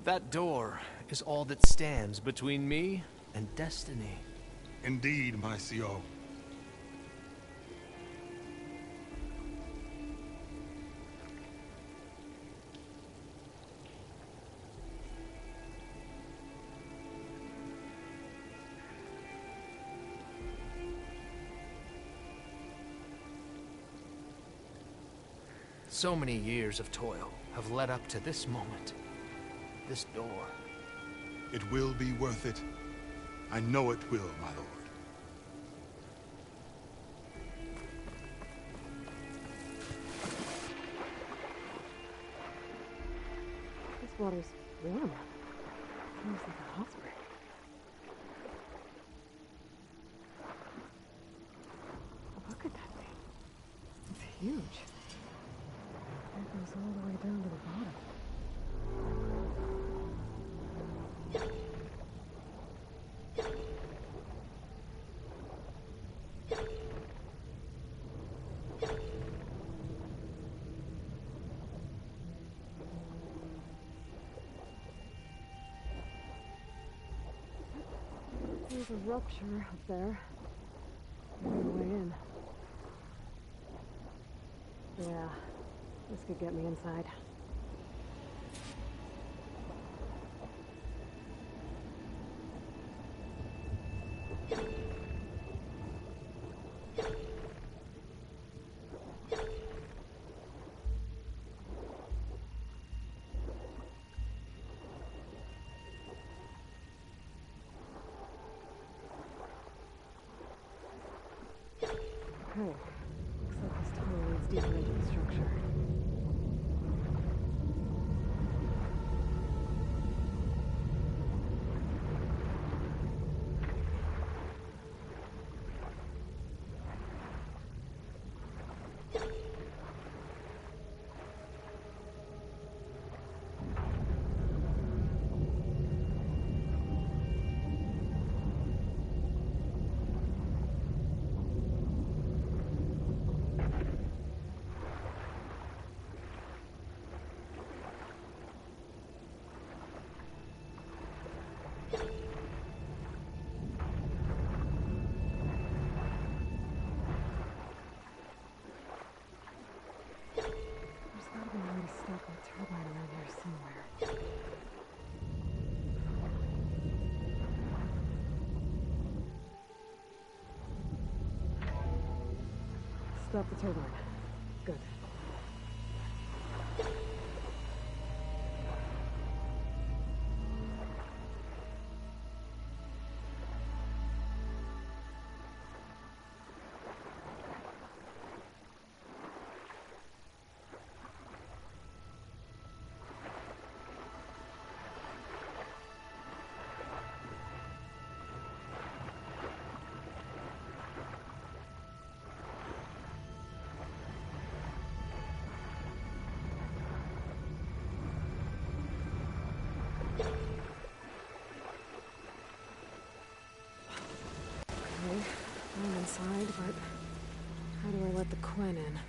That door is all that stands between me and destiny. Indeed, my CO. So many years of toil have led up to this moment. This door. It will be worth it. I know it will, my lord. This water's warm. Seems like a hot spring. Look at that thing. It's huge. It goes all the way down to the bottom. There's a rupture up there. On the way in. Yeah, this could get me inside. Okay, looks like this tunnel leads deeper into the structure. Turbine around here somewhere. Stop the turbine. Good. I'm inside, but how do I let the Quen in?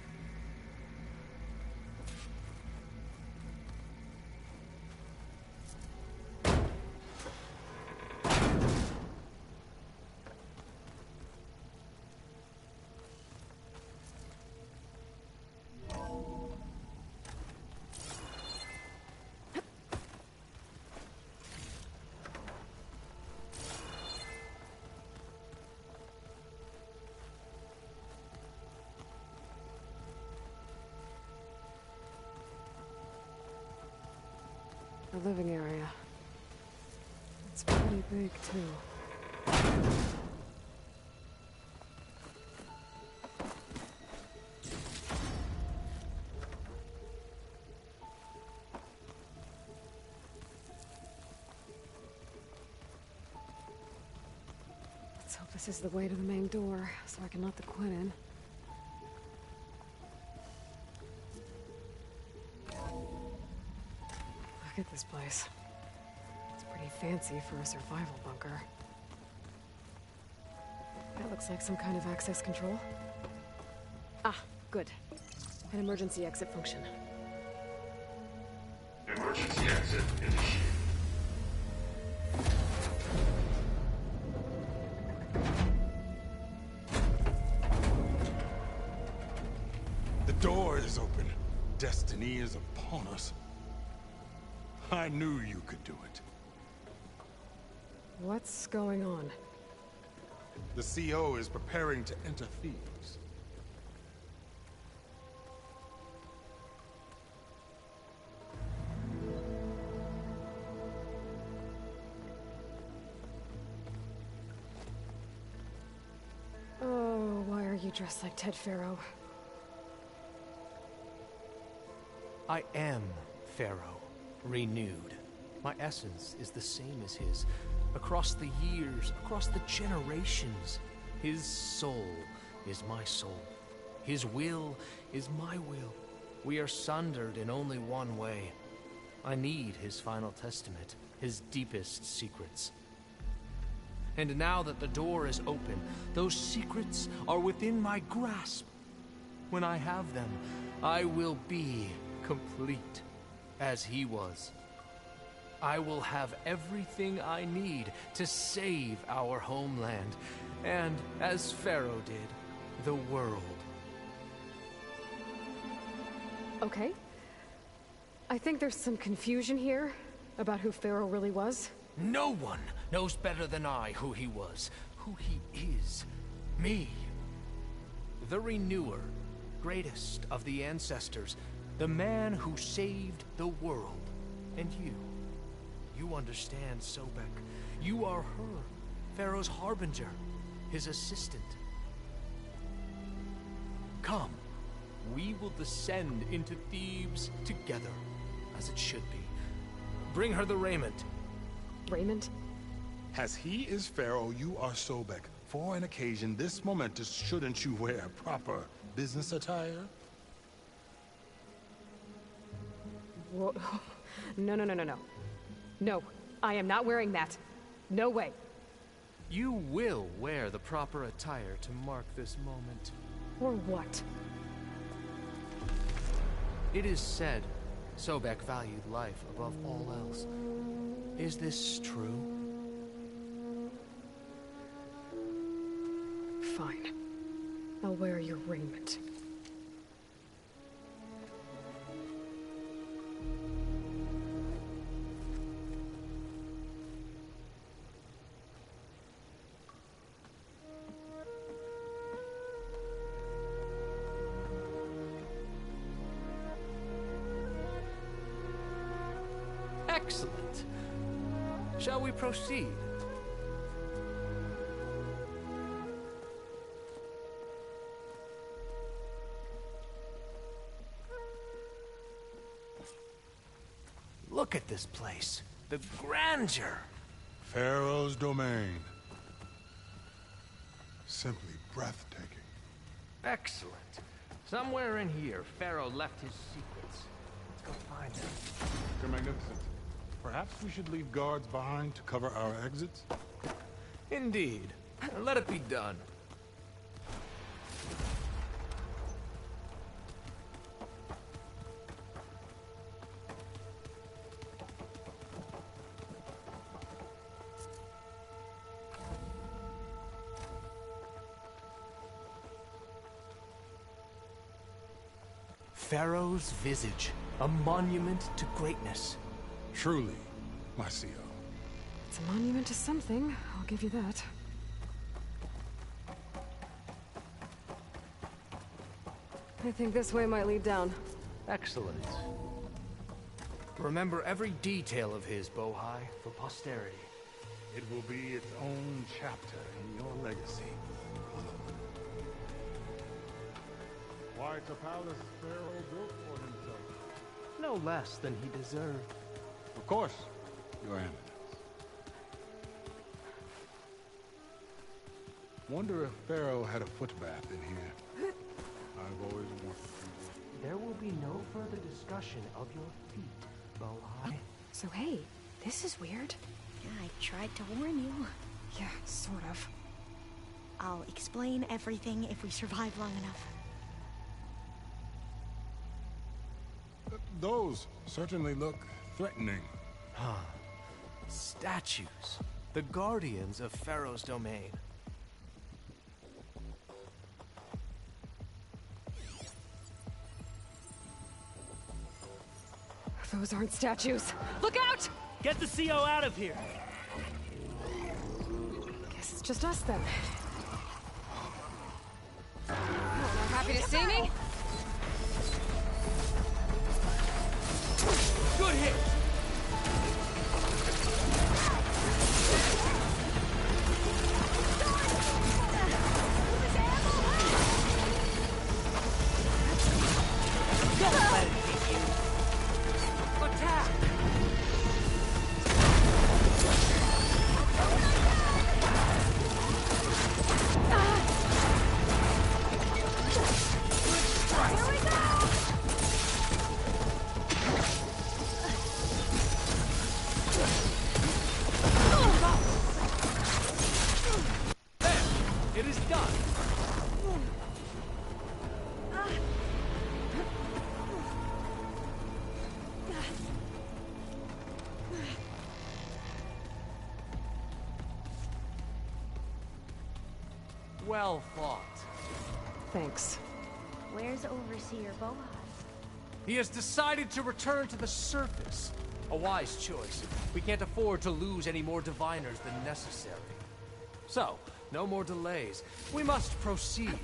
The living area. It's pretty big, too. Let's hope this is the way to the main door, so I can let the Quen in. Look at this place. It's pretty fancy for a survival bunker. That looks like some kind of access control. Ah, good. An emergency exit function. Emergency exit initiated. destiny is upon us. I knew you could do it. What's going on? The CO is preparing to enter Thebes. Oh, why are you dressed like Ted Pharaoh? I am Pharaoh, renewed. My essence is the same as his. Across the years, across the generations, his soul is my soul. His will is my will. We are sundered in only one way. I need his final testament, his deepest secrets. And now that the door is open, those secrets are within my grasp. When I have them, I will be complete, as he was. I will have everything I need to save our homeland, and, as Pharaoh did, the world. Okay. I think there's some confusion here about who Pharaoh really was. No one knows better than I who he was, who he is. Me. The Renewer, greatest of the ancestors, the man who saved the world. And you. You understand, Sobek. You are her, Pharaoh's harbinger, his assistant. Come, we will descend into Thebes together, as it should be. Bring her the raiment. Raymond? As he is Pharaoh, you are Sobek. For an occasion this momentous, shouldn't you wear proper business attire? Whoa. No, no, no, no, no. No, I am not wearing that. No way. You will wear the proper attire to mark this moment. Or what? It is said Sobek valued life above all else. Is this true? Fine. I'll wear your raiment. Excellent. Shall we proceed? Look at this place. The grandeur. Pharaoh's domain. Simply breathtaking. Excellent. Somewhere in here, Pharaoh left his secrets. Let's go find them. You're magnificent. Perhaps we should leave guards behind to cover our exits? Indeed. Let it be done. Pharaoh's visage, a monument to greatness. Truly, my CO. It's a monument to something, I'll give you that. I think this way might lead down. Excellent. Remember every detail of his, Bohai, for posterity. It will be its own chapter in your legacy. Why, it's a palace Pharaoh built for himself. No less than he deserved. Of course, Your Eminence. Wonder if Pharaoh had a footbath in here. I've always wanted to. There will be no further discussion of your feet, Bohai. So hey, this is weird. I tried to warn you. Yeah, sort of. I'll explain everything if we survive long enough. Those certainly look threatening. Statues. The guardians of Pharaoh's domain. Those aren't statues. Look out! Get the CO out of here! Guess it's just us then. Oh, they're happy to see me? Good hit! Don't let it hit you! Attack! Here we go! There! It is done! Well fought. Thanks. Where's Overseer Boaz? He has decided to return to the surface. A wise choice. We can't afford to lose any more diviners than necessary. So, no more delays. We must proceed.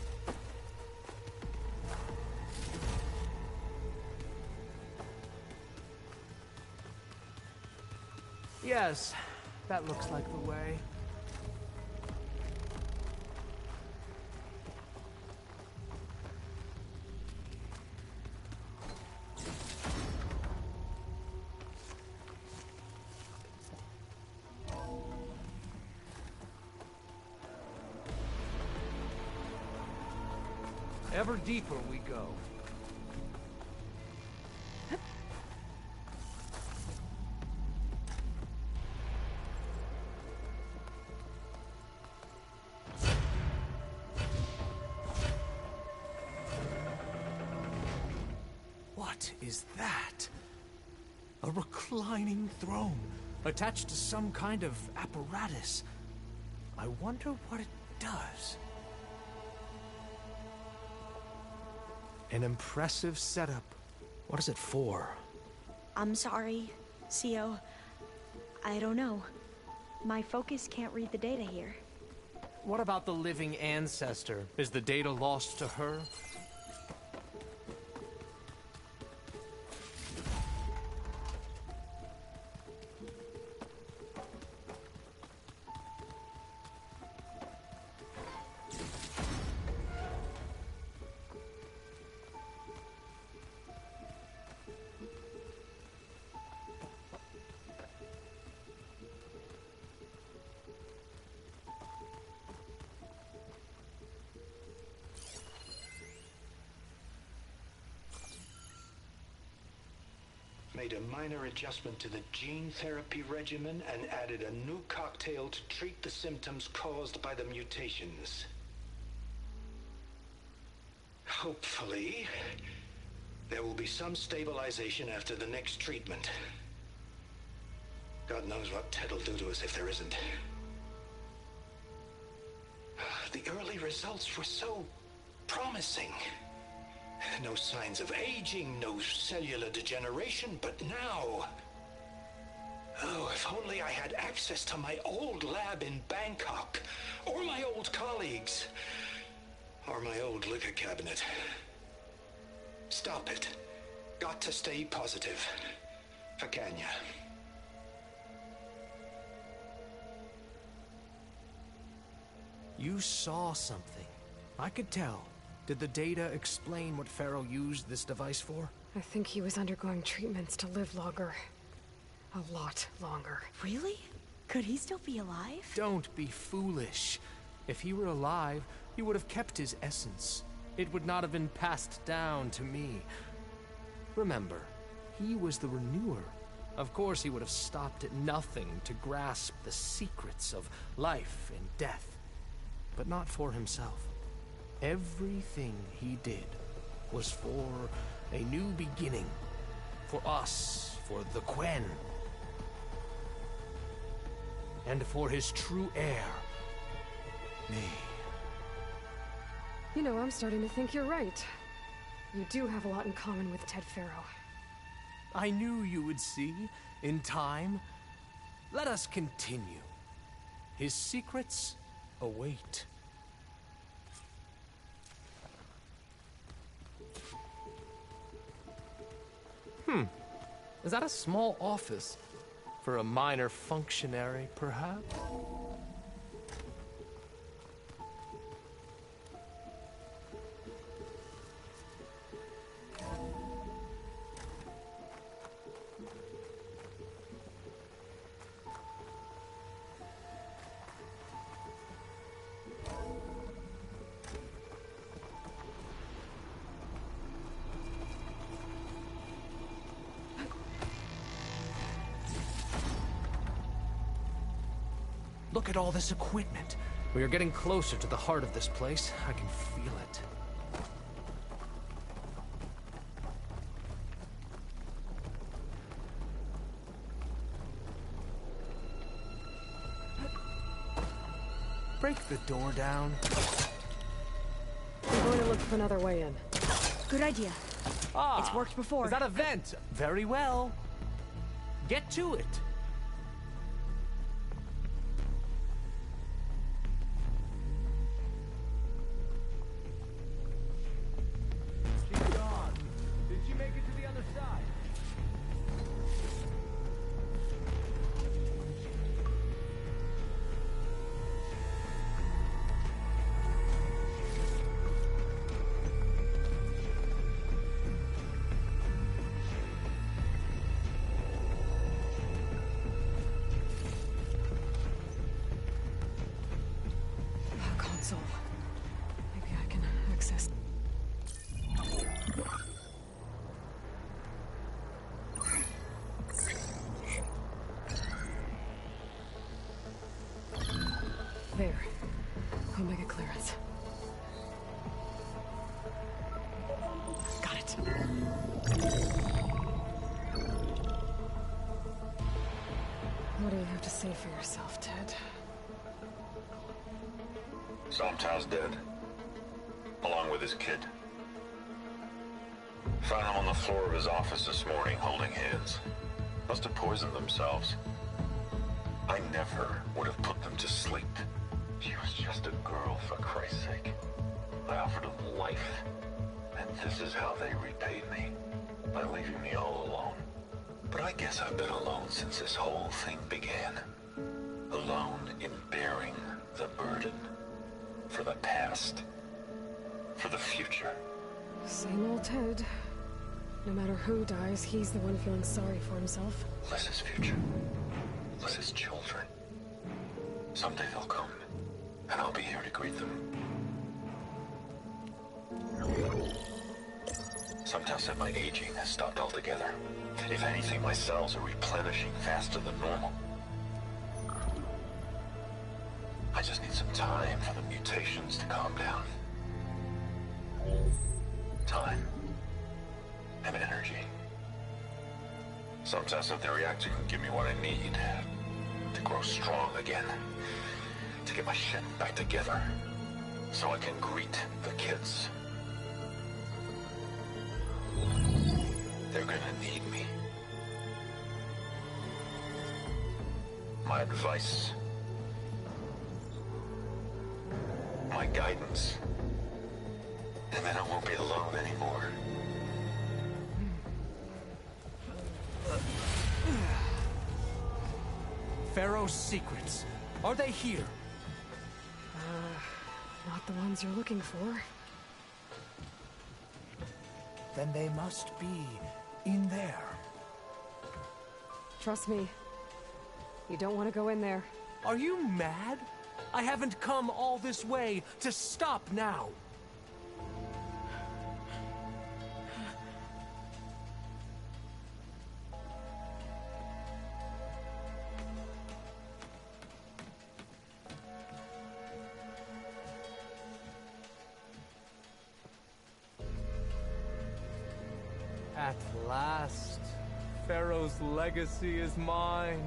Yes, that looks like the way. Ever deeper we go. What is that? A reclining throne, attached to some kind of apparatus. I wonder what it does. An impressive setup. What is it for? I'm sorry, CO. I don't know. My focus can't read the data here. What about the living ancestor? Is the data lost to her? Made a minor adjustment to the gene therapy regimen and added a new cocktail to treat the symptoms caused by the mutations. Hopefully, there will be some stabilization after the next treatment. God knows what Ted will do to us if there isn't. The early results were so promising. No signs of aging, no cellular degeneration, but now... Oh, if only I had access to my old lab in Bangkok, or my old colleagues, or my old liquor cabinet. Stop it. Got to stay positive. Fakanya. You saw something. I could tell. Did the data explain what Pharaoh used this device for? I think he was undergoing treatments to live longer. A lot longer. Really? Could he still be alive? Don't be foolish. If he were alive, he would have kept his essence. It would not have been passed down to me. Remember, he was the renewer. Of course he would have stopped at nothing to grasp the secrets of life and death. But not for himself. Everything he did was for a new beginning. For us, for the Quen. And for his true heir, me. You know, I'm starting to think you're right. You do have a lot in common with Ted Pharaoh. I knew you would see, in time. Let us continue. His secrets await. Is that a small office? For a minor functionary, perhaps? Look at all this equipment. We are getting closer to the heart of this place. I can feel it. Break the door down. I'm going to look for another way in. Good idea. Ah, It's worked before. Is that a vent? Very well. Get to it. She's gone. Did she make it to the other side? Console. Maybe I can access. There. Omega clearance. Got it. What do you have to say for yourself, Ted? Sometimes dead, along with his kid. Found him on the floor of his office this morning, holding hands. Must have poisoned themselves. I never would have put them to sleep. She was just a girl, for Christ's sake. I offered them life, and this is how they repaid me, by leaving me all alone. But I guess I've been alone since this whole thing began. Alone in bearing the burden. For the past. For the future. Same old Ted. No matter who dies, he's the one feeling sorry for himself. Liz's future. Liz's children. Someday they'll come, and I'll be here to greet them. Sometimes said my aging has stopped altogether. If anything, my cells are replenishing faster than normal. I just need some time for the mutations to calm down. Time. And energy. Sometimes if the reactor can give me what I need to grow strong again. To get my shit back together. So I can greet the kids. They're gonna need me. My advice. My guidance. And then I won't be alone anymore. Pharaoh's secrets. Are they here? Not the ones you're looking for. Then they must be in there. Trust me. You don't want to go in there. Are you mad? I haven't come all this way to stop now. At last, Pharaoh's legacy is mine.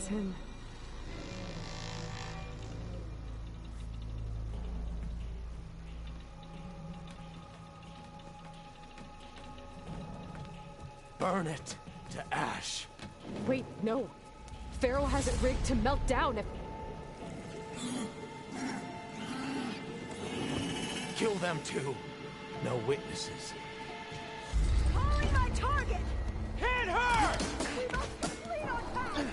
sin. Burn it to ash. Wait, no. Pharaoh has it rigged to melt down if... Kill them too. No witnesses. Calling my target! Hit her! We must complete our task!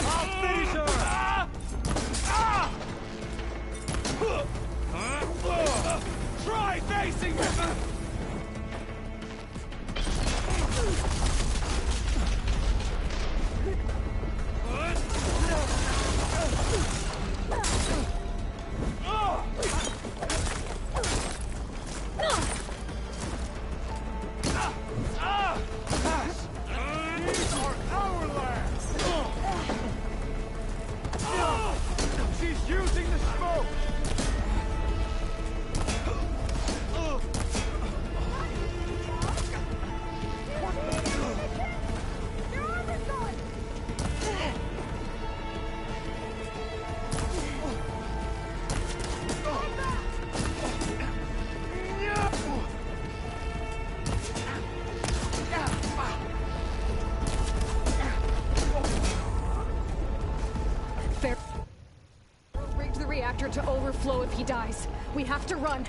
I'll finish her! Try facing me! She's using the smoke! Rigged the reactor to overflow if he dies. We have to run.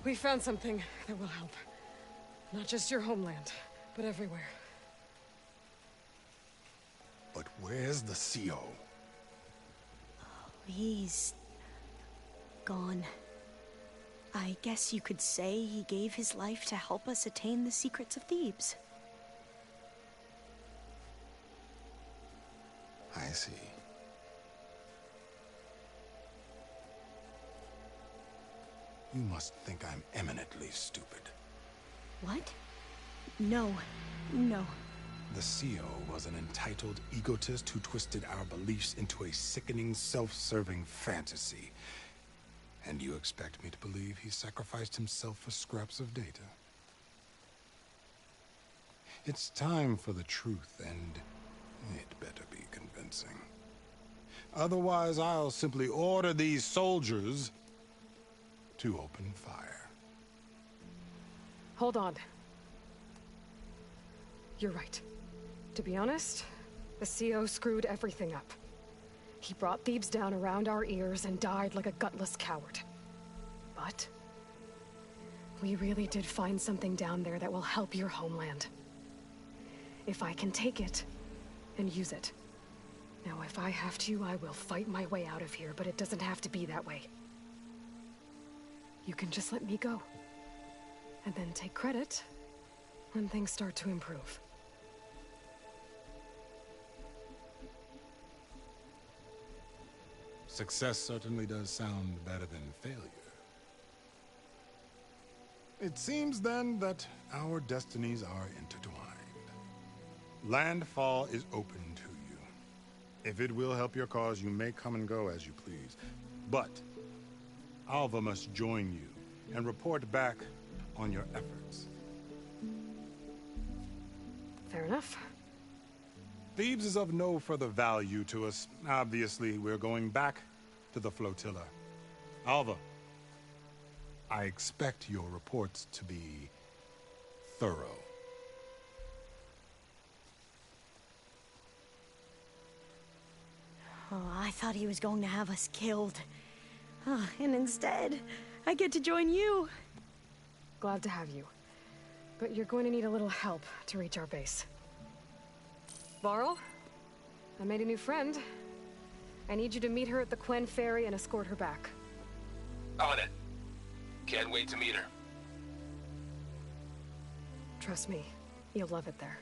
We found something that will help. Not just your homeland, but everywhere. But where's the CO? He's gone. I guess you could say he gave his life to help us attain the secrets of Thebes. I see. You must think I'm eminently stupid. What? No. No. The CO was an entitled egotist who twisted our beliefs into a sickening, self-serving fantasy. And you expect me to believe he sacrificed himself for scraps of data? It's time for the truth, and it better be convincing. Otherwise, I'll simply order these soldiers to open fire. Hold on. You're right. To be honest, the CO screwed everything up. He brought Thebes down around our ears and died like a gutless coward. But we really did find something down there that will help your homeland. If I can take it and use it. Now, if I have to, I will fight my way out of here, but it doesn't have to be that way. You can just let me go. And then take credit when things start to improve. Success certainly does sound better than failure. It seems then that our destinies are intertwined. Landfall is open to you. If it will help your cause, you may come and go as you please. But Alva must join you and report back on your efforts. Fair enough. Thebes is of no further value to us. Obviously, we're going back to the flotilla. Alva, I expect your reports to be thorough. Oh, I thought he was going to have us killed. And instead, I get to join you. Glad to have you. But you're going to need a little help to reach our base. Varl, I made a new friend. I need you to meet her at the Quen Ferry and escort her back. On it. Can't wait to meet her. Trust me, you'll love it there.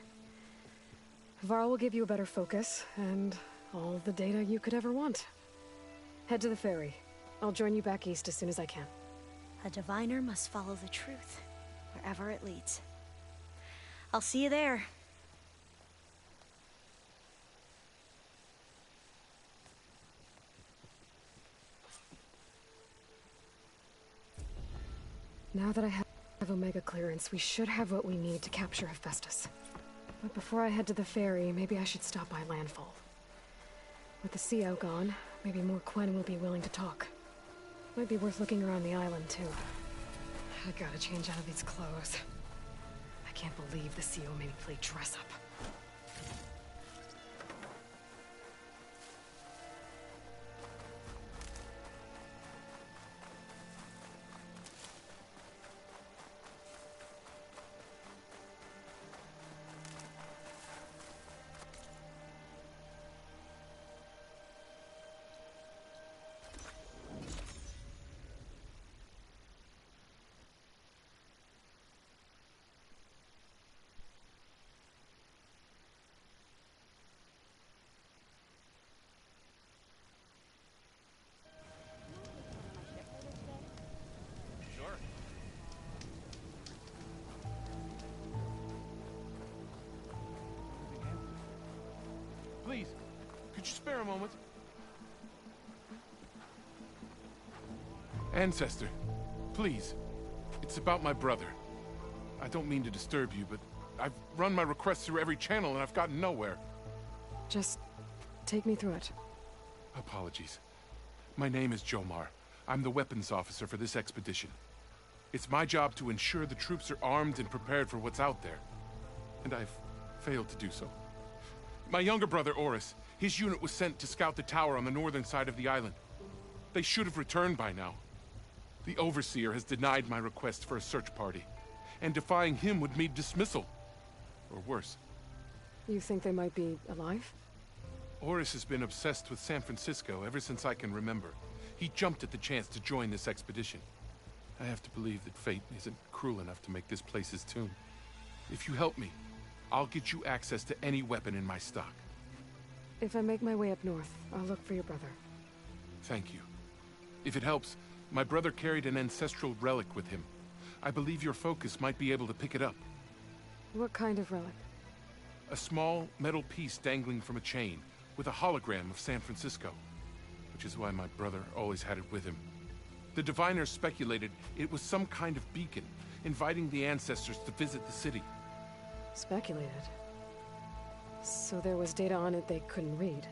Varl will give you a better focus, and all the data you could ever want. Head to the ferry. I'll join you back east as soon as I can. A diviner must follow the truth, wherever it leads. I'll see you there. Now that I have Omega clearance, we should have what we need to capture Hephaestus. But before I head to the ferry, maybe I should stop by Landfall. With the CO gone, maybe more Quen will be willing to talk. Might be worth looking around the island, too. I gotta change out of these clothes. I can't believe the CO made me play dress up. Please, could you spare a moment? Ancestor, please. It's about my brother. I don't mean to disturb you, but I've run my requests through every channel and I've gotten nowhere. Just take me through it. Apologies. My name is Jomar. I'm the weapons officer for this expedition. It's my job to ensure the troops are armed and prepared for what's out there. And I've failed to do so. My younger brother, Oris, his unit was sent to scout the tower on the northern side of the island. They should have returned by now. The Overseer has denied my request for a search party, and defying him would mean dismissal. Or worse. You think they might be alive? Oris has been obsessed with San Francisco ever since I can remember. He jumped at the chance to join this expedition. I have to believe that fate isn't cruel enough to make this place his tomb. If you help me, I'll get you access to any weapon in my stock. If I make my way up north, I'll look for your brother. Thank you. If it helps, my brother carried an ancestral relic with him. I believe your focus might be able to pick it up. What kind of relic? A small metal piece dangling from a chain, with a hologram of San Francisco. Which is why my brother always had it with him. The diviners speculated it was some kind of beacon, inviting the ancestors to visit the city. Speculated? So there was data on it they couldn't read?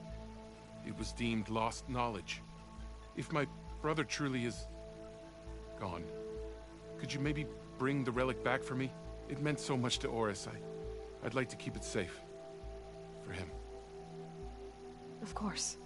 It was deemed lost knowledge. If my brother truly is gone, could you maybe bring the relic back for me? It meant so much to Oris. I'd like to keep it safe. For him. Of course.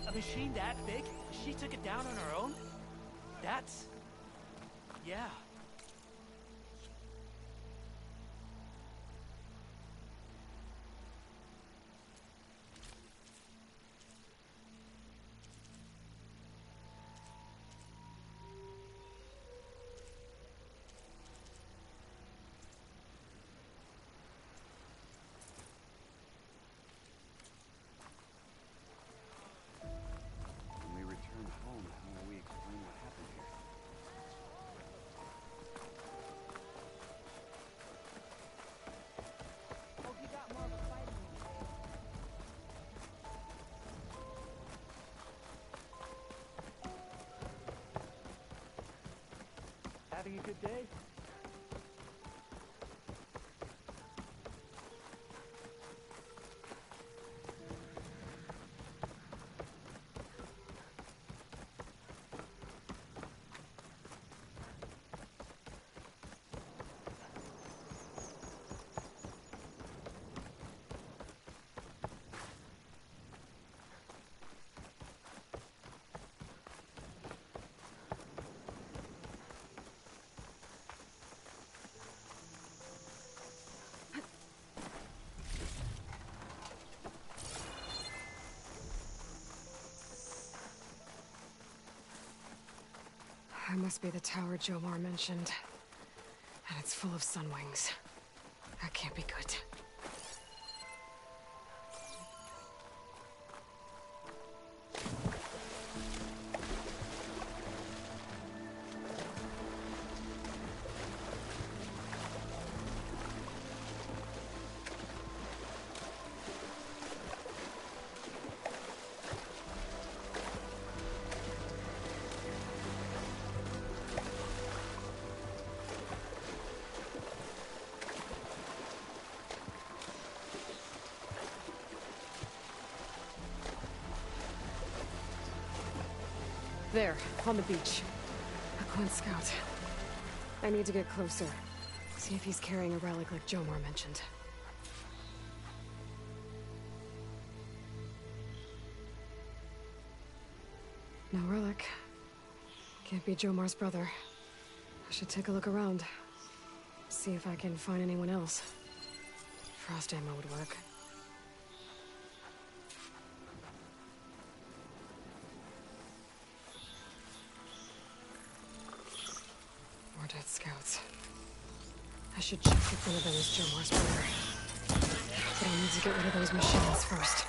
A machine that big? She took it down on her own? That's... yeah. Having a good day? It must be the tower Jomar mentioned. And it's full of sunwings. That can't be good. There, on the beach. A Quinn scout. I need to get closer. See if he's carrying a relic like Jomar mentioned. No relic. Can't be Jomar's brother. I should take a look around. See if I can find anyone else. Frost ammo would work. More dead scouts. I should check if one of them is Jomar's brother. But I need to get rid of those machines first.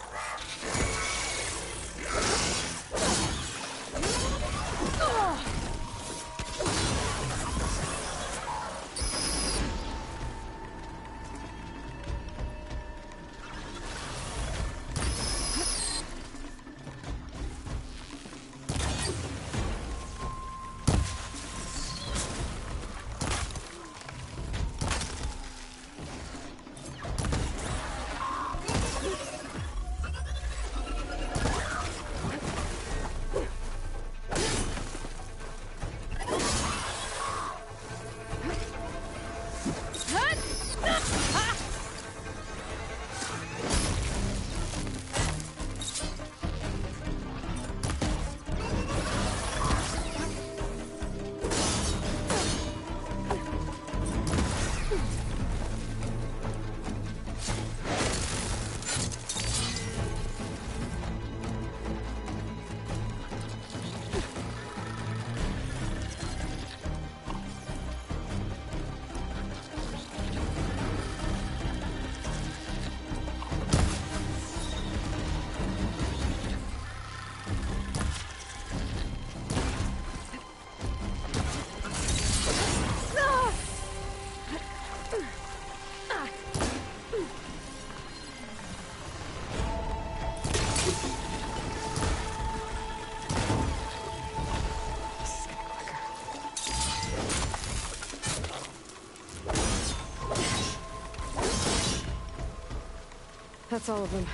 That's all of them.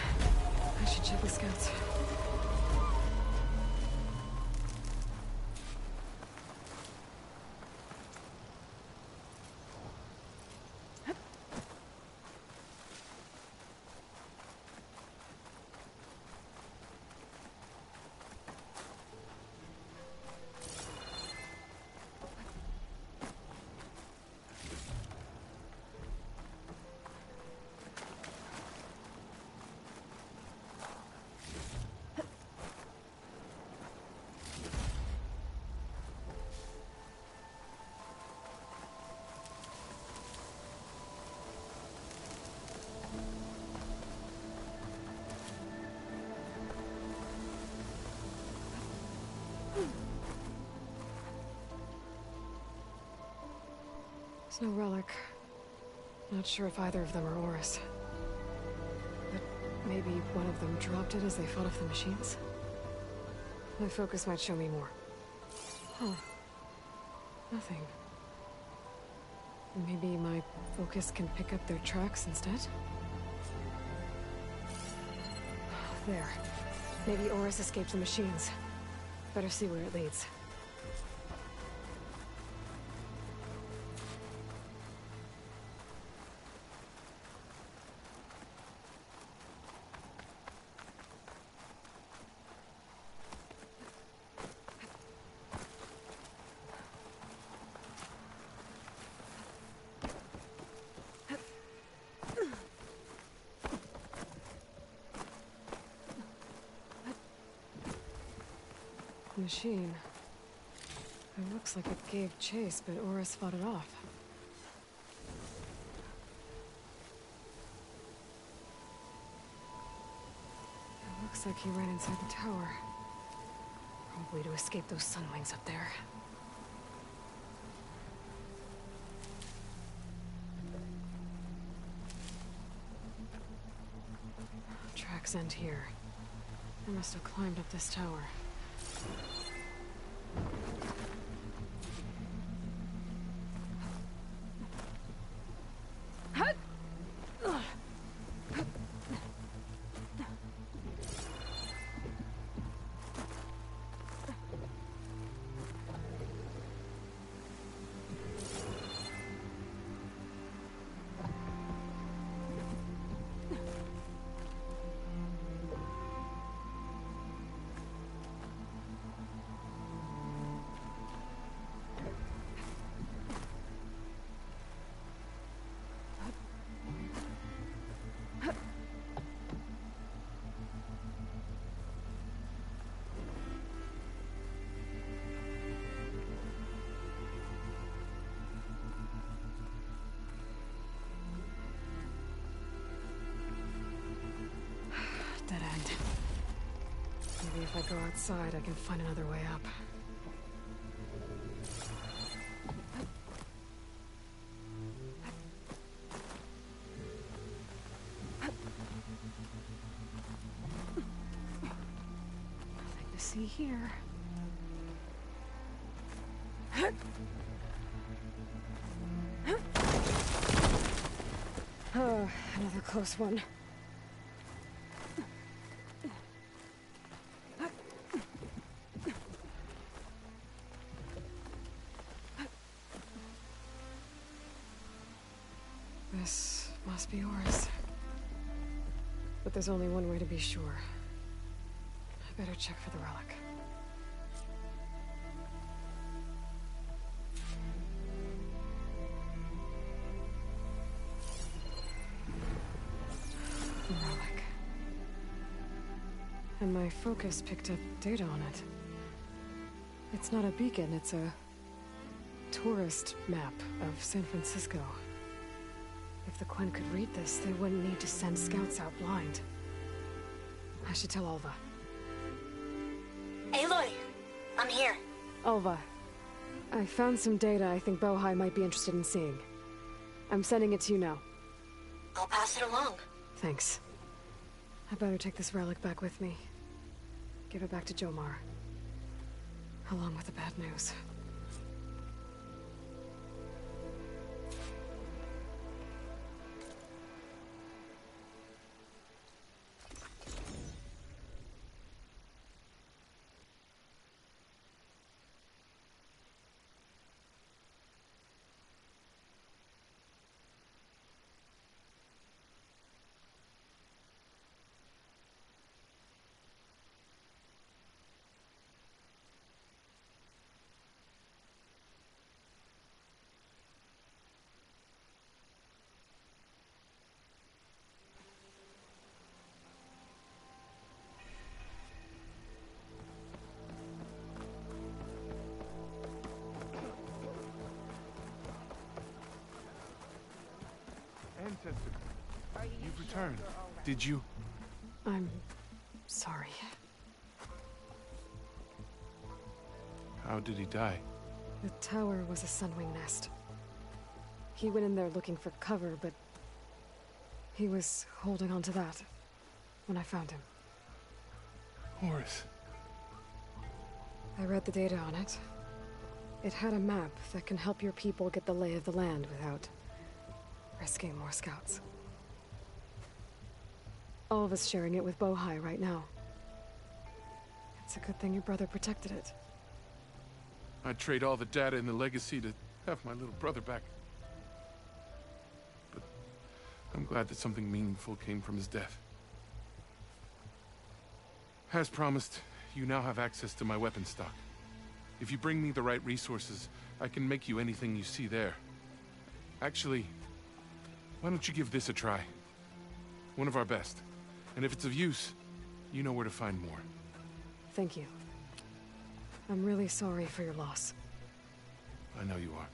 I should check the scouts. There's no relic. Not sure if either of them are Oris. But maybe one of them dropped it as they fought off the machines? My focus might show me more. Huh. Nothing. Maybe my focus can pick up their tracks instead? There. Maybe Oris escaped the machines. Better see where it leads. Machine. It looks like it gave chase, but Oris fought it off. It looks like he ran inside the tower. Probably to escape those sunwings up there. Tracks end here. I must have climbed up this tower. Dead end. Maybe if I go outside, I can find another way up. Nothing to see here. Oh, another close one. This must be Oris. But there's only one way to be sure. I better check for the relic. The relic. And my focus picked up data on it. It's not a beacon, it's a tourist map of San Francisco. If the Quen could read this, they wouldn't need to send scouts out blind. I should tell Alva. Aloy, I'm here. Alva, I found some data I think Bohai might be interested in seeing. I'm sending it to you now. I'll pass it along. Thanks. I better take this relic back with me. Give it back to Jomar. Along with the bad news. return, did you? I'm sorry. How did he die? The tower was a sunwing nest. He went in there looking for cover, but he was holding on to that when I found him. Horace. I read the data on it. It had a map that can help your people get the lay of the land without risking more scouts. All of us sharing it with Bohai right now. It's a good thing your brother protected it. I'd trade all the data in the legacy to have my little brother back. But I'm glad that something meaningful came from his death. As promised, you now have access to my weapon stock. If you bring me the right resources, I can make you anything you see there. Actually, why don't you give this a try? One of our best. And if it's of use, you know where to find more. Thank you. I'm really sorry for your loss. I know you are.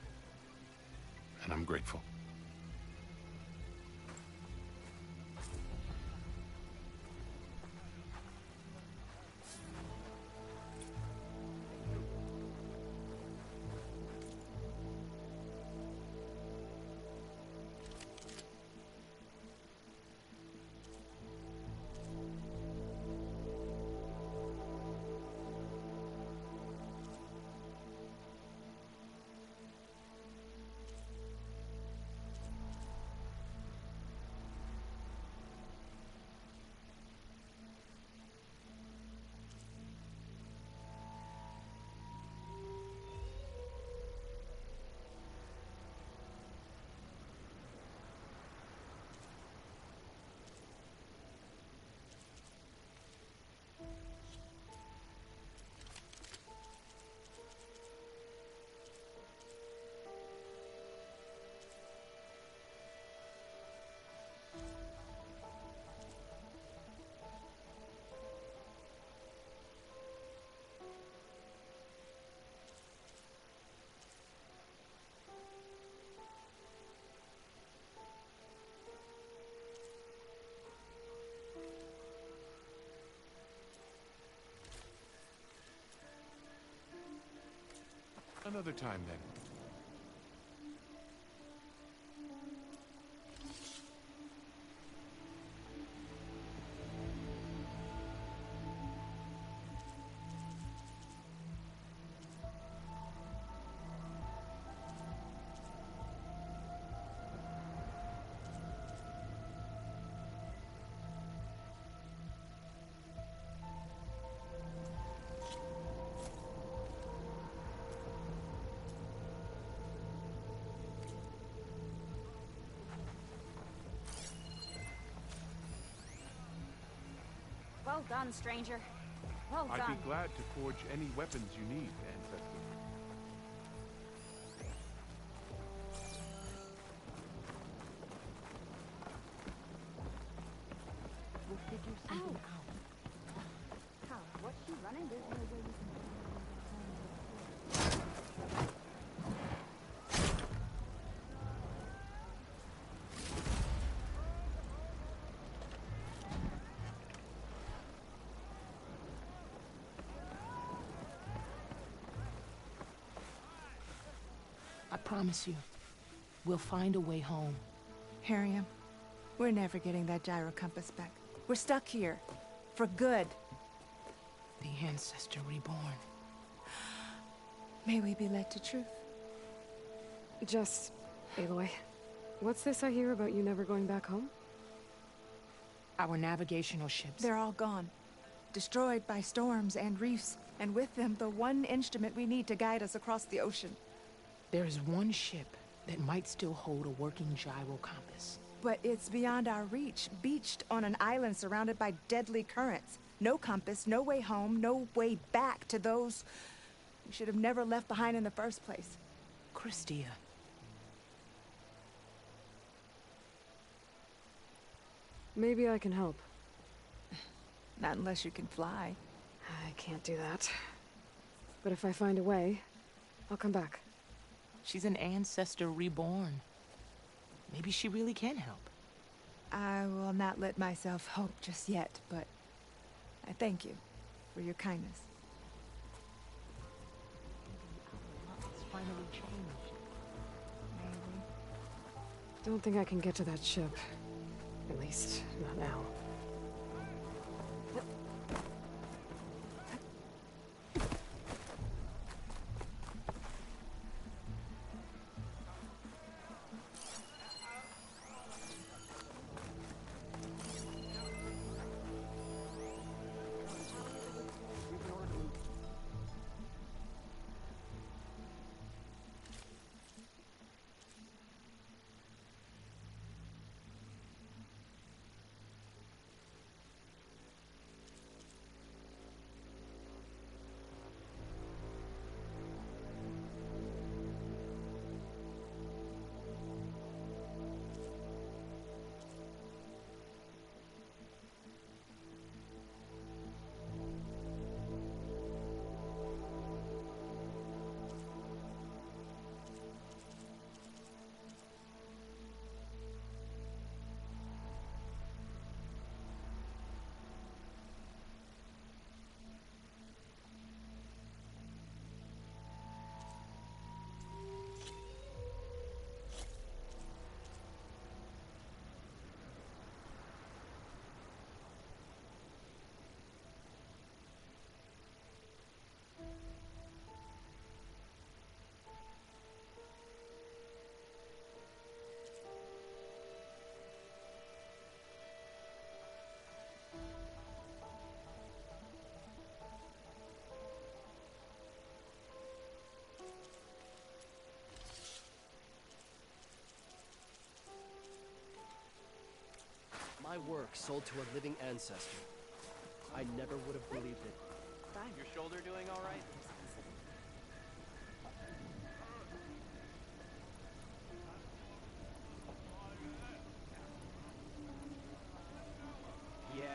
And I'm grateful. Another time, then. Well done, stranger. Well done. I'd be glad to forge any weapons you need, Ancestor. We'll figure something out. How? What's she running? There's no way we can... I promise you, we'll find a way home. Harriam, we're never getting that gyro compass back. We're stuck here. For good. The Ancestor reborn. May we be led to truth. Just, Aloy, what's this I hear about you never going back home? Our navigational ships. They're all gone. Destroyed by storms and reefs, and with them the one instrument we need to guide us across the ocean. There is one ship that might still hold a working gyro compass. But it's beyond our reach, beached on an island surrounded by deadly currents. No compass, no way home, no way back to those we should have never left behind in the first place. Christia. Maybe I can help. Not unless you can fly. I can't do that. But if I find a way, I'll come back. She's an Ancestor reborn. Maybe she really can help. I will not let myself hope just yet, but I thank you for your kindness. It's finally changed. Maybe. Don't think I can get to that ship. At least, not now. My work sold to a living ancestor. I never would have believed it. Your shoulder doing all right? Yeah.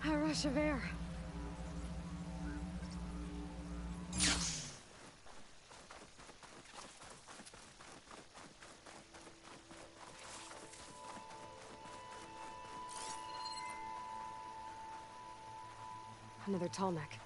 A rush of air. Another tall neck.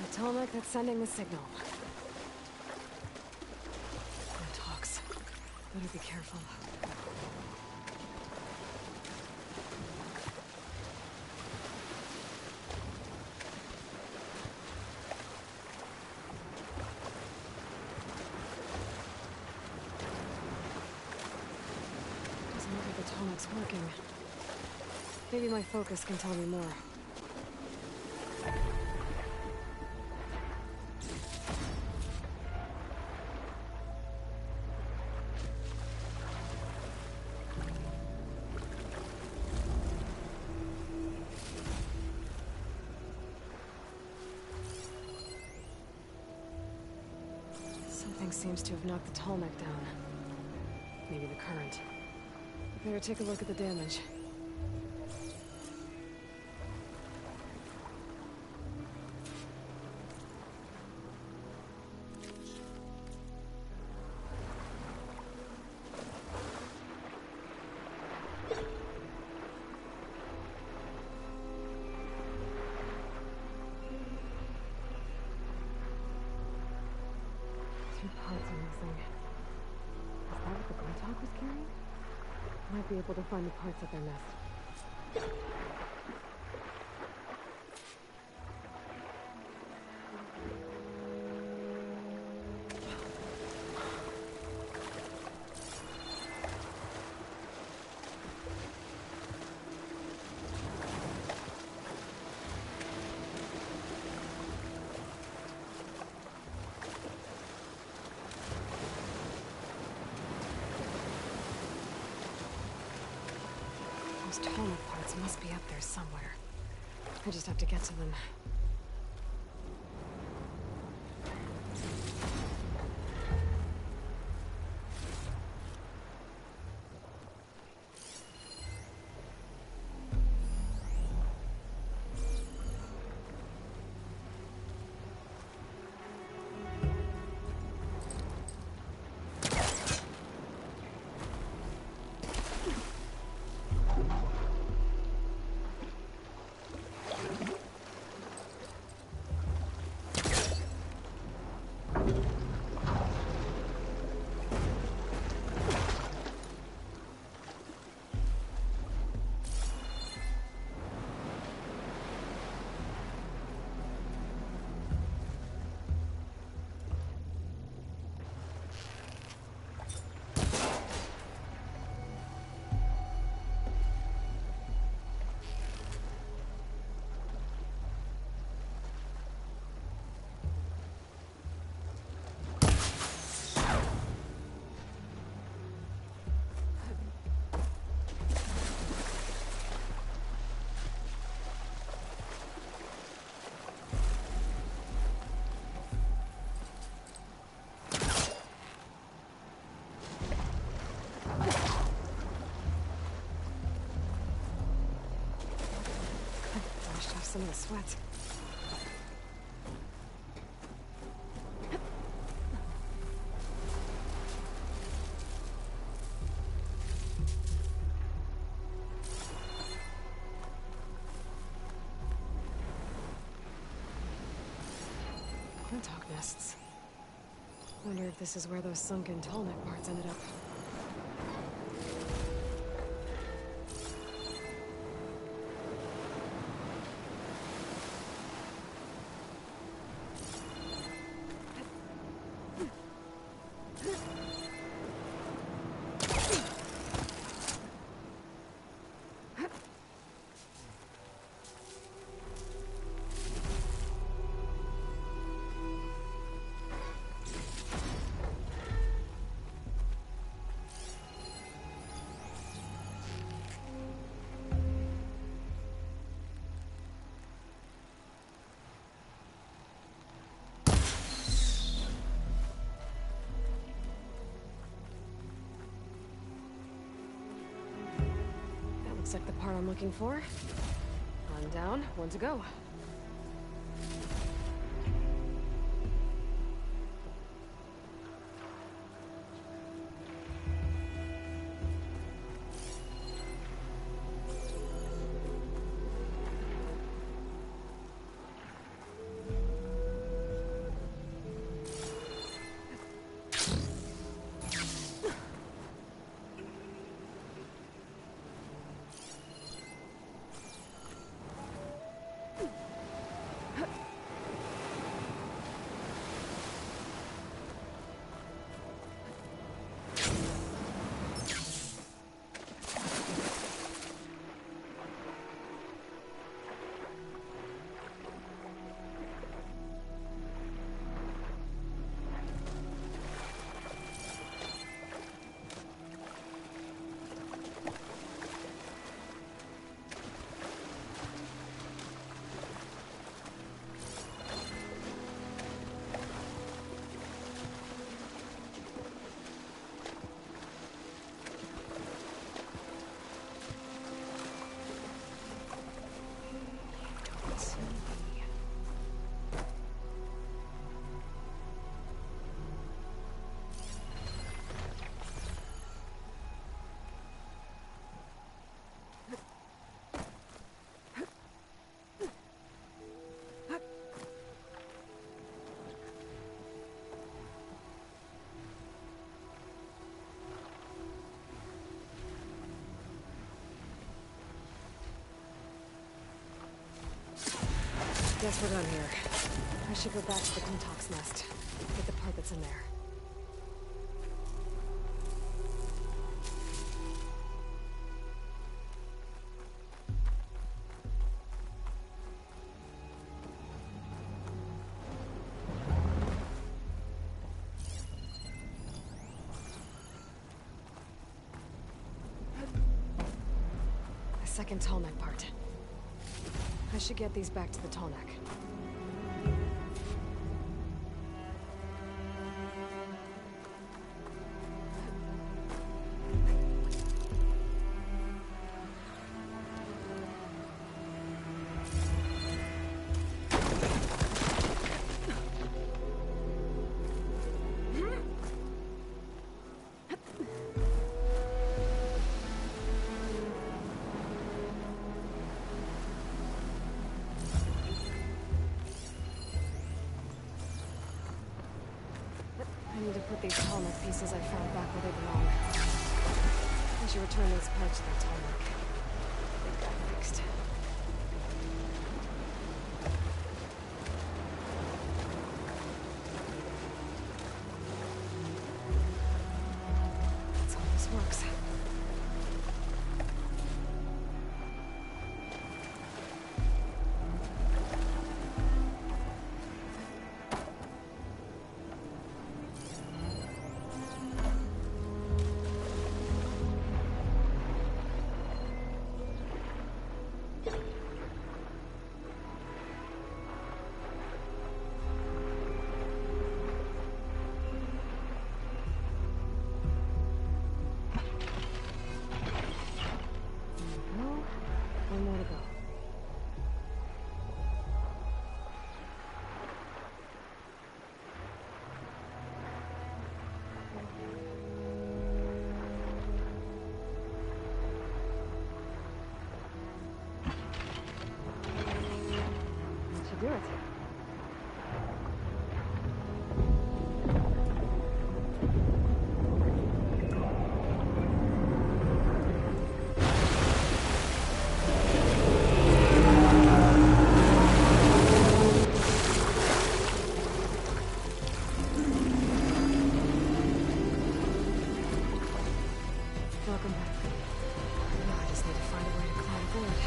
The Tolmec that's sending the signal. It talks. Better be careful. Doesn't look like the Tolmec's working. Maybe my focus can tell me more. Something seems to have knocked the tall neck down. Maybe the current. Better take a look at the damage. Might be able to find the parts of their nest. Those tonal parts must be up there somewhere. I just have to get to them. Some of the sweat. Quintok nests. Wonder if this is where those sunken tall neck parts ended up. Looks like the part I'm looking for. One down, one to go. Guess we're done here. I should go back to the Kuntak's nest. Get the part that's in there. The second tallneck part. I should get these back to the tallneck. I need to put these tallneck pieces I found back where they belong. I should return these parts to the tallneck. Get that fixed. That's how this works. One more to go. That should do it. Welcome back. Now I just need to find a way to climb aboard.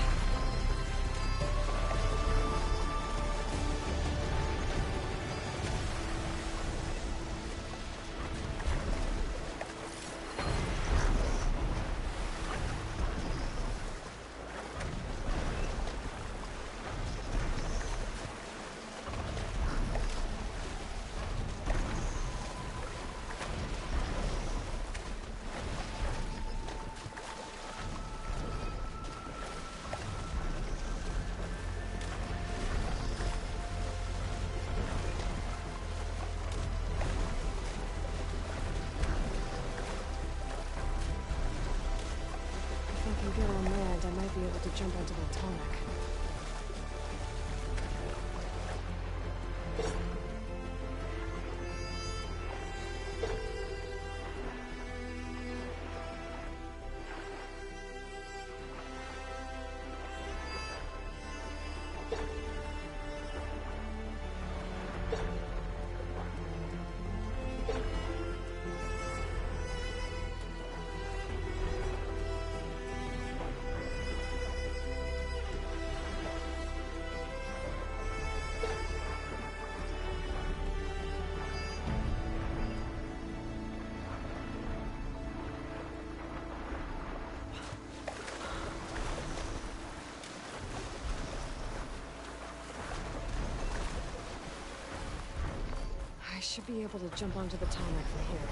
If I can get on land, I might be able to jump onto the tallneck. I should be able to jump onto the tallneck from here.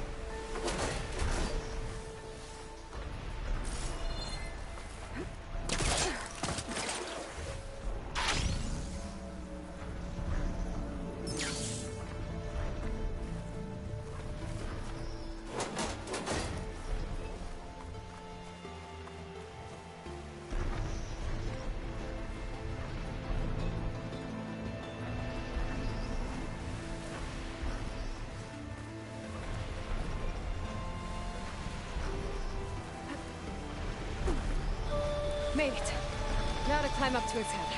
Made it. Now to climb up to its head.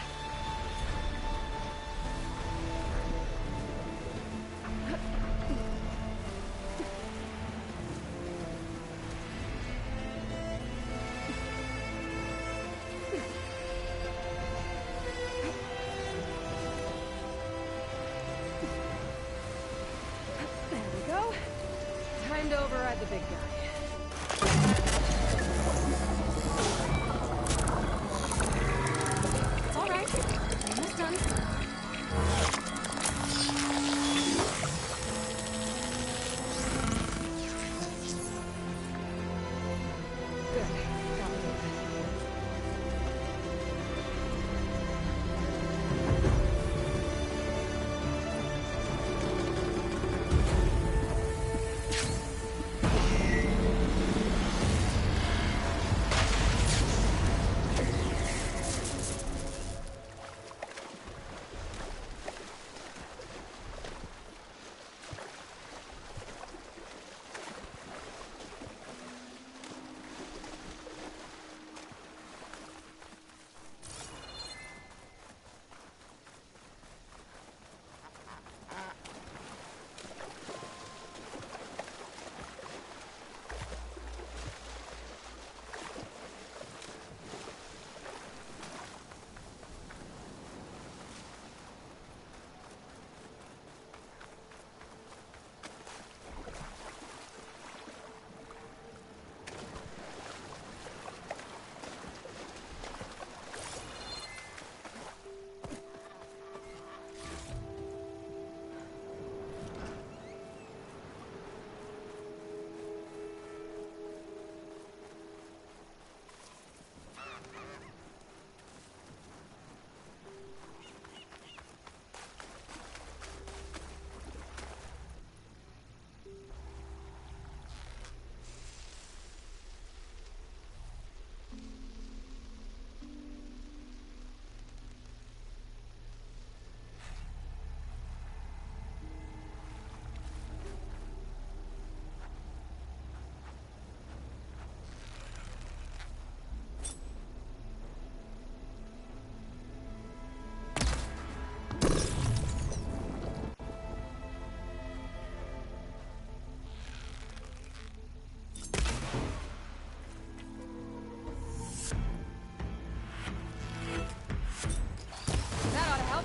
big guy. It's all right. Almost done. Good. Got it. That ought to help.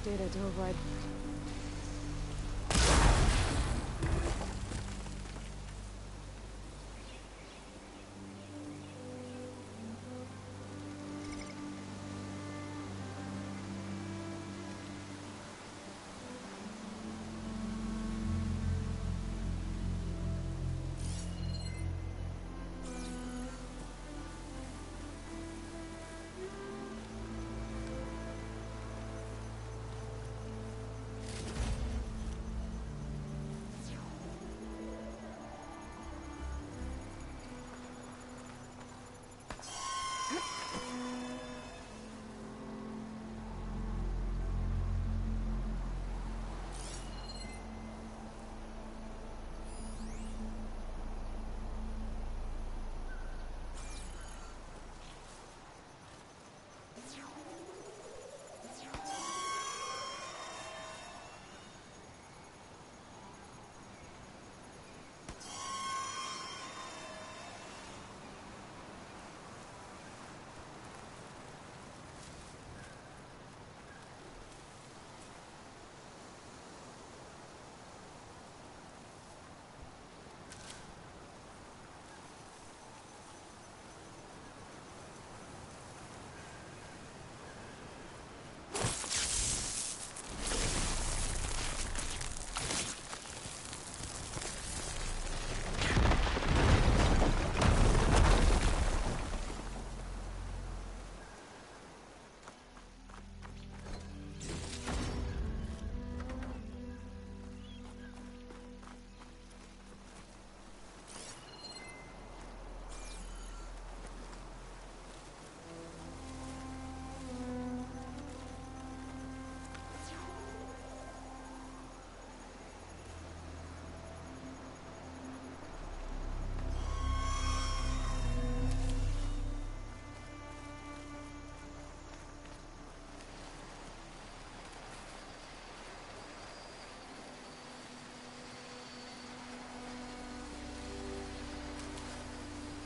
Data dove right.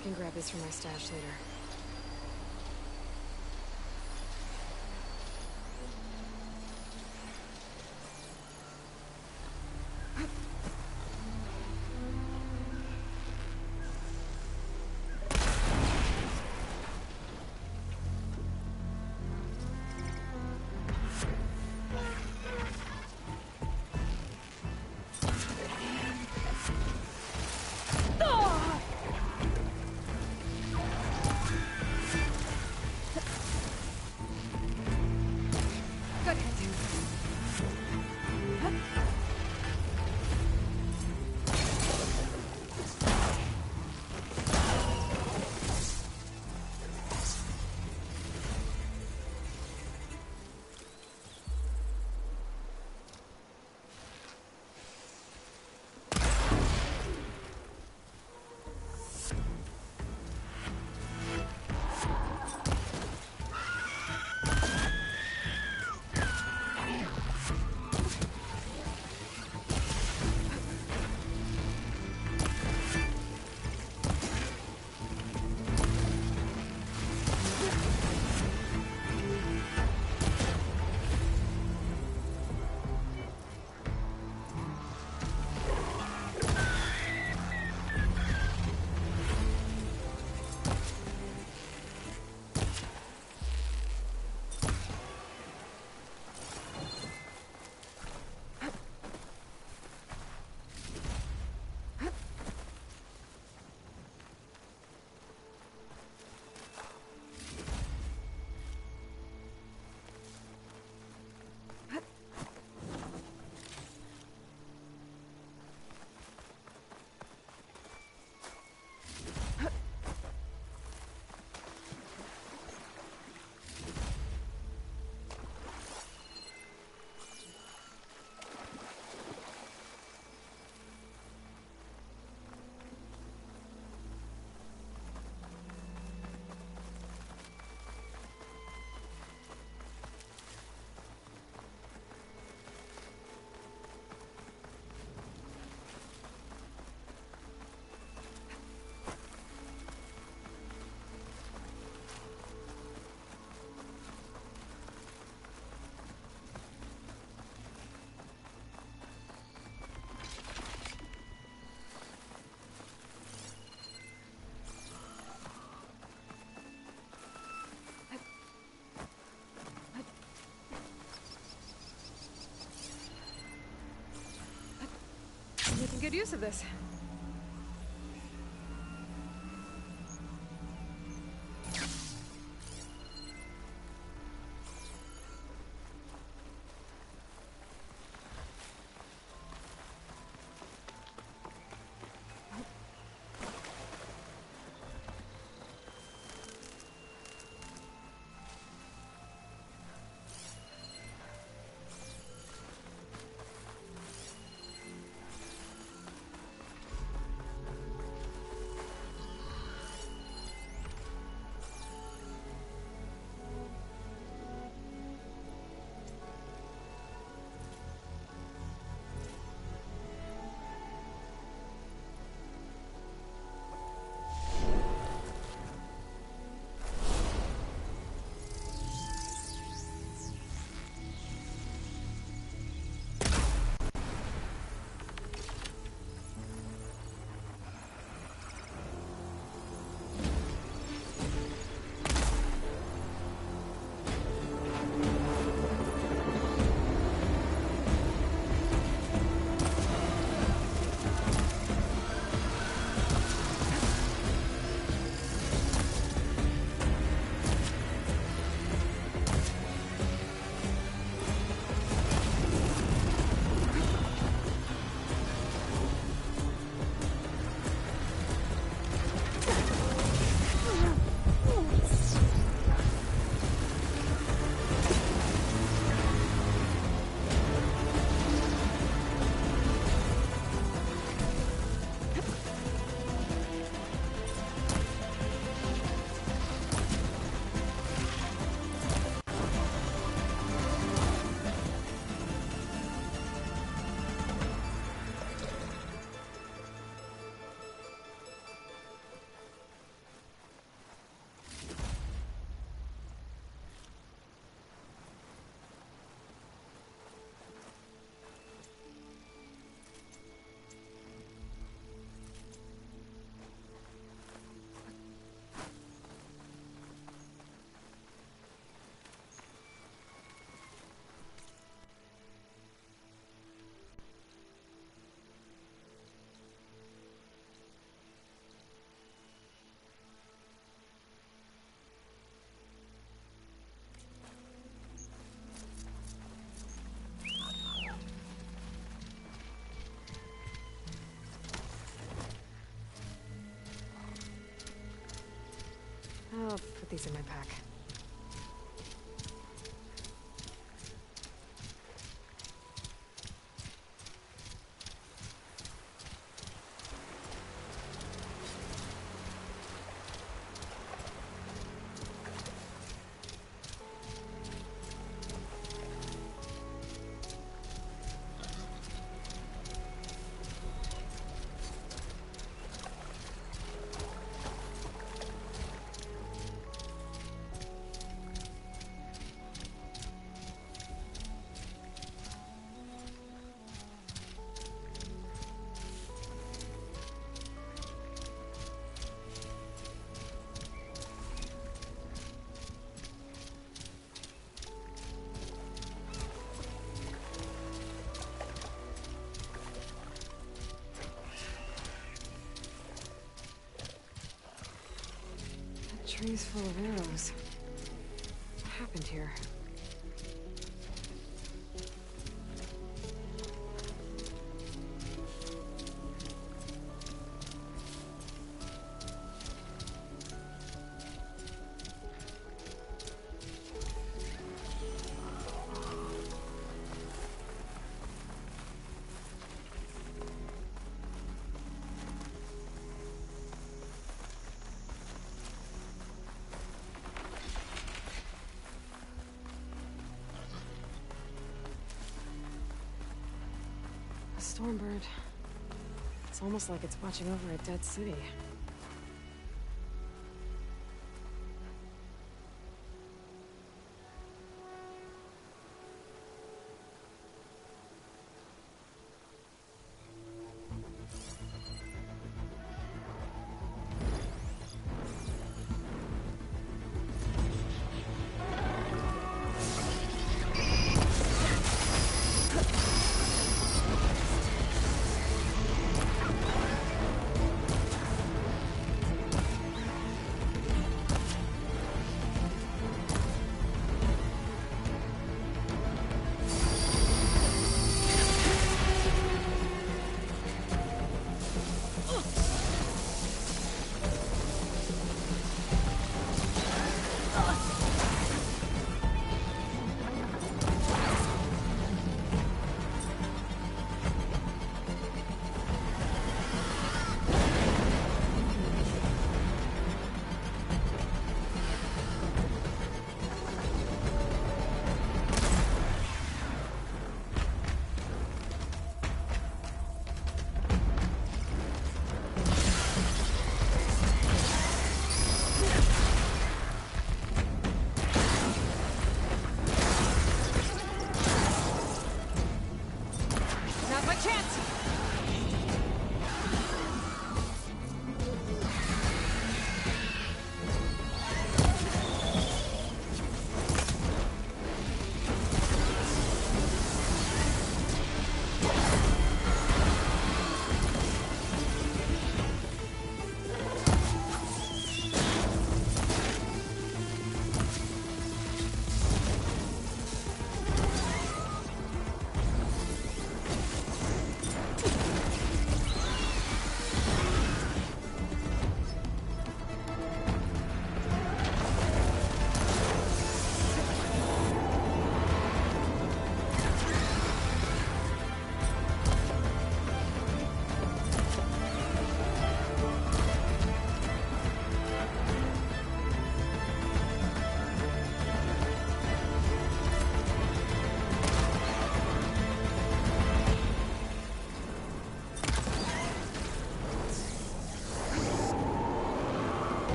I can grab this from my stash later. Making good use of this. I'll put these in my pack. Trees full of arrows. What happened here? A stormbird. It's almost like it's watching over a dead city.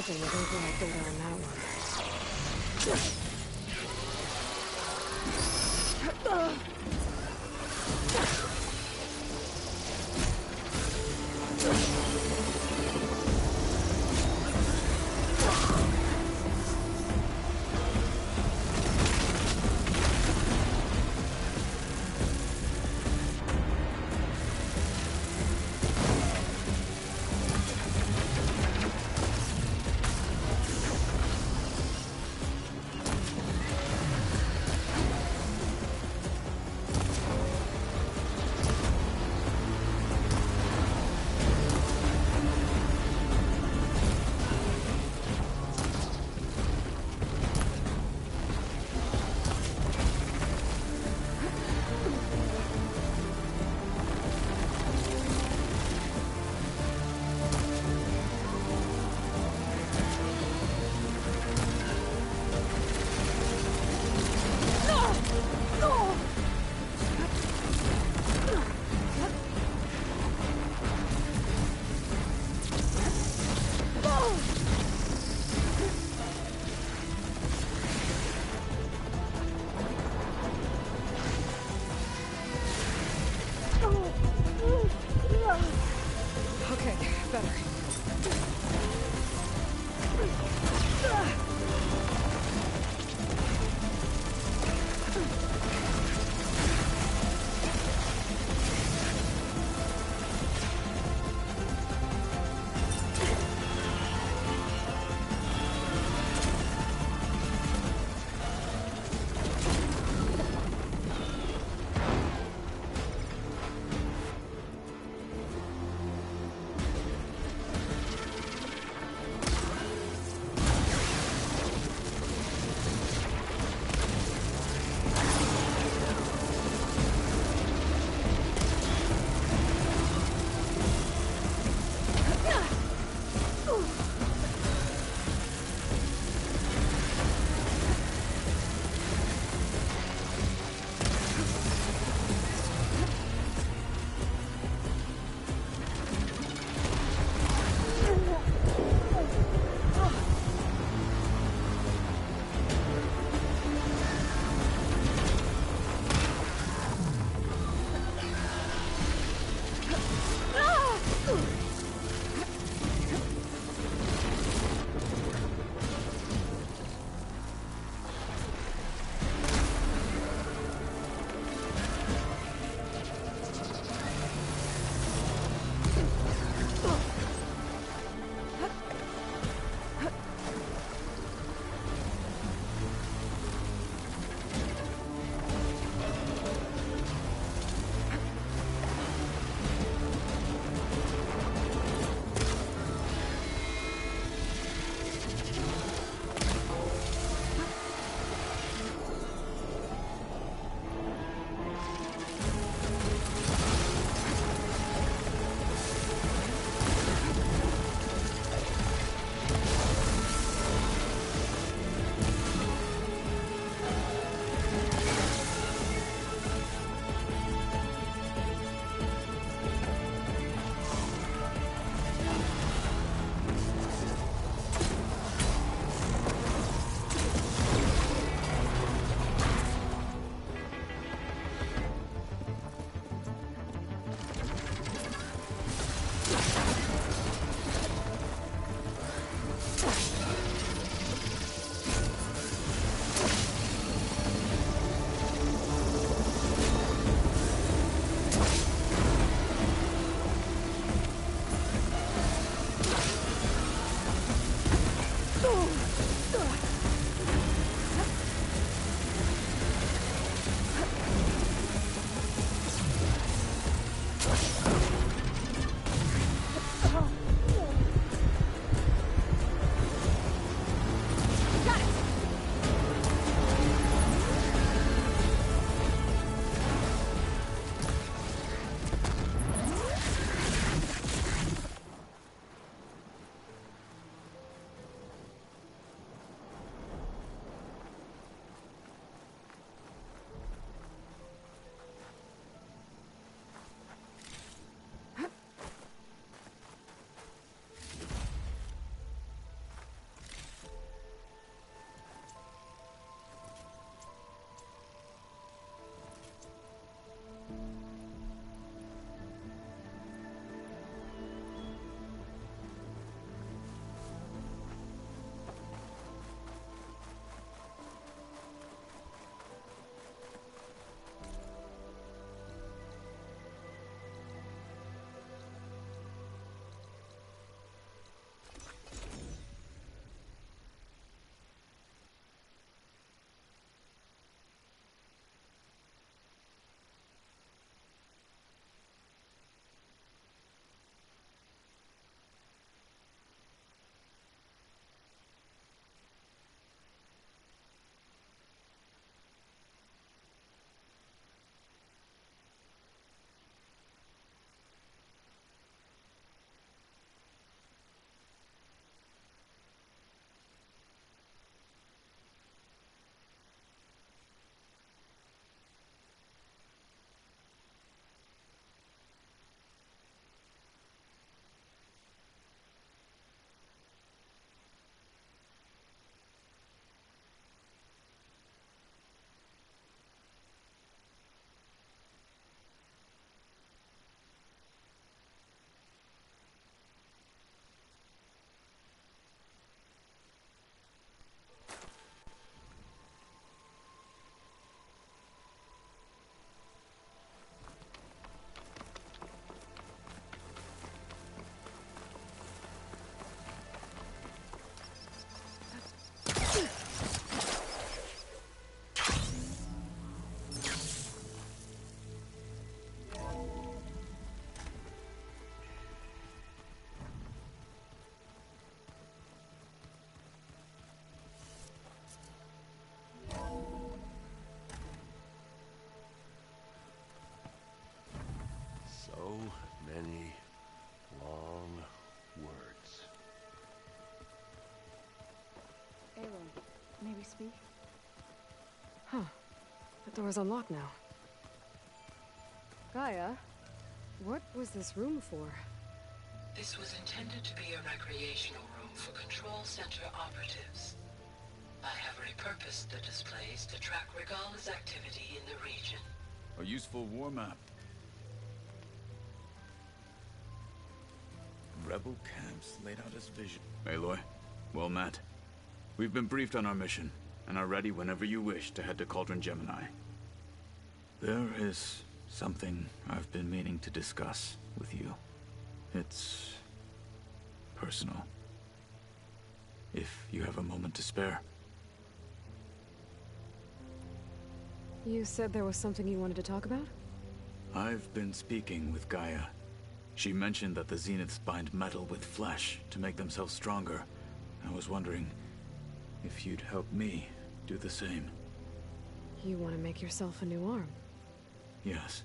imagine with override data on that one. coffee? Huh. The door's unlocked now. Gaia, what was this room for? This was intended to be a recreational room for Control Center operatives. I have repurposed the displays to track Regala's activity in the region. A useful war map. Rebel camps laid out as vision. Aloy, well met. We've been briefed on our mission, and are ready whenever you wish to head to Cauldron Gemini. There is something I've been meaning to discuss with you. It's personal. If you have a moment to spare. You said there was something you wanted to talk about? I've been speaking with Gaia. She mentioned that the Zeniths bind metal with flesh to make themselves stronger. I was wondering if you'd help me do the same. You want to make yourself a new arm? Yes.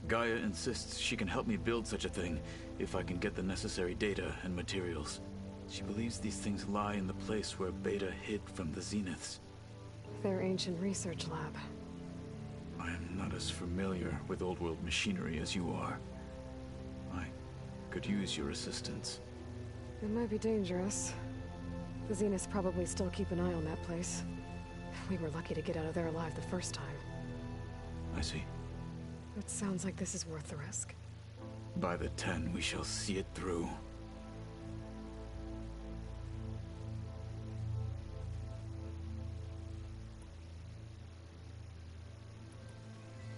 Gaia insists she can help me build such a thing if I can get the necessary data and materials. She believes these things lie in the place where Beta hid from the Zeniths. Their ancient research lab. I am not as familiar with old-world machinery as you are. I could use your assistance. It might be dangerous. The Zeniths probably still keep an eye on that place. We were lucky to get out of there alive the first time. I see. It sounds like this is worth the risk. By the 10, we shall see it through.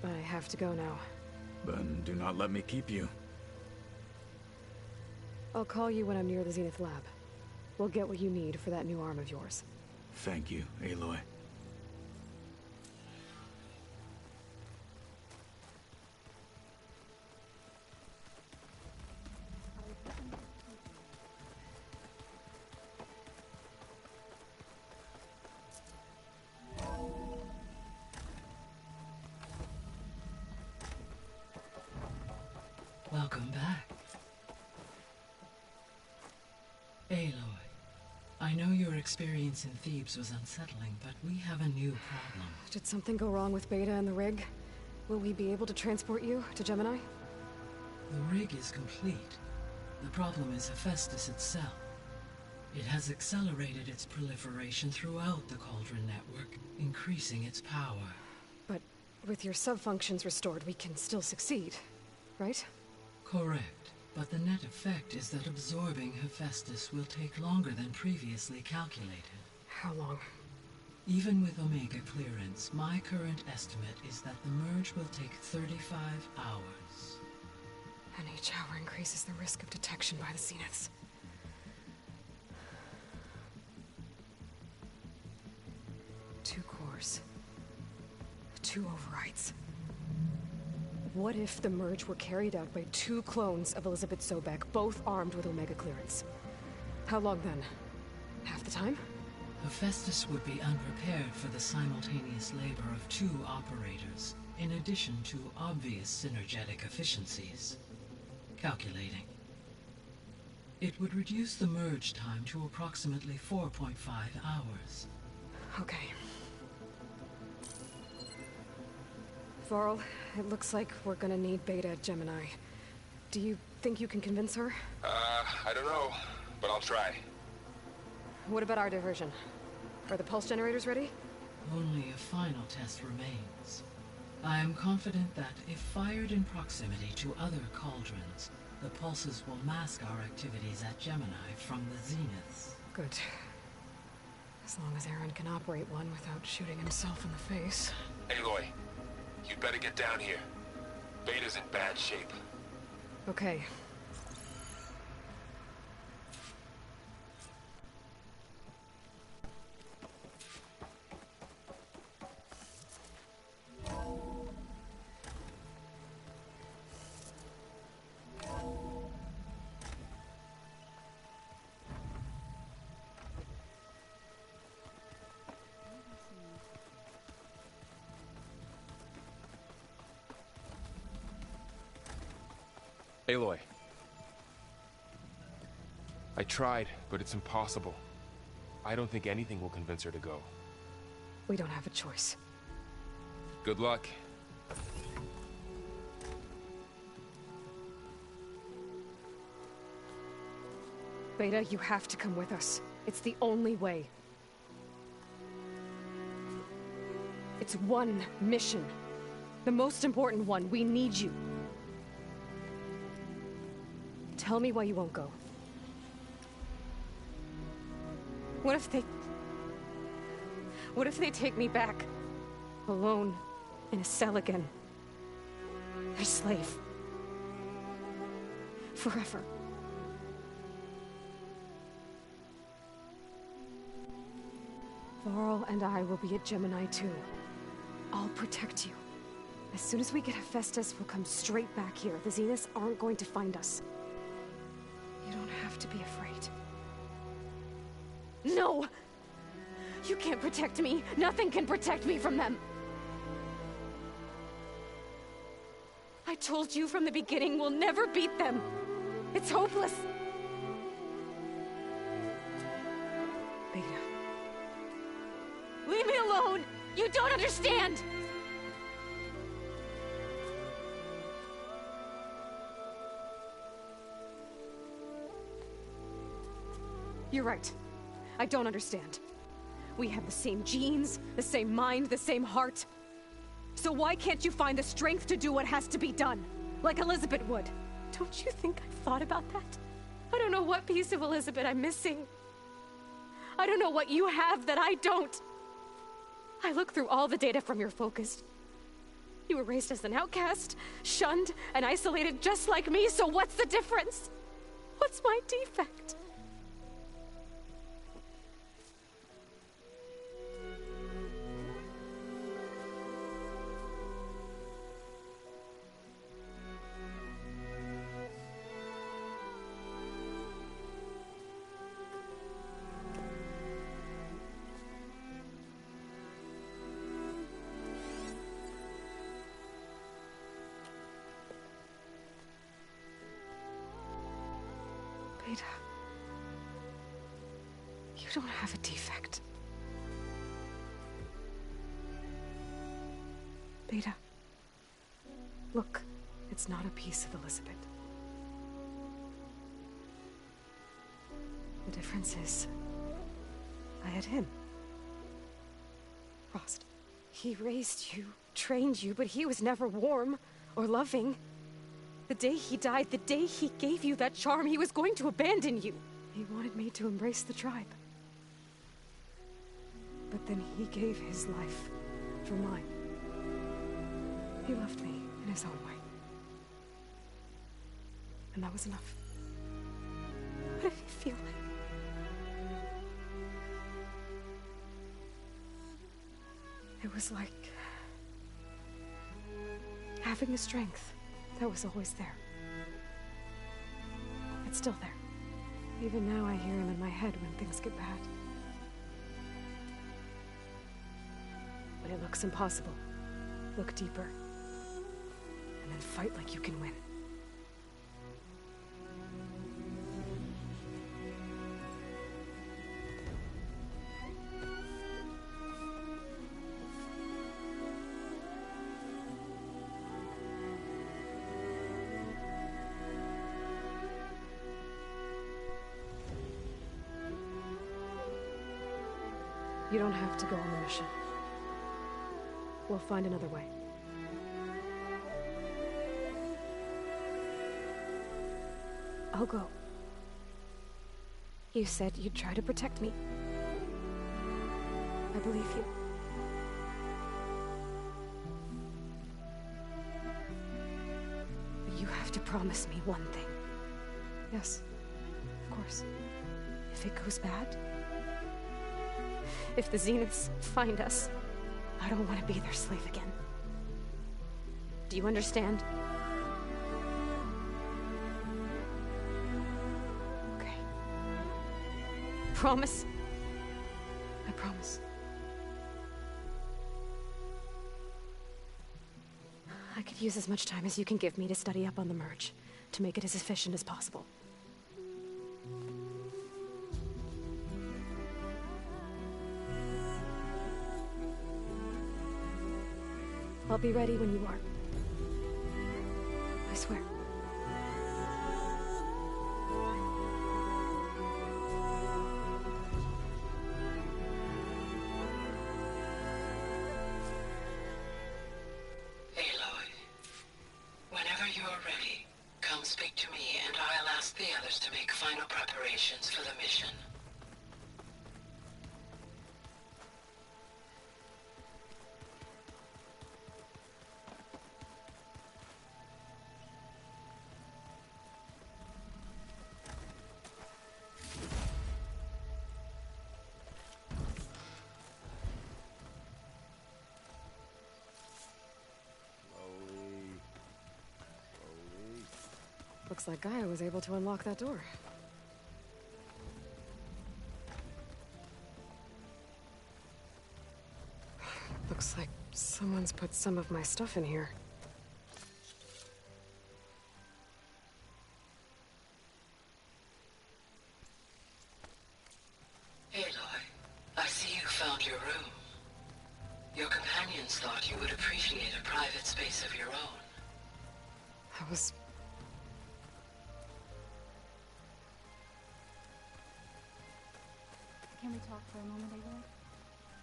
I have to go now. Then do not let me keep you. I'll call you when I'm near the Zenith lab. We'll get what you need for that new arm of yours. Thank you, Aloy. Welcome back. Aloy, I know your experience in Thebes was unsettling, but we have a new problem. Did something go wrong with Beta and the rig? Will we be able to transport you to Gemini? The rig is complete. The problem is Hephaestus itself. It has accelerated its proliferation throughout the Cauldron network, increasing its power. But with your sub-functions restored, we can still succeed, right? Correct, but the net effect is that absorbing Hephaestus will take longer than previously calculated. How long? Even with Omega clearance, my current estimate is that the merge will take 35 hours. And each hour increases the risk of detection by the Zeniths. Two cores. 2 overrides. What if the merge were carried out by 2 clones of Elizabeth Sobek, both armed with Omega clearance? How long then? Half the time? Hephaestus would be unprepared for the simultaneous labor of 2 operators, in addition to obvious synergetic efficiencies. Calculating. It would reduce the merge time to approximately 4.5 hours. Okay. Varl, it looks like we're gonna need Beta at Gemini. Do you think you can convince her? I don't know, but I'll try. What about our diversion? Are the pulse generators ready? Only a final test remains. I am confident that if fired in proximity to other cauldrons, the pulses will mask our activities at Gemini from the Zeniths. Good. As long as Aaron can operate one without shooting himself in the face. Aloy, you'd better get down here. Beta's in bad shape. Okay. Aloy. I tried, but it's impossible. I don't think anything will convince her to go. We don't have a choice. Good luck. Beta, you have to come with us. It's the only way. It's one mission. The most important one. We need you. Tell me why you won't go. What if they take me back? Alone, in a cell again. A slave. Forever. Varl and I will be at Gemini too. I'll protect you. As soon as we get Hephaestus, we'll come straight back here. The Zeniths aren't going to find us. You don't have to be afraid. No! You can't protect me. Nothing can protect me from them. I told you from the beginning we'll never beat them. It's hopeless. Beta. Leave me alone! You don't understand! You're right. I don't understand. We have the same genes, the same mind, the same heart. So why can't you find the strength to do what has to be done? Like Elizabeth would. Don't you think I've thought about that? I don't know what piece of Elizabeth I'm missing. I don't know what you have that I don't. I look through all the data from your focus. You were raised as an outcast, shunned, and isolated just like me, so what's the difference? What's my defect? Beta, you don't have a defect. Beta, look, it's not a piece of Elizabeth. The difference is, I had him. Frost. He raised you, trained you, but he was never warm or loving. The day he died, the day he gave you that charm, he was going to abandon you. He wanted me to embrace the tribe. But then he gave his life for mine. He loved me in his own way. And that was enough. What did he feel like? It was like having the strength that was always there. It's still there. Even now I hear him in my head when things get bad. When it looks impossible, look deeper. And then fight like you can win. You don't have to go on the mission. We'll find another way. I'll go. You said you'd try to protect me. I believe you. But you have to promise me one thing. Yes, of course. If it goes bad, if the Zeniths find us, I don't want to be their slave again. Do you understand? Okay. Promise? I promise. I could use as much time as you can give me to study up on the merge, to make it as efficient as possible. I'll be ready when you are. I swear. Aloy, whenever you are ready, come speak to me and I'll ask the others to make final preparations for the mission. Looks like Gaia was able to unlock that door. Looks like someone's put some of my stuff in here. Aloy, I see you found your room. Your companions thought you would appreciate a private space of your own. I was... Can we talk for a moment, Aloy?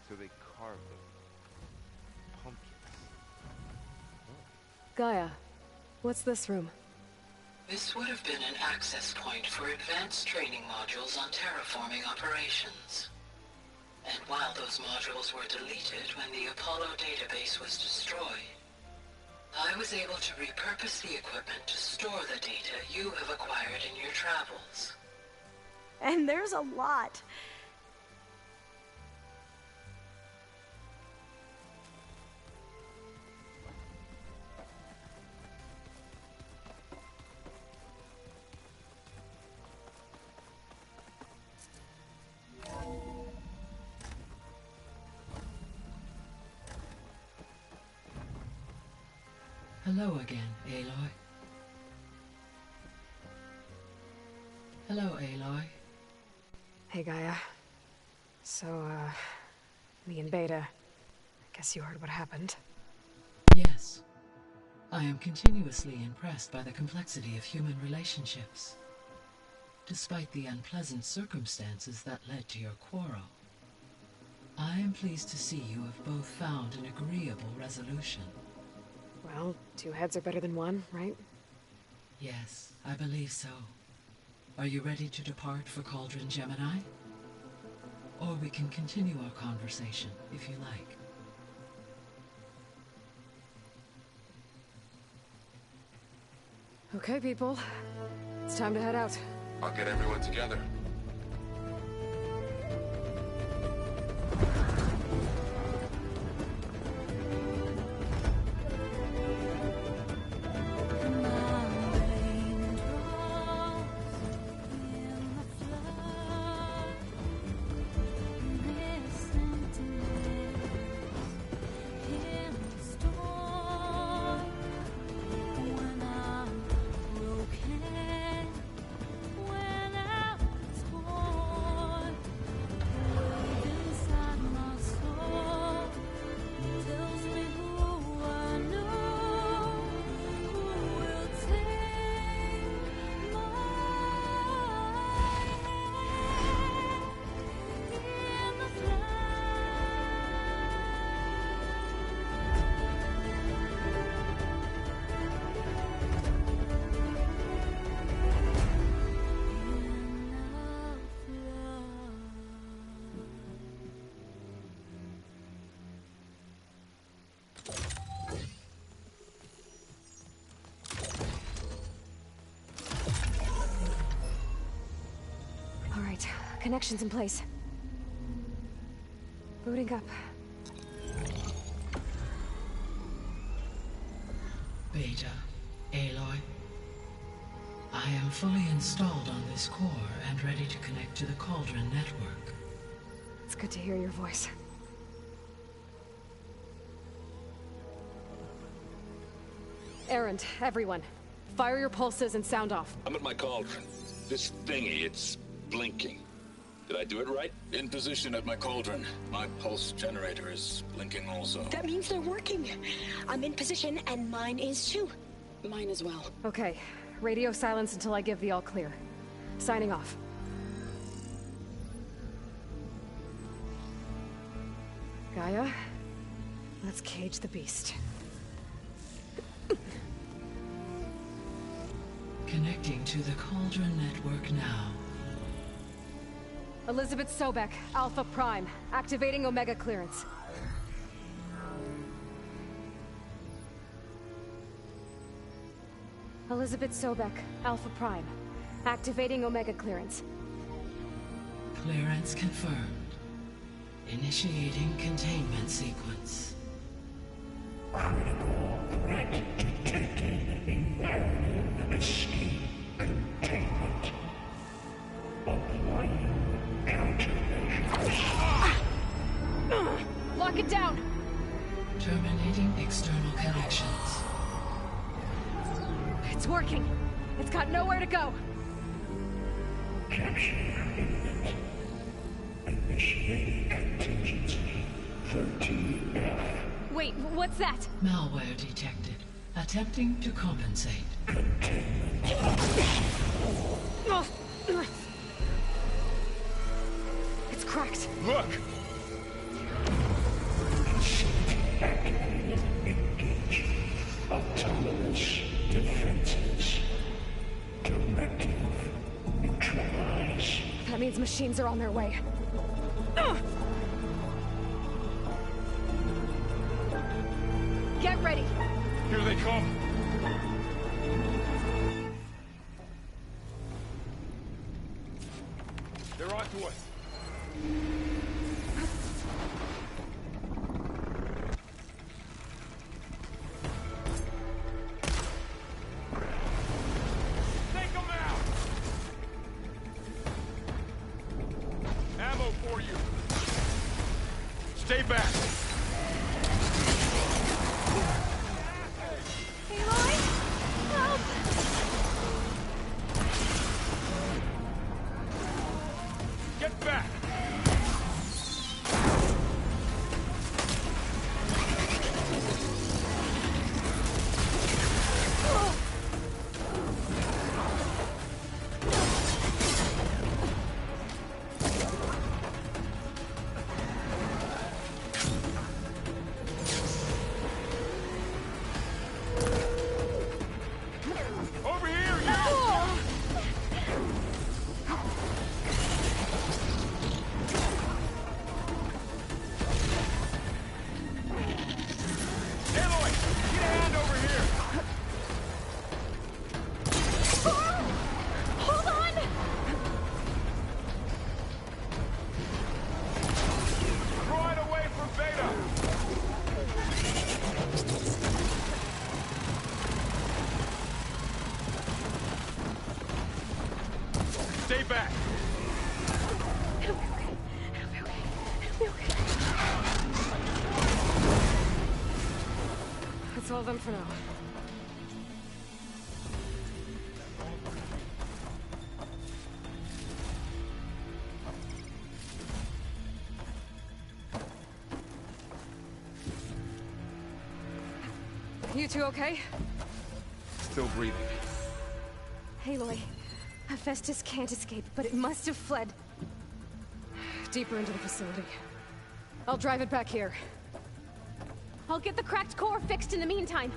So they carved them. Pumpkins. Gaia, what's this room? This would have been an access point for advanced training modules on terraforming operations. And while those modules were deleted when the Apollo database was destroyed, I was able to repurpose the equipment to store the data you have acquired in your travels. And there's a lot. Hello again, Aloy. Hello, Aloy. Hey, Gaia. So, me and Beta, I guess you heard what happened. Yes. I am continuously impressed by the complexity of human relationships. Despite the unpleasant circumstances that led to your quarrel, I am pleased to see you have both found an agreeable resolution. Well, two heads are better than one, right? Yes, I believe so. Are you ready to depart for Cauldron Gemini? Or we can continue our conversation, if you like. Okay, people. It's time to head out. I'll get everyone together. Connections in place. Booting up. Beta, Aloy. I am fully installed on this core and ready to connect to the Cauldron network. It's good to hear your voice. Errand, everyone. Fire your pulses and sound off. I'm at my cauldron. This thingy, it's blinking. Did I do it right? In position at my cauldron. My pulse generator is blinking also. That means they're working. I'm in position, and mine is too. Mine as well. Okay. Radio silence until I give the all clear. Signing off. Gaia, let's cage the beast. Connecting to the Cauldron network now. Elizabeth Sobek, Alpha Prime, activating Omega clearance. Elizabeth Sobek, Alpha Prime, activating Omega clearance. Clearance confirmed. Initiating containment sequence. Critical threat detected in narrative escape containment. Applying countermeasures. Lock it down! Terminating external connections. It's working. It's got nowhere to go. Capture imminent. Initiating contingency 13F. Wait, what's that? Malware detected. Attempting to compensate. It's cracked. Look! Activated. Engage. Autonomous defenses. Directive. Neutralize. That means machines are on their way. Get ready. Here they come. They're on to us. Take them out! Ammo for you. Stay back. Get back! Over here, you! Aloy, get a hand over here! Hold on! Throw it away from Beta! Stay back! That's all of them for now. You two okay? Still breathing. Aloy, Hephaestus can't escape, but it must have fled deeper into the facility. I'll drive it back here. I'll get the cracked core fixed in the meantime.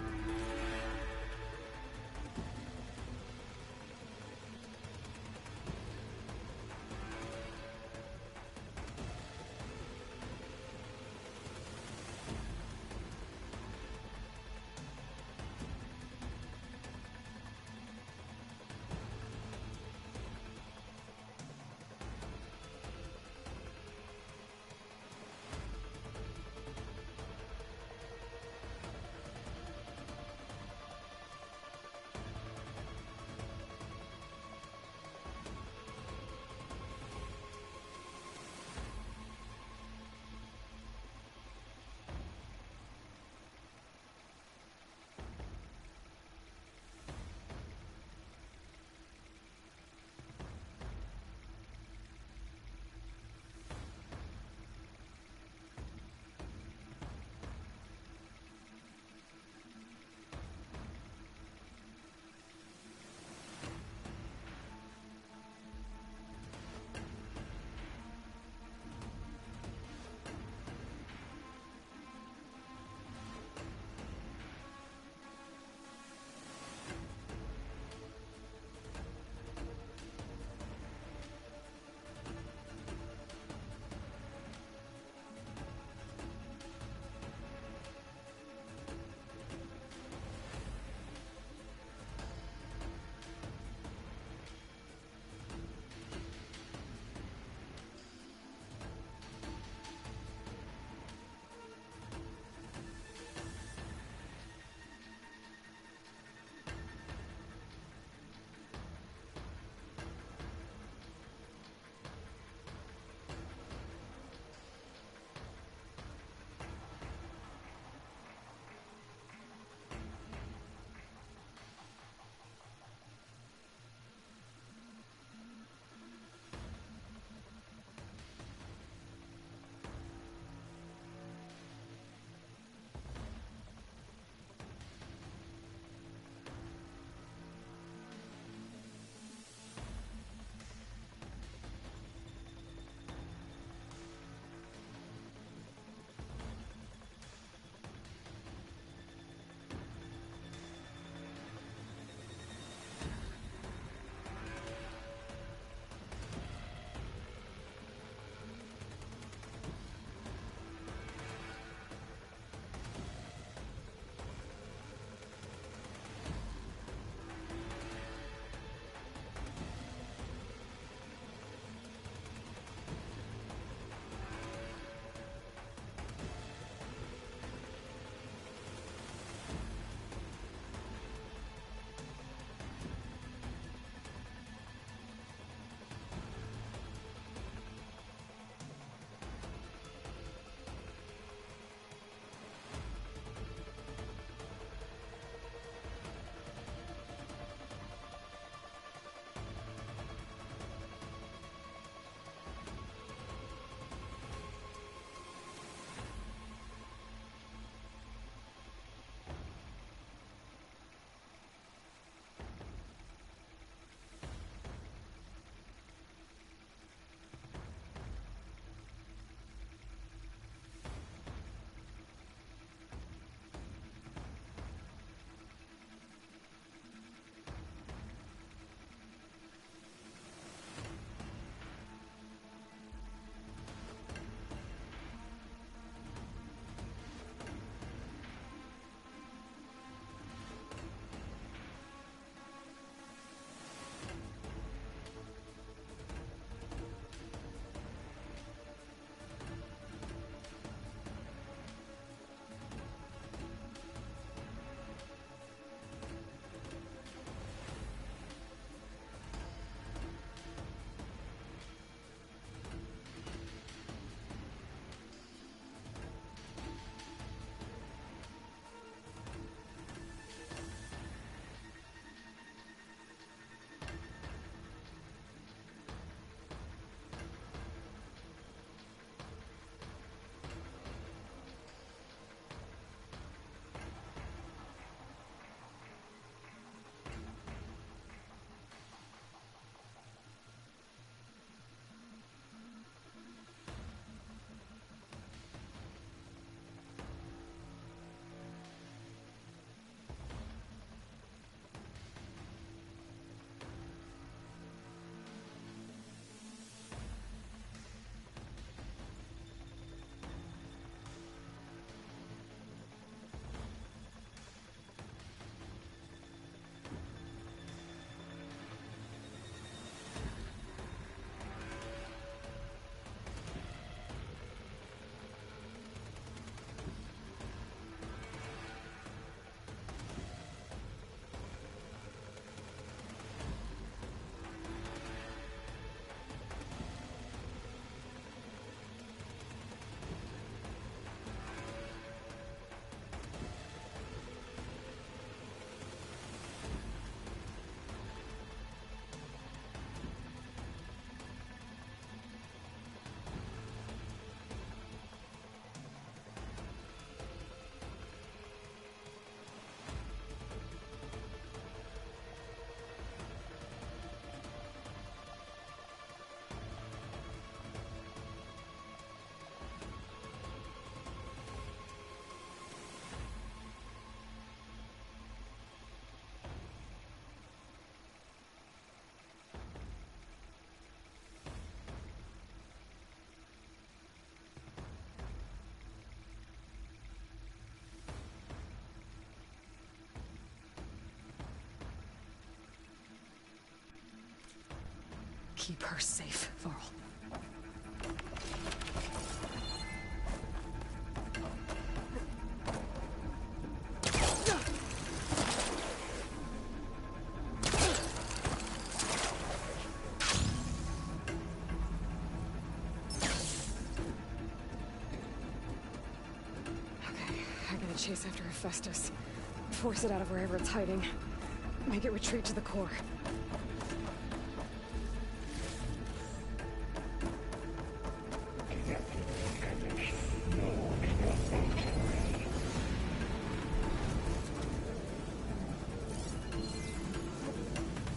Keep her safe, Varl. Chase after Hephaestus. Force it out of wherever it's hiding. Make it retreat to the core.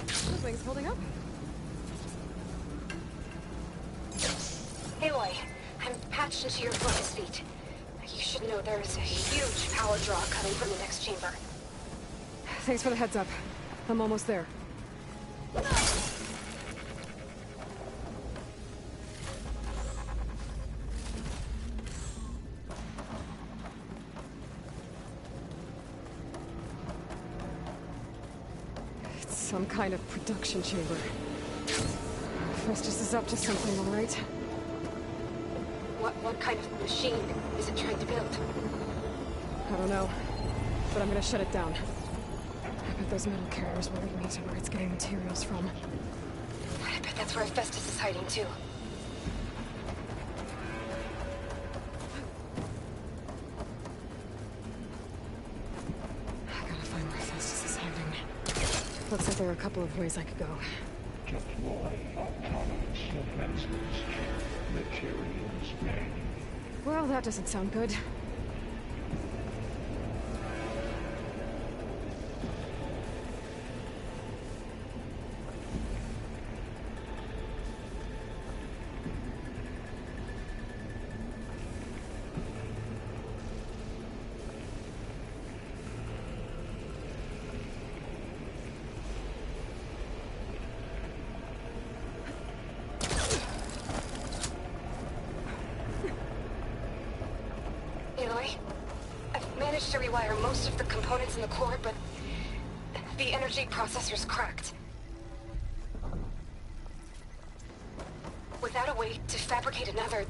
The wing's holding up. Aloy, I'm patched into your focus feet. You should know there is a huge power draw coming from the next chamber. Thanks for the heads up. I'm almost there. It's some kind of production chamber. Festus is up to something, all right? What kind of machine is it trying to build? I don't know, but I'm gonna shut it down. I bet those metal carriers will lead me to where it's getting materials from. I bet that's where Hephaestus is hiding too. I gotta find where Hephaestus is hiding. Looks like there are a couple of ways I could go. Deploy autonomous defenses. Materials ready. Well, that doesn't sound good. To rewire most of the components in the core, but the energy processor's cracked. Without a way to fabricate another,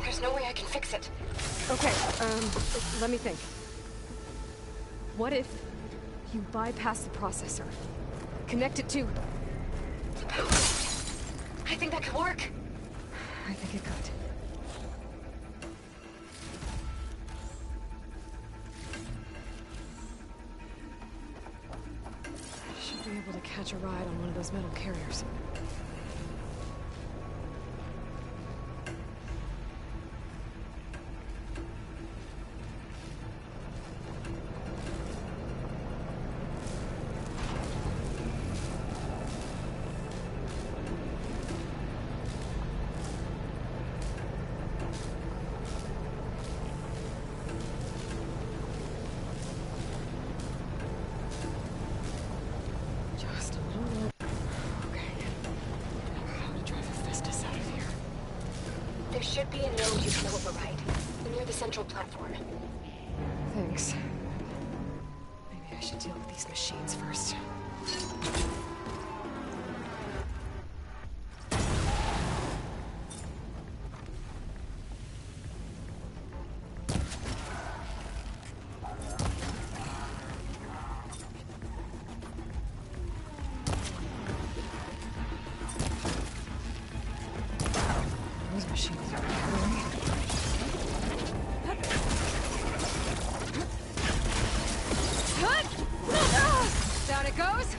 there's no way I can fix it. Okay, let me think. What if you bypass the processor? Connect it to... the power. I think that could work. I think it could. Be able to catch a ride on one of those metal carriers. There should be a node you can override, near the central platform. Thanks. Maybe I should deal with these machines first. Those machines are recovering. Down it goes.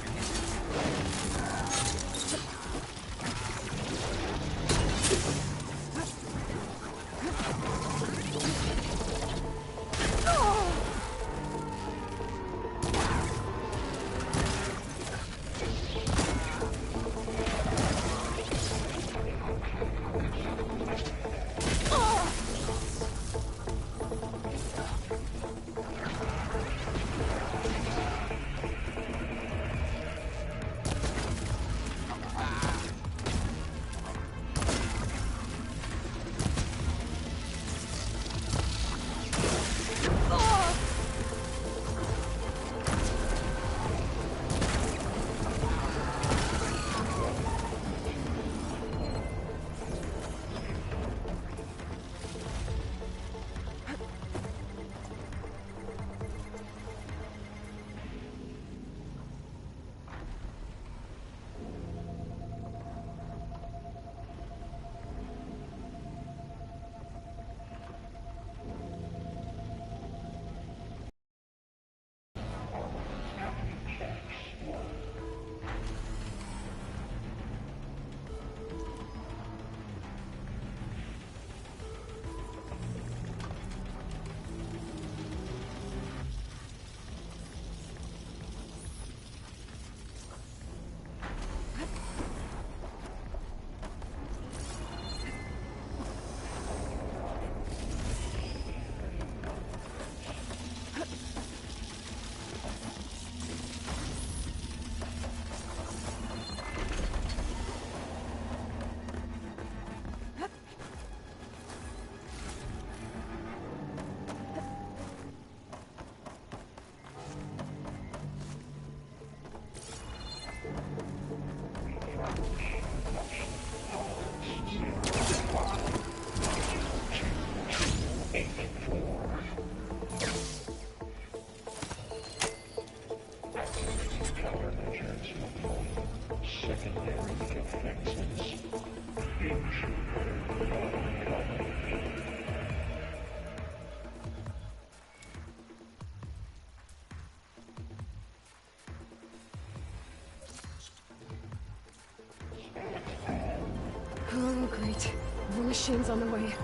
Great. More machines on the way.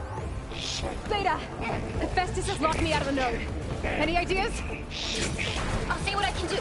Beta! Hephaestus has locked me out of the node. Any ideas? I'll see what I can do.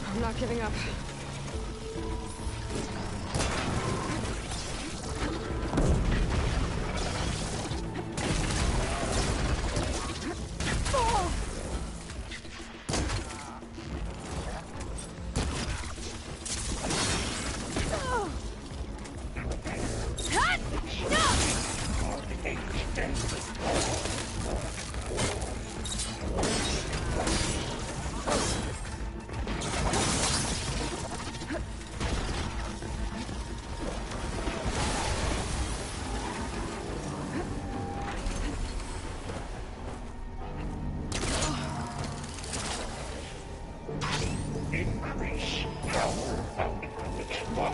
I'm not giving up. Increase power output by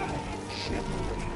simulation.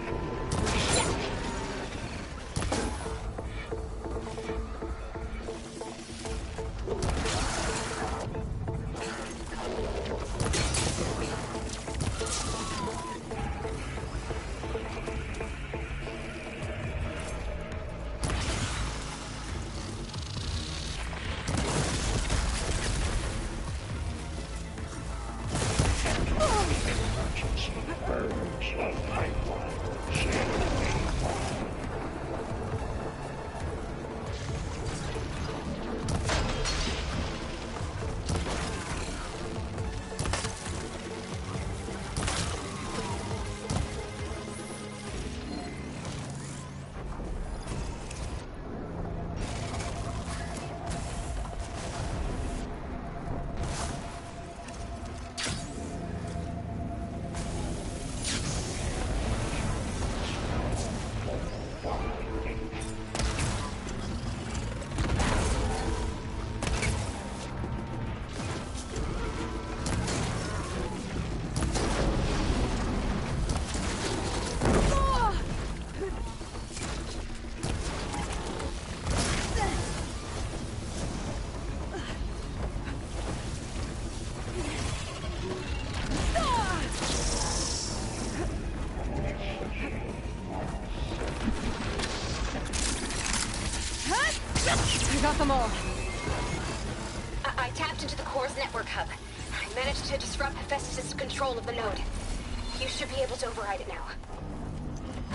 Got them all. I tapped into the core's network hub. I managed to disrupt Hephaestus' control of the node. You should be able to override it now.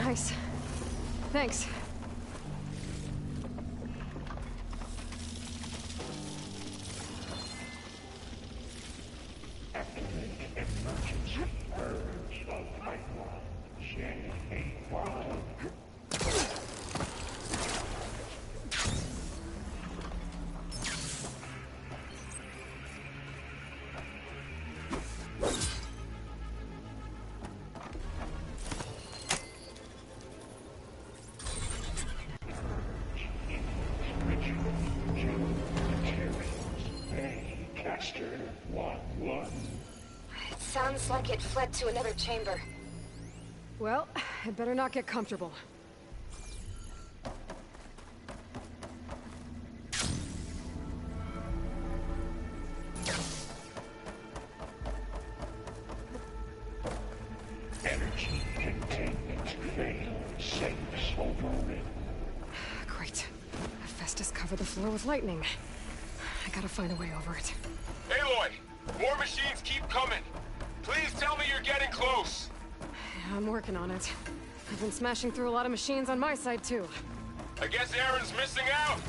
Nice. Thanks. It sounds like it fled to another chamber. Well, I better not get comfortable. Energy containment failed. Safes overridden. Great. Hephaestus covered the floor with lightning. I gotta find a way over it. Aloy! More machines keep coming! Please tell me you're getting close! Yeah, I'm working on it. I've been smashing through a lot of machines on my side, too. I guess Aaron's missing out!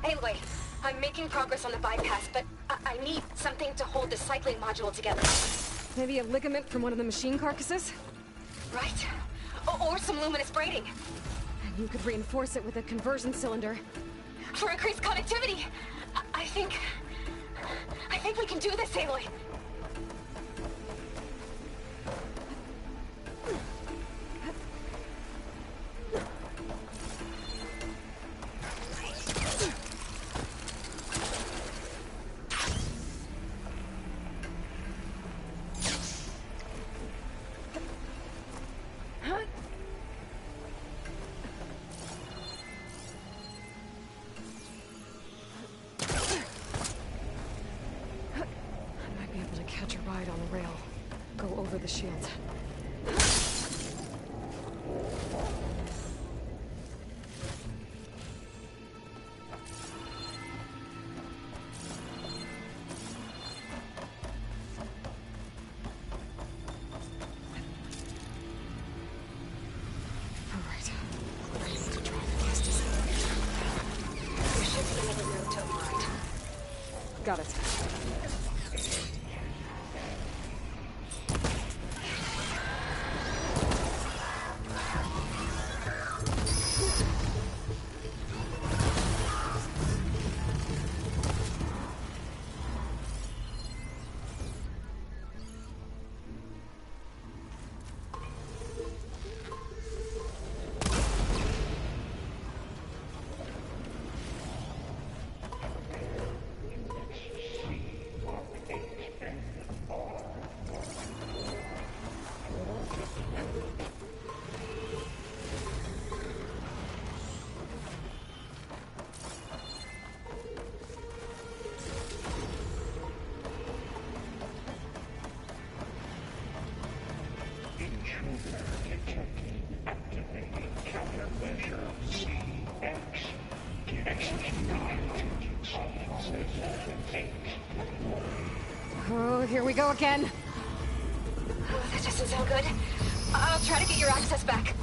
Anyway, I'm making progress on the bypass, but I need something to hold the cycling module together. Maybe a ligament from one of the machine carcasses? Right. Or some luminous braiding. And you could reinforce it with a conversion cylinder. For increased connectivity! I think we can do this, Aloy. the shield. Got it. Oh, here we go again. Oh, that doesn't sound good. I'll try to get your access back.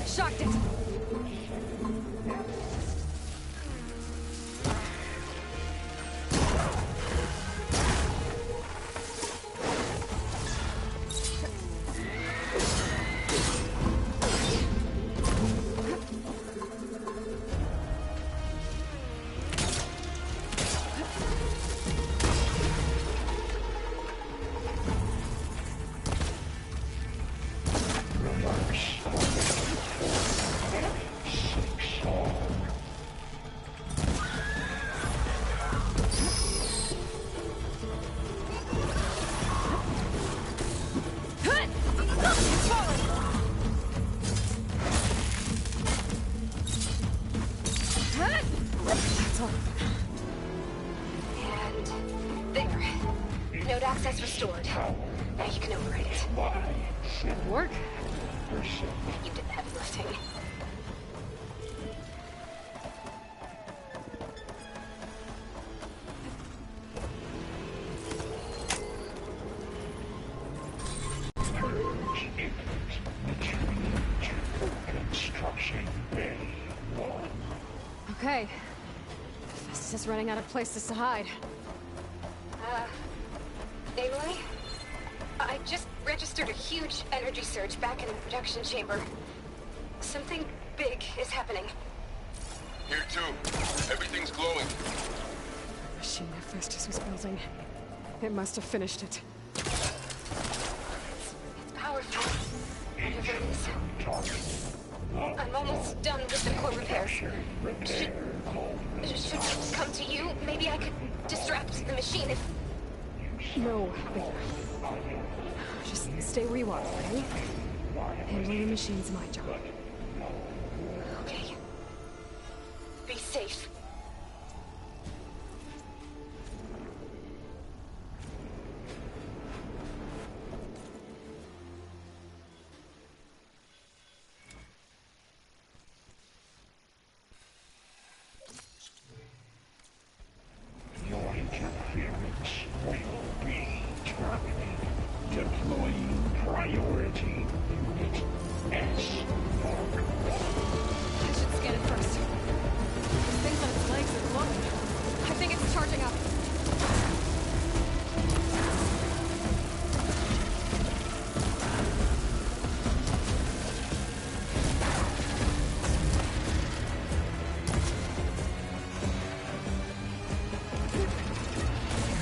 Shocked it. Node access restored. Now you can override it. Good work. You did the heavy lifting. Okay. Festus is running out of places to hide. Aloy? I just registered a huge energy surge back in the production chamber. Something big is happening. Here too. Everything's glowing. The machine that Festus was building. It must have finished it. It's powerful. Whatever it is. I'm almost done with the core repairs. Should we come to you? Maybe I could distract the machine if... No, Abaddon. Just stay where you are, okay? Handling the machine's my job. Okay. Be safe. Charging up.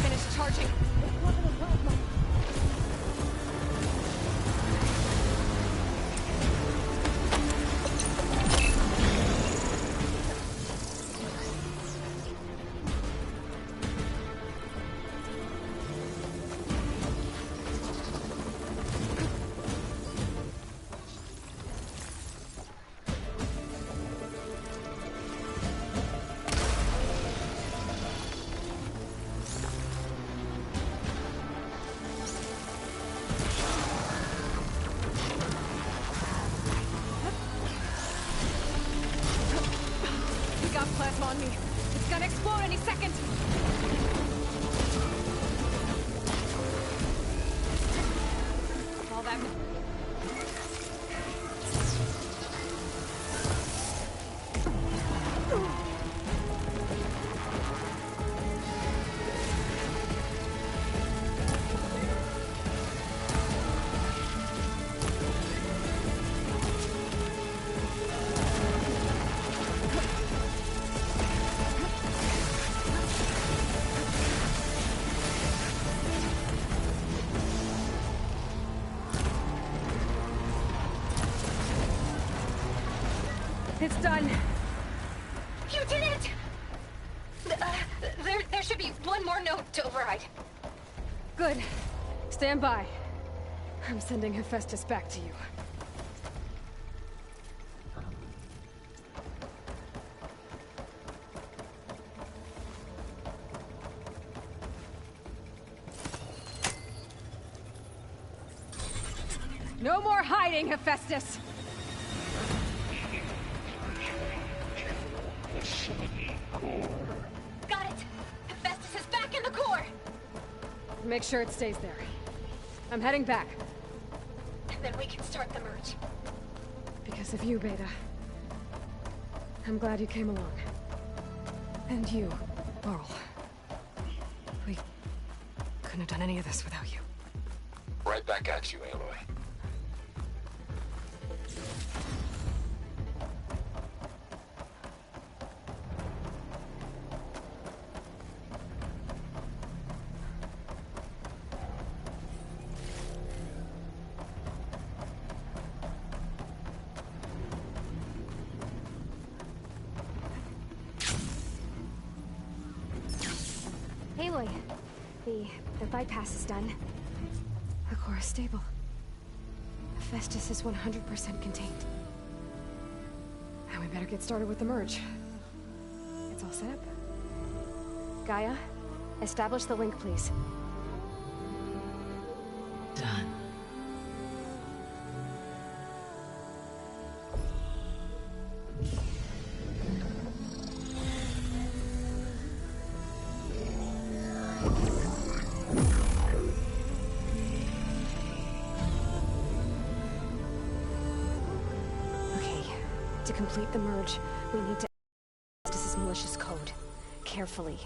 Finish charging. Got plasma on me. It's gonna explode any second. All that. It's done. You did it! There should be one more node to override. Good. Stand by. I'm sending Hephaestus back to you. No more hiding, Hephaestus! Got it! Hephaestus is back in the core! Make sure it stays there. I'm heading back. And then we can start the merge. Because of you, Beta. I'm glad you came along. And you, Laurel. We couldn't have done any of this without you. Right back at you, Aloy. Aloy, the bypass is done. The core is stable. Hephaestus is 100% contained. Now we better get started with the merge. It's all set up. Gaia, establish the link, please. Done. To complete the merge, we need to access this malicious code. Carefully.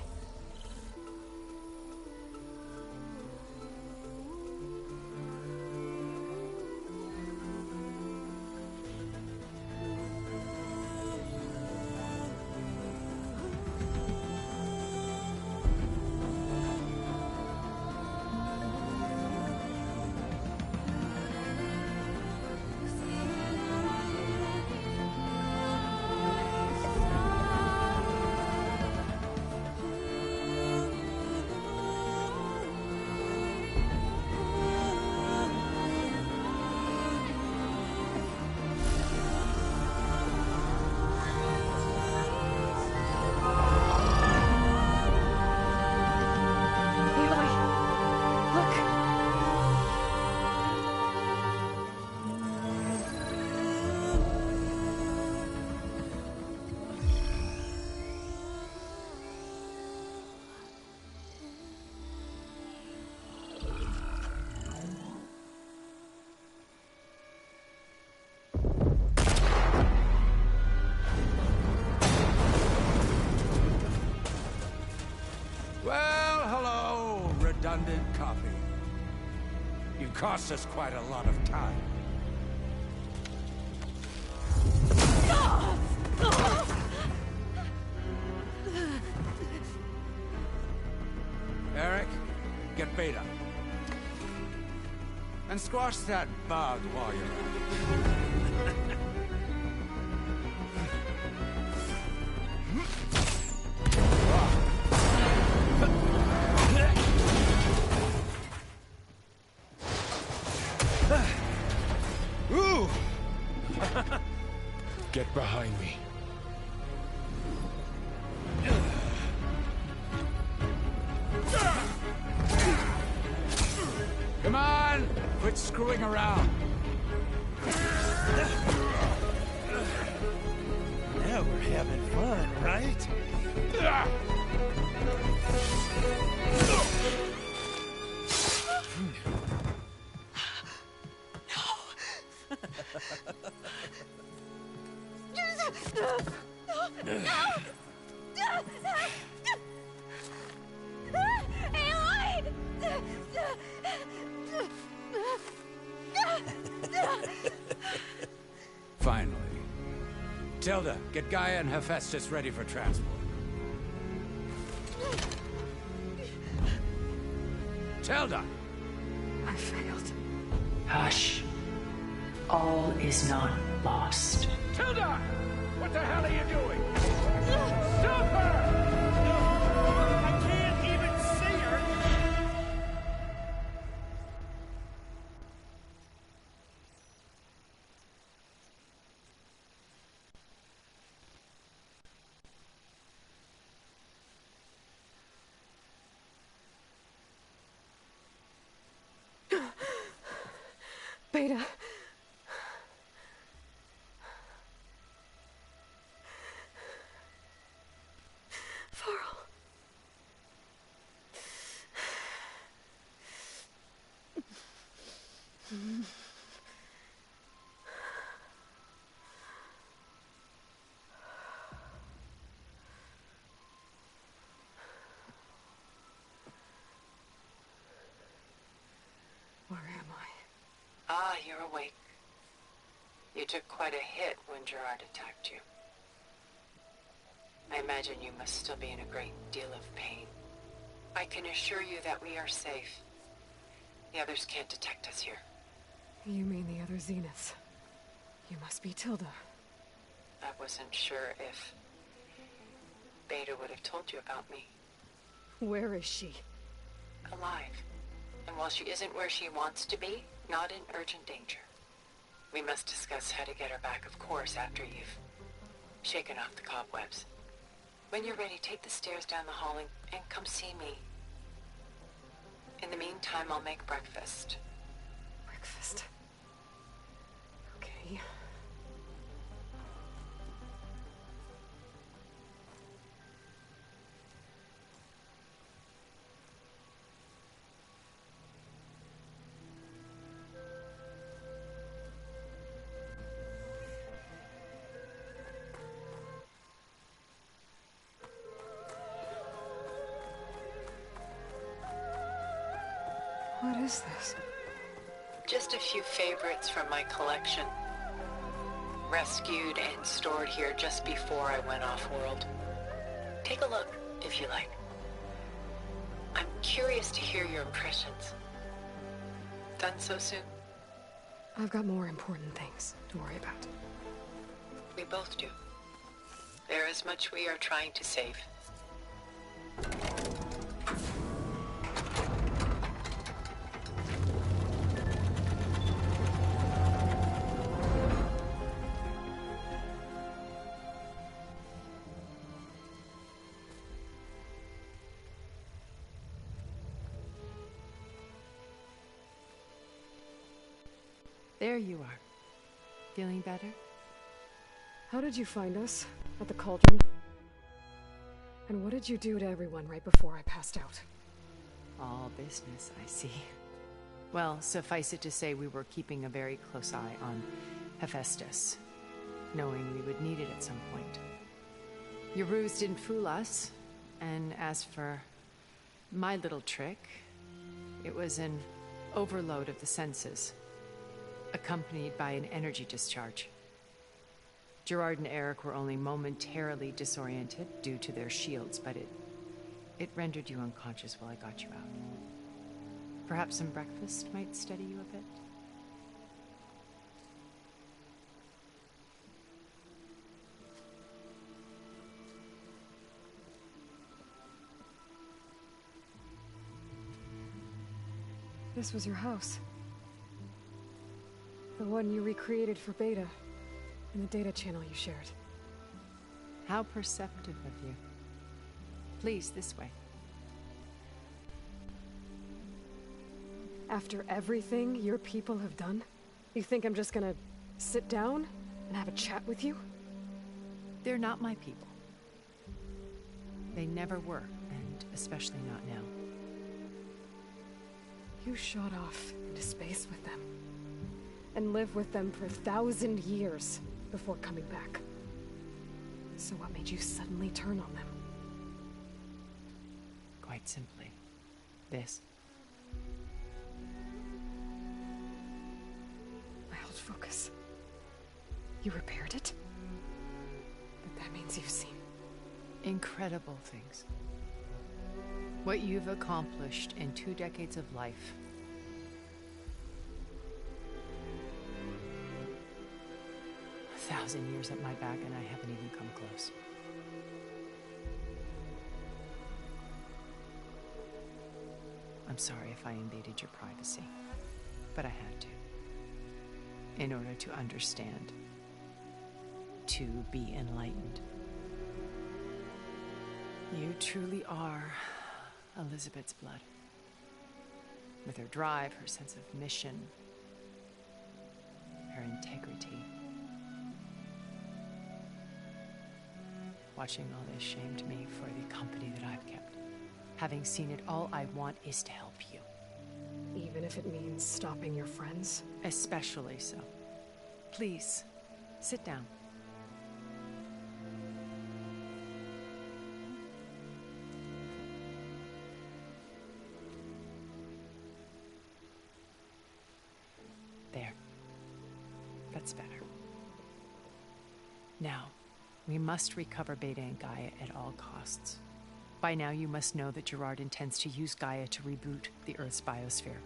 redundant copy. You cost us quite a lot of time. Eric, get Beta. And squash that bug while you're at it. Ooh! Get behind me. Come on! Quit screwing around. Now we're having fun, right? Finally. Tilda, get Gaia and Hephaestus ready for transport. Tilda! I failed. Hush. All is not lost. Tilda! What the hell are you doing? Stop her! I can't even see her! Beta. Farrell. Where am I? Ah, you're awake. You took quite a hit when Gerard attacked you. I imagine you must still be in a great deal of pain. I can assure you that we are safe. The others can't detect us here. You mean the other Zeniths? You must be Tilda. I wasn't sure if Beta would have told you about me. Where is she? Alive. And while she isn't where she wants to be, not in urgent danger. We must discuss how to get her back, of course, after you've shaken off the cobwebs. When you're ready, take the stairs down the hall and come see me. In the meantime, I'll make breakfast. Breakfast. Okay. What is this? Just a few favorites from my collection. Rescued and stored here just before I went off-world. Take a look, if you like. I'm curious to hear your impressions. Done so soon? I've got more important things to worry about. We both do. There is much we are trying to save. There you are. Feeling better? How did you find us? At the cauldron? And what did you do to everyone right before I passed out? All business, I see. Well, suffice it to say we were keeping a very close eye on Hephaestus, knowing we would need it at some point. Your ruse didn't fool us, and as for my little trick, It was an overload of the senses, accompanied by an energy discharge. Gerard and Eric were only momentarily disoriented due to their shields, but it rendered you unconscious while I got you out. Perhaps some breakfast might steady you a bit? This was your house. The one you recreated for Beta, in the data channel you shared. How perceptive of you. Please, this way. After everything your people have done, you think I'm just gonna sit down and have a chat with you? They're not my people. They never were, and especially not now. You shot off into space with them, and lived with them for 1,000 years before coming back. So what made you suddenly turn on them? Quite simply, this. My old focus. You repaired it? But that means you've seen incredible things. What you've accomplished in 2 decades of life. A 1,000 years at my back, and I haven't even come close. I'm sorry if I invaded your privacy, but I had to. In order to understand, to be enlightened. You truly are Elizabeth's blood. With her drive, her sense of mission, her integrity. Watching all this shamed me for the company that I've kept. Having seen it, all I want is to help you. Even if it means stopping your friends? Especially so. Please, sit down. There. That's better. Now, we must recover Beta and Gaia at all costs. By now, you must know that Gerard intends to use Gaia to reboot the Earth's biosphere.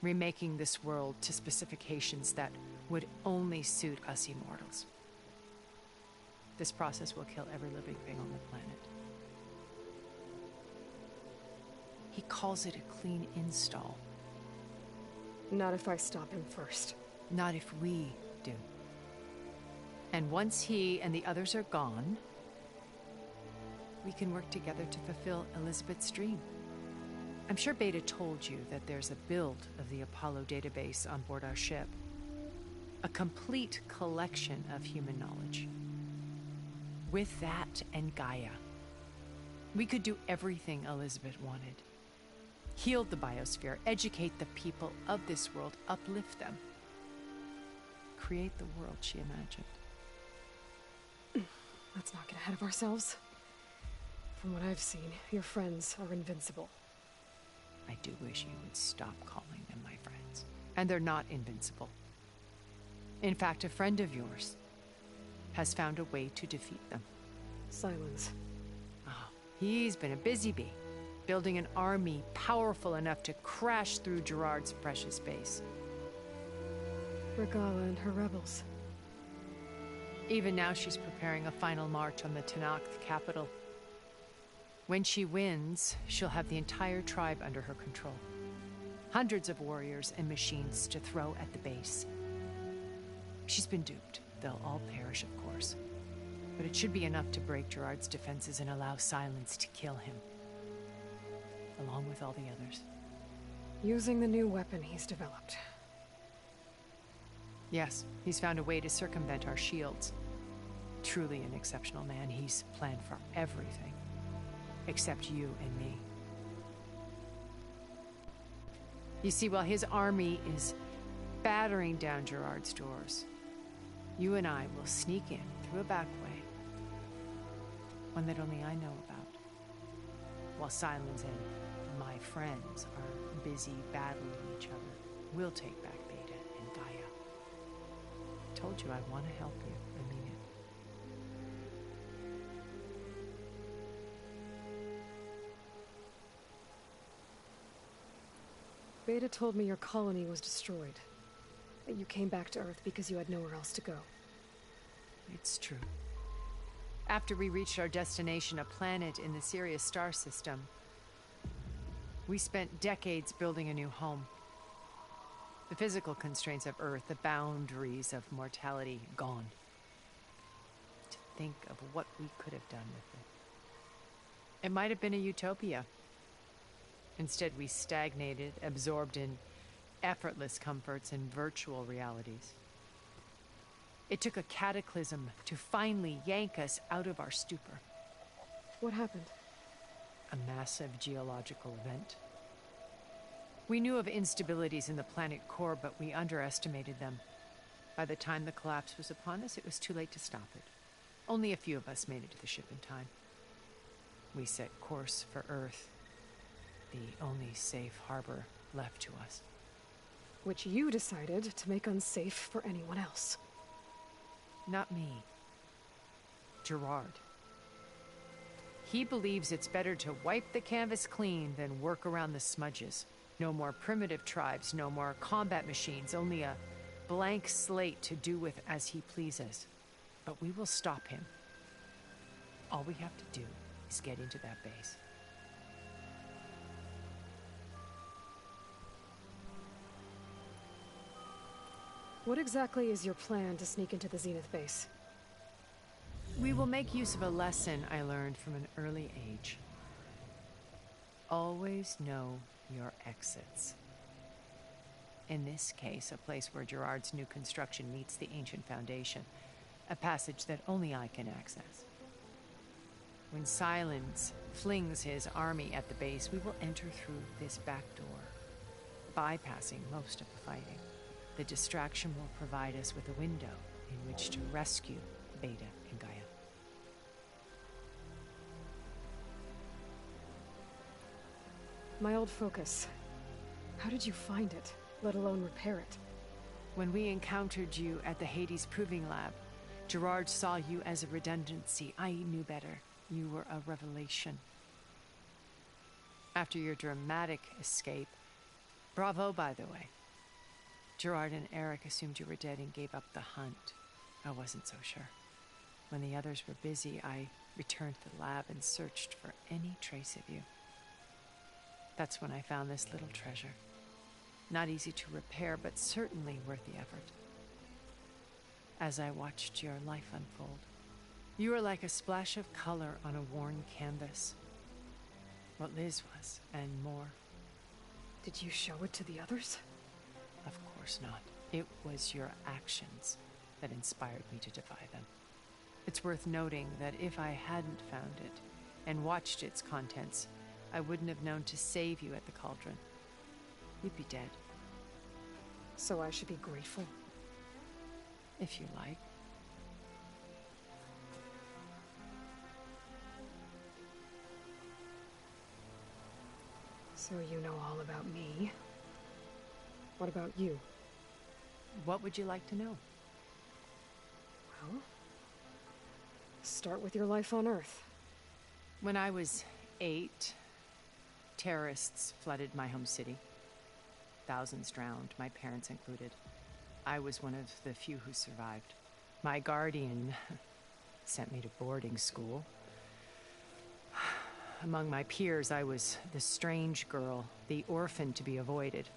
Remaking this world to specifications that would only suit us immortals. This process will kill every living thing on the planet. He calls it a clean install. Not if I stop him first. Not if we do. And once he and the others are gone, we can work together to fulfill Elizabeth's dream. I'm sure Beta told you that there's a build of the Apollo database on board our ship. A complete collection of human knowledge. With that and Gaia, we could do everything Elizabeth wanted. Heal the biosphere, educate the people of this world, uplift them. Create the world she imagined. Let's not get ahead of ourselves. From what I've seen, your friends are invincible. I do wish you would stop calling them my friends. And they're not invincible. In fact, a friend of yours has found a way to defeat them. Silence. Oh, he's been a busy bee, building an army powerful enough to crash through Gerard's precious base. Regala and her rebels. Even now, she's preparing a final march on the Tenakth capital. When she wins, she'll have the entire tribe under her control. Hundreds of warriors and machines to throw at the base. She's been duped. They'll all perish, of course. But it should be enough to break Gerard's defenses and allow Silence to kill him. Along with all the others. Using the new weapon he's developed. Yes, he's found a way to circumvent our shields. Truly an exceptional man. He's planned for everything. Except you and me. You see, while his army is battering down Gerard's doors, you and I will sneak in through a back way. One that only I know about. while Silence and my friends are busy battling each other, we'll take back Beta and Gaia. I told you I want to help you. I mean it. Beta told me your colony was destroyed. That you came back to Earth because you had nowhere else to go. It's true. After we reached our destination, a planet in the Sirius star system, we spent decades building a new home. The physical constraints of Earth, the boundaries of mortality, gone. To think of what we could have done with it. It might have been a utopia. Instead, we stagnated, absorbed in effortless comforts and virtual realities. It took a cataclysm to finally yank us out of our stupor. What happened? A massive geological event. We knew of instabilities in the planet core, but we underestimated them. By the time the collapse was upon us, it was too late to stop it. Only a few of us made it to the ship in time. We set course for Earth, the only safe harbor left to us. Which you decided to make unsafe for anyone else. Not me. Gerard. He believes it's better to wipe the canvas clean than work around the smudges. No more primitive tribes, no more combat machines, only a blank slate to do with as he pleases. But we will stop him. All we have to do is get into that base. What exactly is your plan to sneak into the Zenith base? We will make use of a lesson I learned from an early age. Always know your exits. In this case, a place where Gerard's new construction meets the ancient foundation, a passage that only I can access. When Silence flings his army at the base, we will enter through this back door, bypassing most of the fighting. The distraction will provide us with a window in which to rescue Beta and Gaia. My old focus. How did you find it, let alone repair it? When we encountered you at the Hades Proving Lab, Gerard saw you as a redundancy. I knew better. You were a revelation. After your dramatic escape, bravo, by the way. Gerard and Eric assumed you were dead and gave up the hunt. I wasn't so sure. When the others were busy, I returned to the lab and searched for any trace of you. That's when I found this little treasure. Not easy to repair, but certainly worth the effort. As I watched your life unfold, you were like a splash of color on a worn canvas. What Liz was, and more. Did you show it to the others? Of course not. It was your actions that inspired me to defy them. It's worth noting that if I hadn't found it and watched its contents, I wouldn't have known to save you at the cauldron. You'd be dead. So I should be grateful? If you like. So you know all about me. What about you? What would you like to know? Well, start with your life on Earth. When I was 8, terrorists flooded my home city. Thousands drowned, my parents included. I was one of the few who survived. My guardian sent me to boarding school. Among my peers, I was the strange girl, the orphan to be avoided.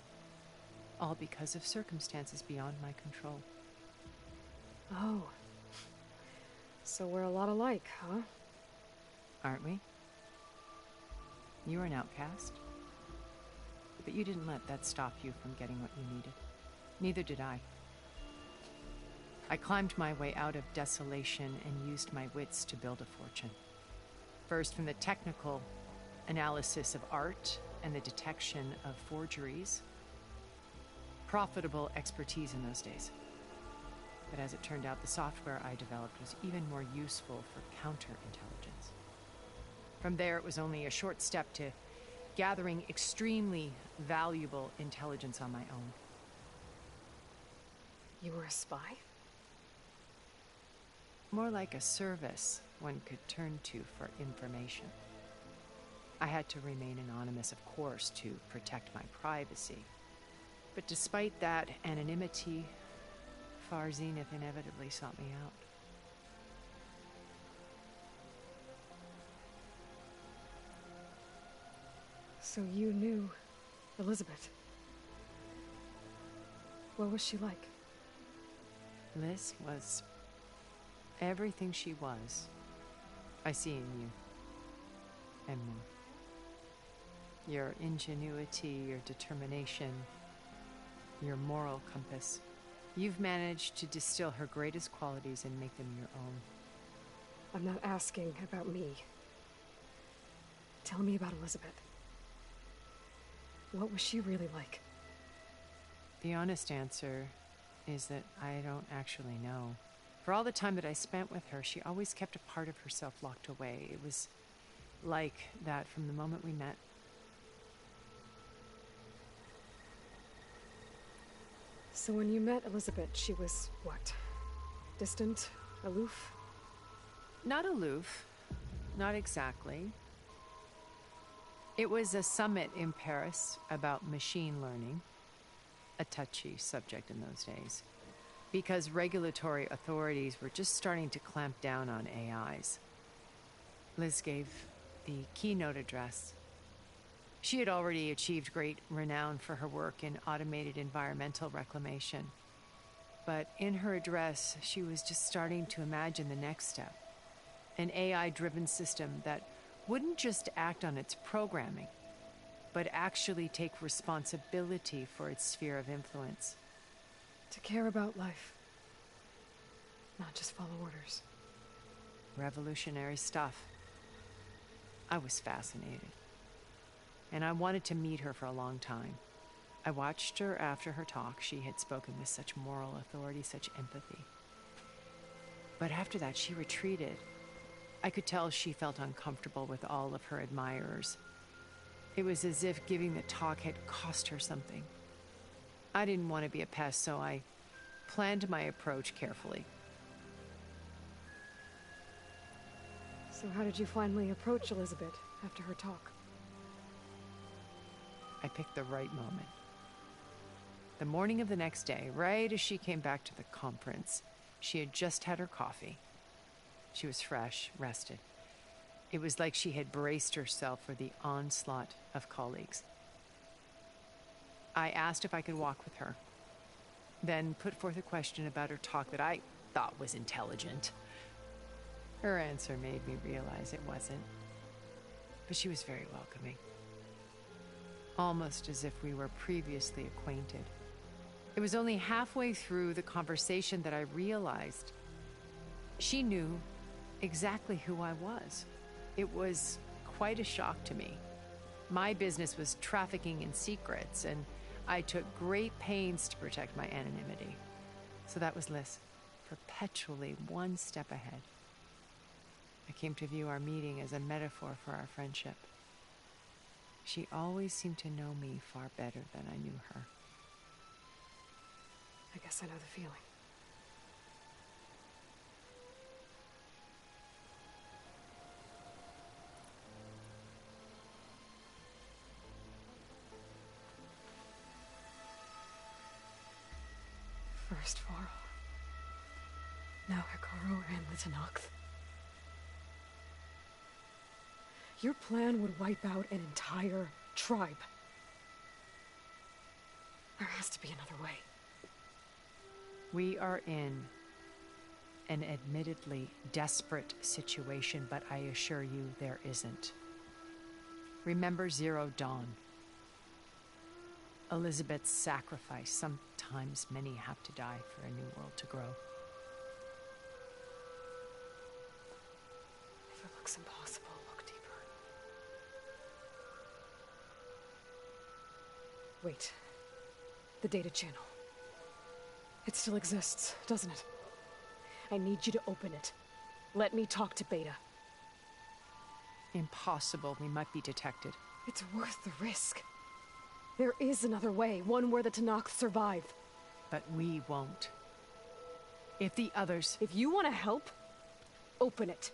All because of circumstances beyond my control. Oh. So we're a lot alike, huh? Aren't we? You were an outcast. But you didn't let that stop you from getting what you needed. Neither did I. I climbed my way out of desolation and used my wits to build a fortune. First, from the technical analysis of art and the detection of forgeries. Profitable expertise in those days. But as it turned out, the software I developed was even more useful for counterintelligence. From there, it was only a short step to gathering extremely valuable intelligence on my own. You were a spy? More like a service one could turn to for information. I had to remain anonymous, of course, to protect my privacy. But despite that anonymity, Far Zenith inevitably sought me out. So you knew Elizabeth. What was she like? Liz was everything she was. I see in you. And more. Your ingenuity, your determination, your moral compass. You've managed to distill her greatest qualities and make them your own. I'm not asking about me. Tell me about Elizabeth. What was she really like? The honest answer is that I don't actually know. For all the time that I spent with her, she always kept a part of herself locked away. It was like that from the moment we met. So when you met Elizabeth, she was what? Distant? Aloof? Not aloof. Not exactly. It was a summit in Paris about machine learning, a touchy subject in those days, because regulatory authorities were just starting to clamp down on AIs. Liz gave the keynote address. She had already achieved great renown for her work in automated environmental reclamation. But in her address, she was just starting to imagine the next step, an AI-driven system that wouldn't just act on its programming, but actually take responsibility for its sphere of influence. To care about life, not just follow orders. Revolutionary stuff. I was fascinated. And I wanted to meet her for a long time. I watched her after her talk. She had spoken with such moral authority, such empathy. But after that, she retreated. I could tell she felt uncomfortable with all of her admirers. It was as if giving the talk had cost her something. I didn't want to be a pest, so I planned my approach carefully. So how did you finally approach Elizabeth after her talk? I picked the right moment. The morning of the next day, right as she came back to the conference, she had just had her coffee. She was fresh, rested. It was like she had braced herself for the onslaught of colleagues. I asked if I could walk with her, then put forth a question about her talk that I thought was intelligent. Her answer made me realize it wasn't, but she was very welcoming. Almost as if we were previously acquainted. It was only halfway through the conversation that I realized she knew exactly who I was. It was quite a shock to me. My business was trafficking in secrets, and I took great pains to protect my anonymity. So that was Liz, perpetually one step ahead. I came to view our meeting as a metaphor for our friendship. She always seemed to know me far better than I knew her. I guess I know the feeling. First Varl, now Hikaru and Litanokth. Your plan would wipe out an entire tribe. There has to be another way. We are in an admittedly desperate situation, but I assure you there isn't. Remember Zero Dawn. Elizabeth's sacrifice. Sometimes many have to die for a new world to grow. If it looks impossible, look deeper. Wait. The data channel. It still exists, doesn't it? I need you to open it. Let me talk to Beta. Impossible. We might be detected. It's worth the risk. There is another way, one where the Tanakh survive. But we won't. If the others... If you want to help, open it.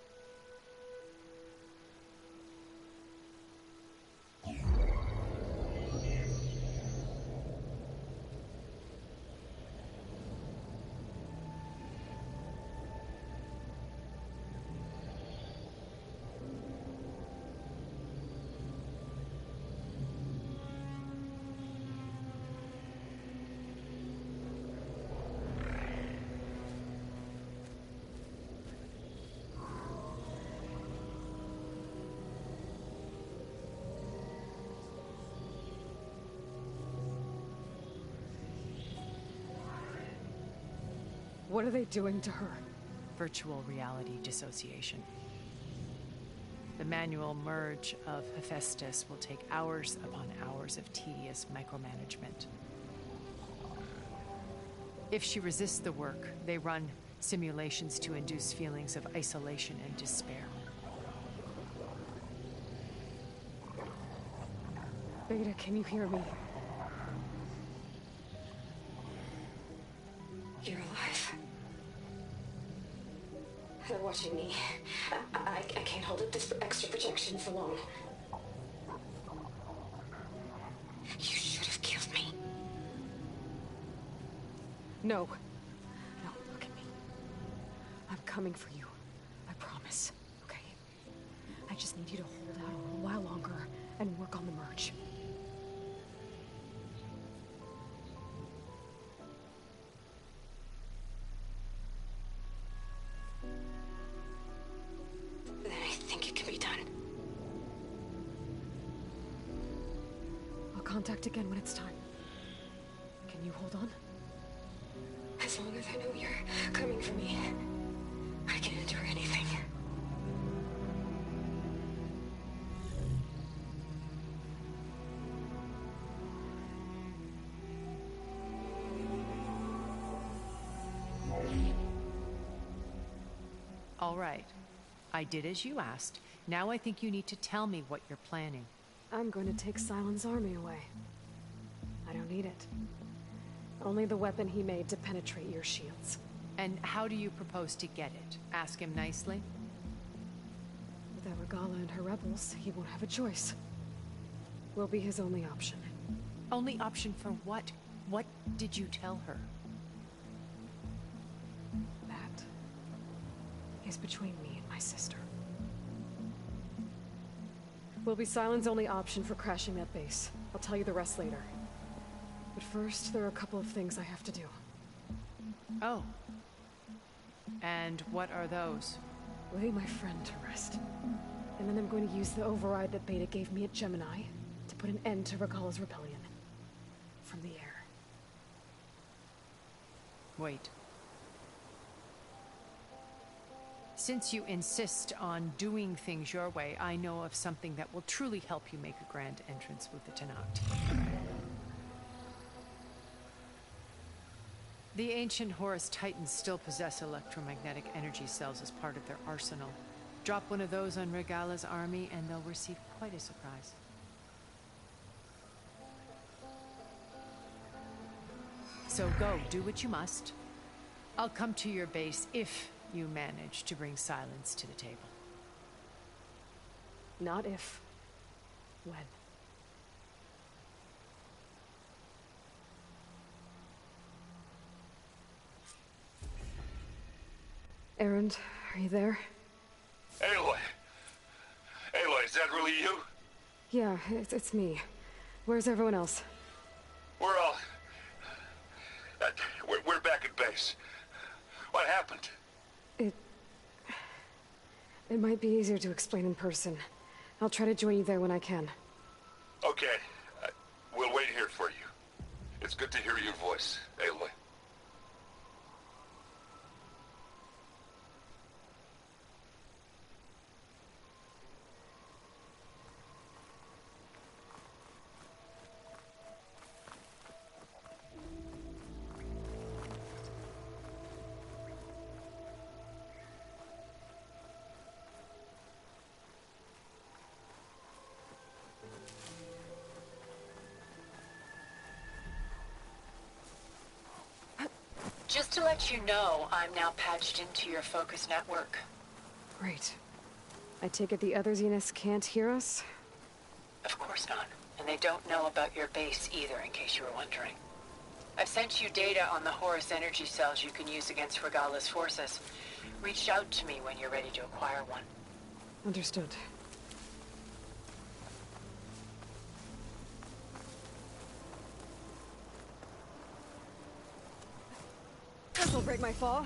What are they doing to her? Virtual reality dissociation. The manual merge of Hephaestus will take hours upon hours of tedious micromanagement. If she resists the work, they run simulations to induce feelings of isolation and despair. Beta, can you hear me? You're alive. They're watching me. I can't hold up this extra protection for long. You should have killed me. No. No, look at me. I'm coming for you. I promise. Okay? I just need you to hold out a little while longer and work on the merge. Contact again when it's time. Can you hold on? As long as I know you're coming for me, I can endure anything. All right. I did as you asked. Now I think you need to tell me what you're planning. I'm going to take Silent's army away. I don't need it. Only the weapon he made to penetrate your shields. And how do you propose to get it? Ask him nicely? With Aragala and her rebels, he won't have a choice. We'll be his only option. Only option for what? What did you tell her? That is between me and my sister. Will be Silent's only option for crashing that base. I'll tell you the rest later. But first, there are a couple of things I have to do. Oh. And what are those? Lay my friend to rest. And then I'm going to use the override that Beta gave me at Gemini to put an end to Regala's rebellion. From the air. Wait. Since you insist on doing things your way, I know of something that will truly help you make a grand entrance with the Tanakh. The ancient Horus Titans still possess electromagnetic energy cells as part of their arsenal. Drop one of those on Regala's army and they'll receive quite a surprise. So go, do what you must. I'll come to your base if you manage to bring Silence to the table. Not if. When. Erend, are you there? Aloy! Aloy, is that really you? Yeah, it's me. Where's everyone else? We're all... we're back at base. What happened? It might be easier to explain in person. I'll try to join you there when I can. Okay. We'll wait here for you. It's good to hear your voice, Aloy. to let you know, I'm now patched into your focus network. Great. I take it the other Zeniths can't hear us? Of course not. And they don't know about your base either, in case you were wondering. I've sent you data on the Horus energy cells you can use against Regala's forces. Reach out to me when you're ready to acquire one. Understood. This'll break my fall.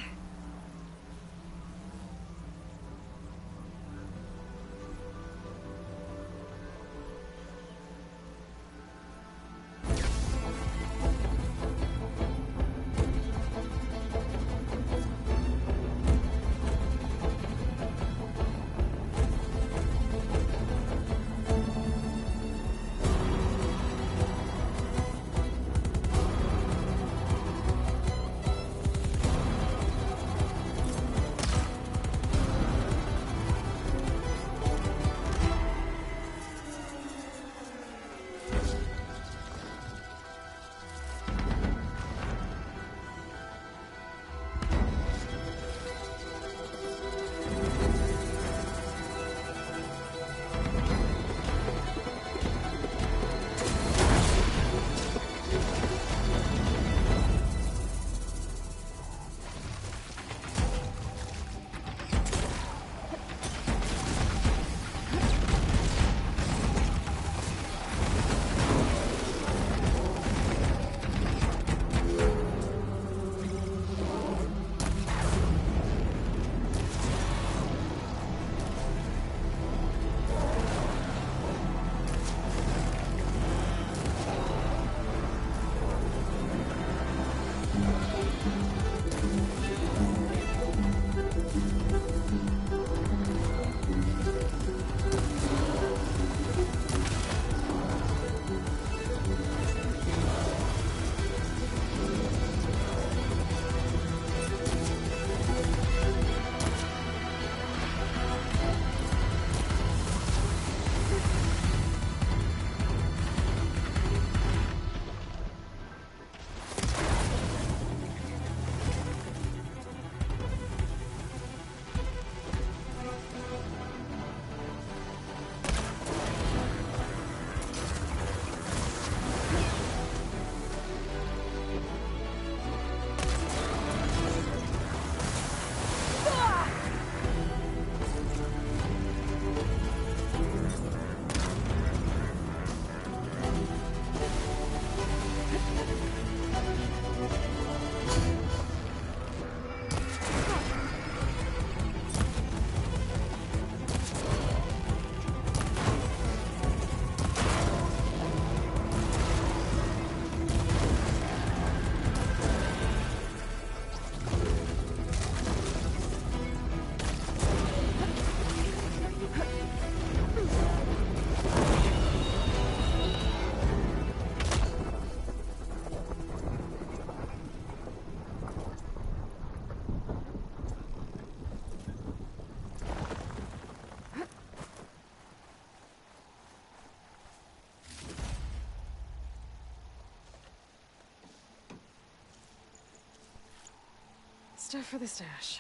Stuff for the stash.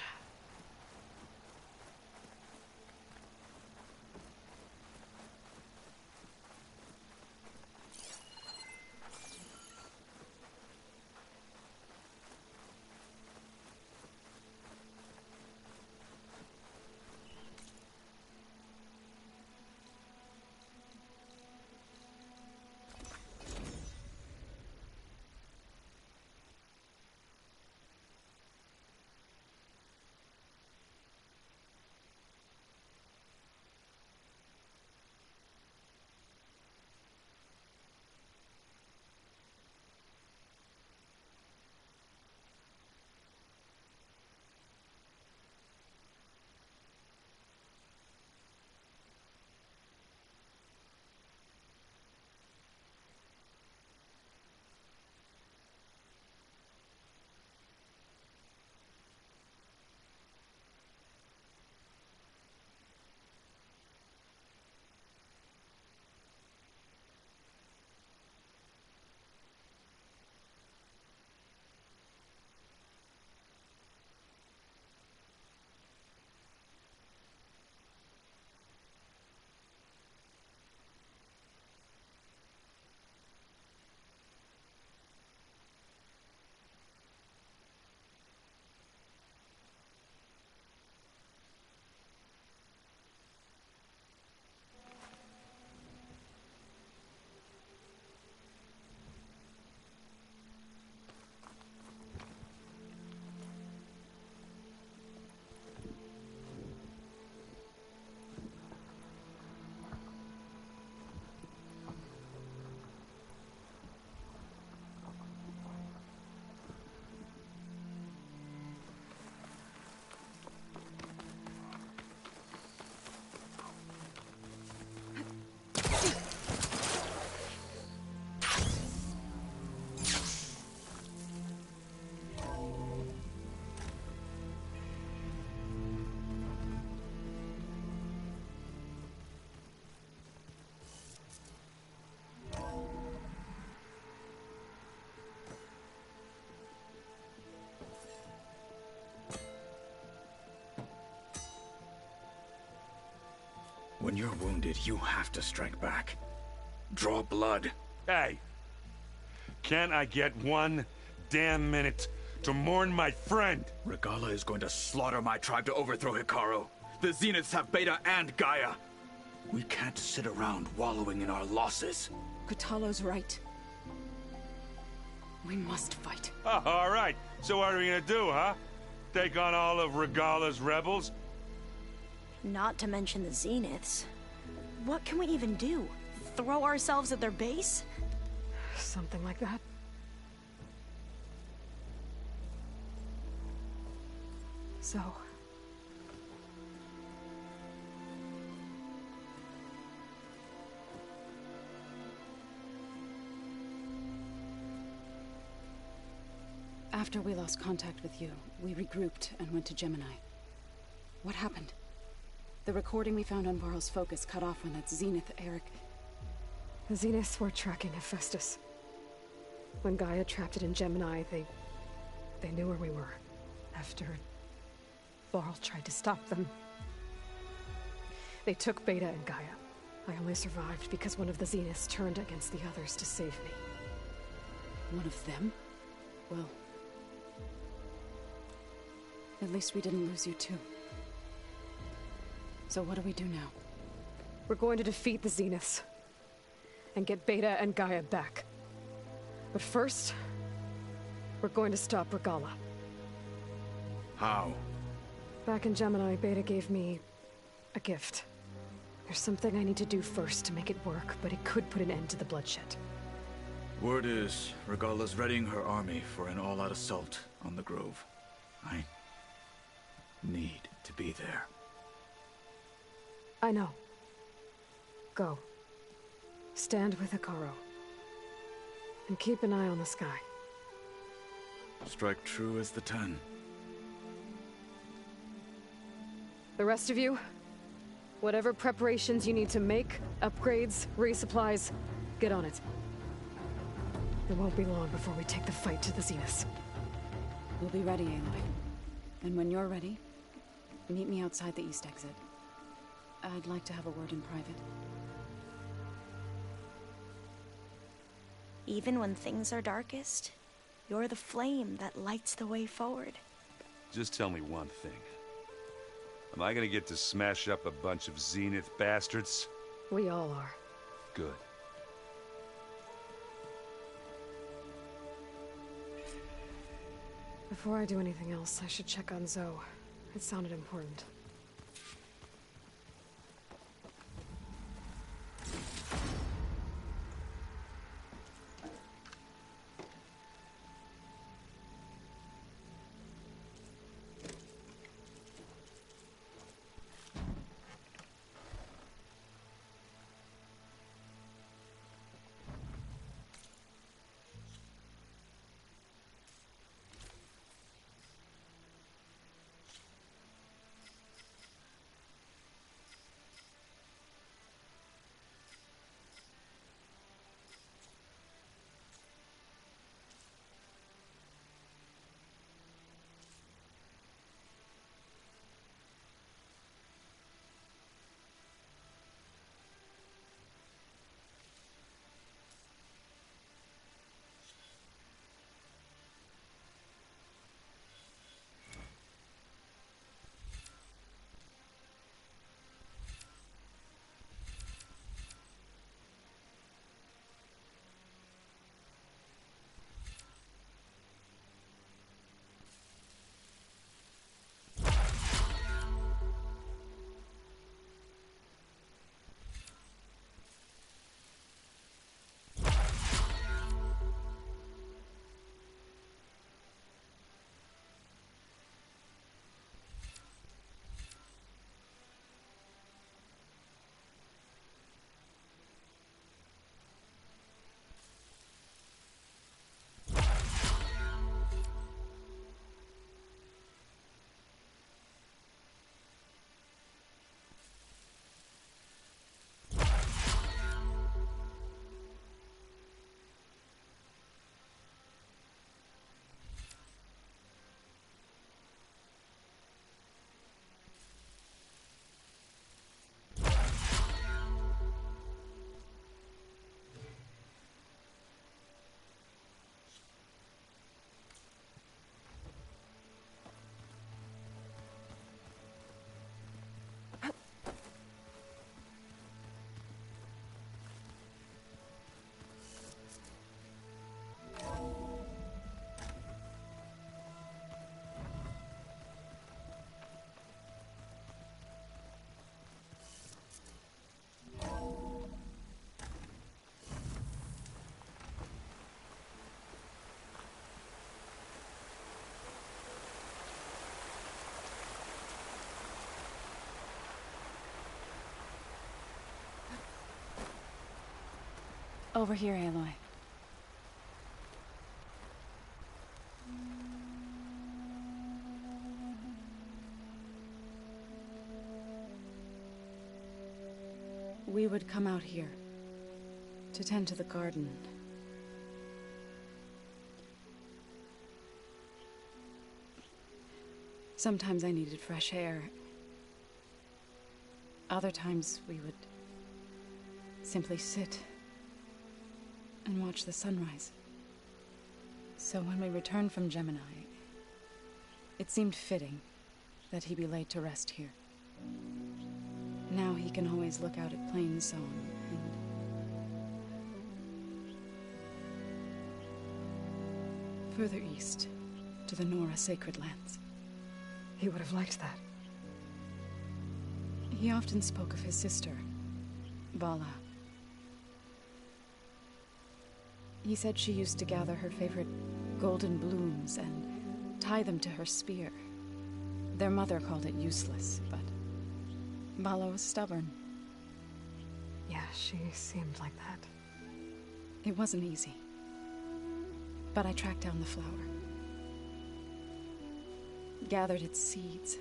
When you're wounded, you have to strike back. Draw blood. Hey, can't I get one damn minute to mourn my friend? Regala is going to slaughter my tribe to overthrow Hikaru. The Zeniths have Beta and Gaia. We can't sit around wallowing in our losses. Kotallo's right. We must fight. Oh, all right. So what are we gonna do, huh? Take on all of Regala's rebels? Not to mention the Zeniths. What can we even do? Throw ourselves at their base? Something like that. So... After we lost contact with you, we regrouped and went to Gemini. What happened? The recording we found on Varl's focus cut off when that Zenith Eric... The Zeniths were tracking Hephaestus. When Gaia trapped it in Gemini, they knew where we were. After Varl tried to stop them, they took Beta and Gaia. I only survived because one of the Zeniths turned against the others to save me. One of them? Well... at least we didn't lose you too. So what do we do now? We're going to defeat the Zeniths. And get Beta and Gaia back. But first, we're going to stop Regala. How? Back in Gemini, Beta gave me a gift. There's something I need to do first to make it work, but it could put an end to the bloodshed. Word is, Regala's readying her army for an all-out assault on the Grove. I need to be there. I know. Go. Stand with Hikaru. And keep an eye on the sky. Strike true as the 10. The rest of you, whatever preparations you need to make, upgrades, resupplies, get on it. It won't be long before we take the fight to the Zeniths. We'll be ready, Aloy. And when you're ready, meet me outside the east exit. I'd like to have a word in private. Even when things are darkest, you're the flame that lights the way forward. Just tell me one thing. Am I gonna get to smash up a bunch of Zenith bastards? We all are. Good. Before I do anything else, I should check on Zoe. It sounded important. Over here, Aloy. We would come out here to tend to the garden. Sometimes I needed fresh air. Other times we would simply sit and watch the sunrise. So when we returned from Gemini, it seemed fitting that he be laid to rest here. Now he can always look out at Plain Song and... further east, to the Nora Sacred Lands. He would have liked that. He often spoke of his sister, Vala. He said she used to gather her favorite golden blooms and tie them to her spear. Their mother called it useless, but Vala was stubborn. Yeah, she seemed like that. It wasn't easy. But I tracked down the flower. Gathered its seeds.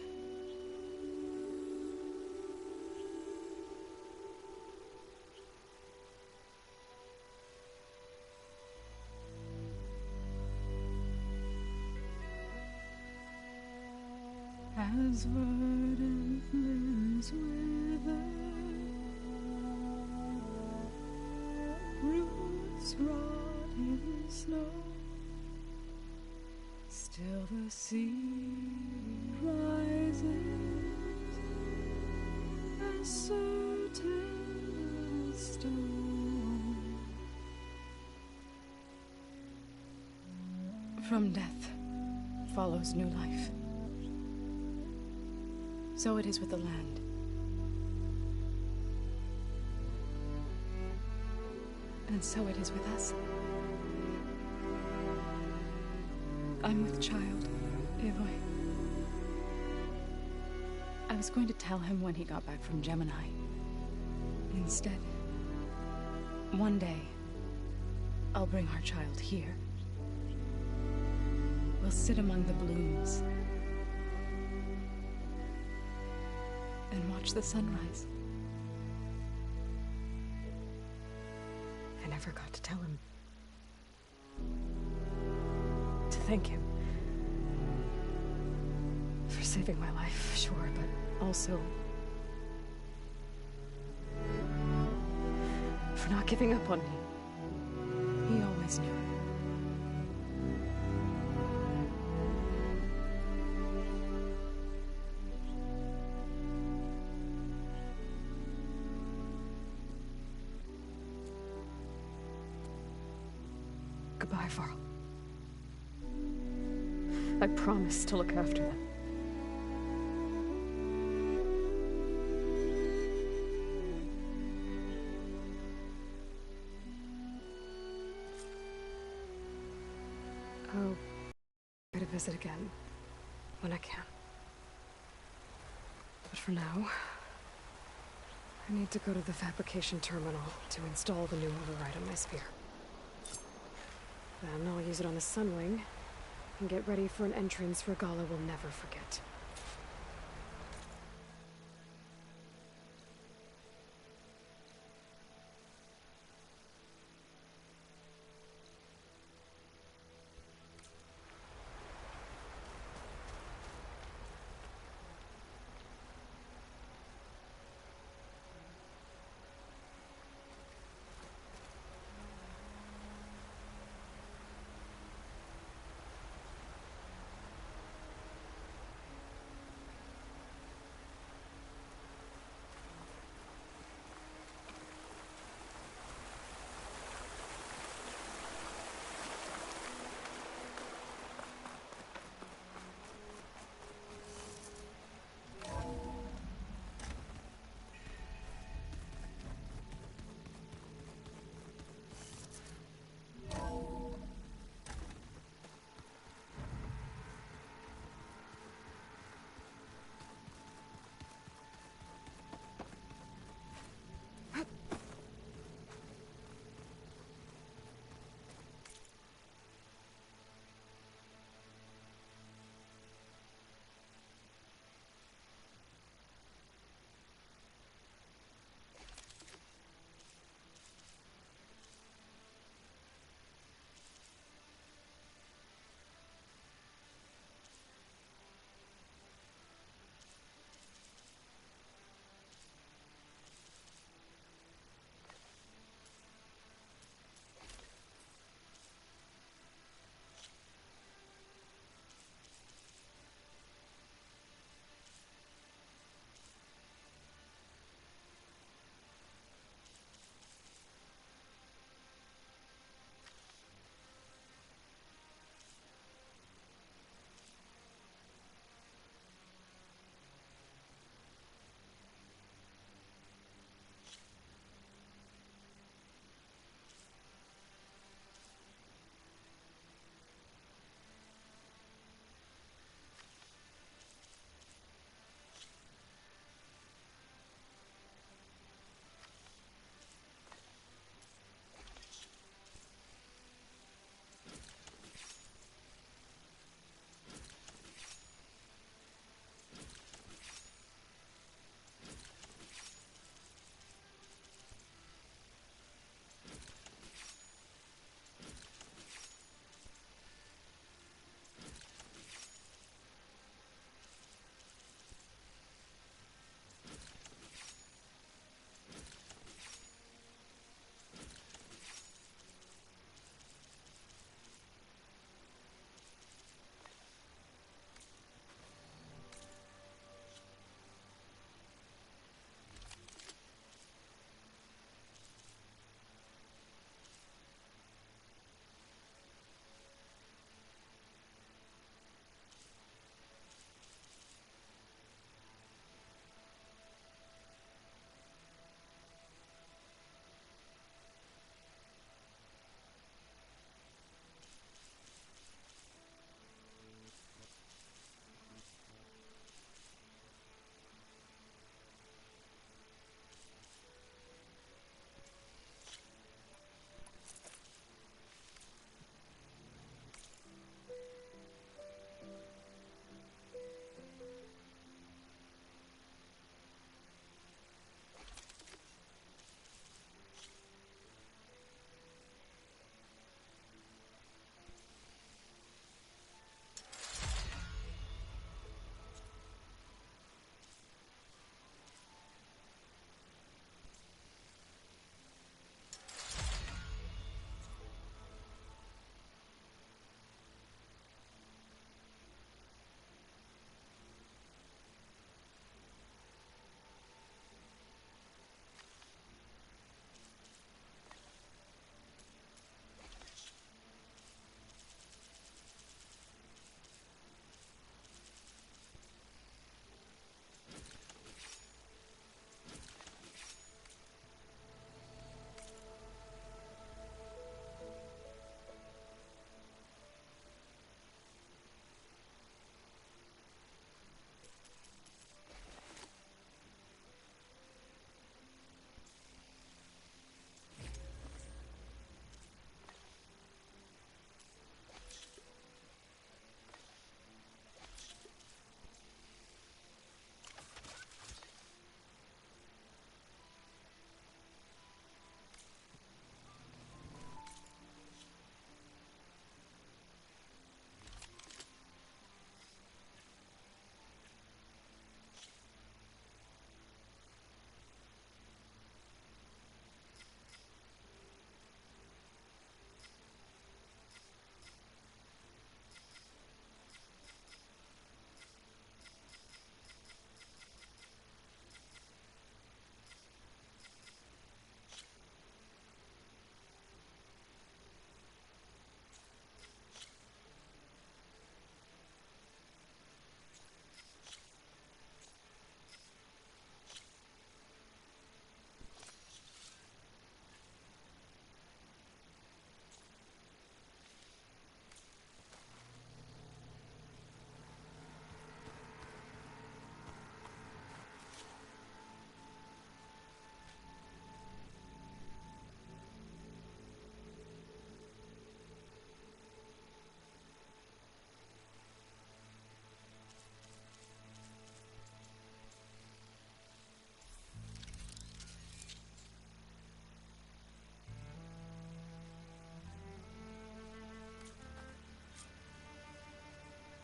As verdant limbs wither, roots rot in snow, still the seed rises, as certain as stone. From death follows new life. So it is with the land. And so it is with us. I'm with child, Aloy. I was going to tell him when he got back from Gemini. Instead, one day, I'll bring our child here. We'll sit among the blooms and watch the sunrise. I never got to tell him. To thank him. For saving my life, sure, but also... for not giving up on me. He always knew. Goodbye, Varl. I promise to look after them. I'll try to visit again when I can. But for now, I need to go to the fabrication terminal to install the new override on my sphere. Then I'll use it on the Sunwing and get ready for an entrance Regala will never forget.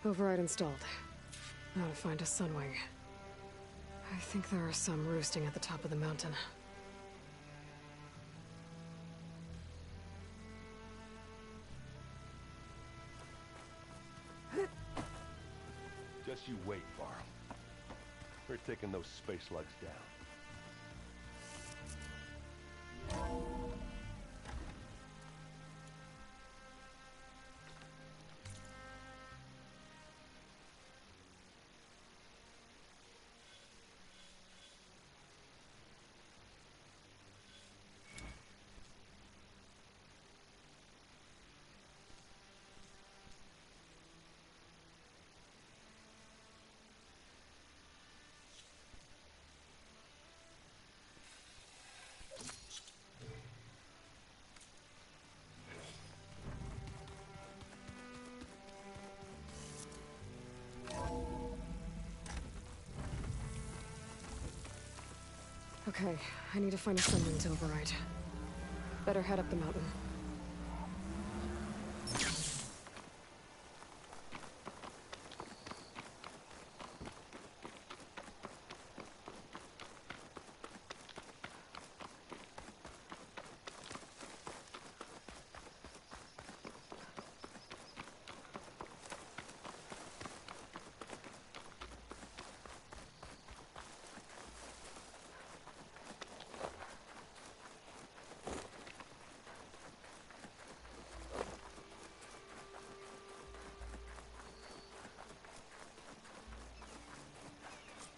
Override installed. Now to find a sunwing. I think there are some roosting at the top of the mountain. Just you wait, Varl. We're taking those space slugs down. Okay, I need to find a sunwing to override. Better head up the mountain.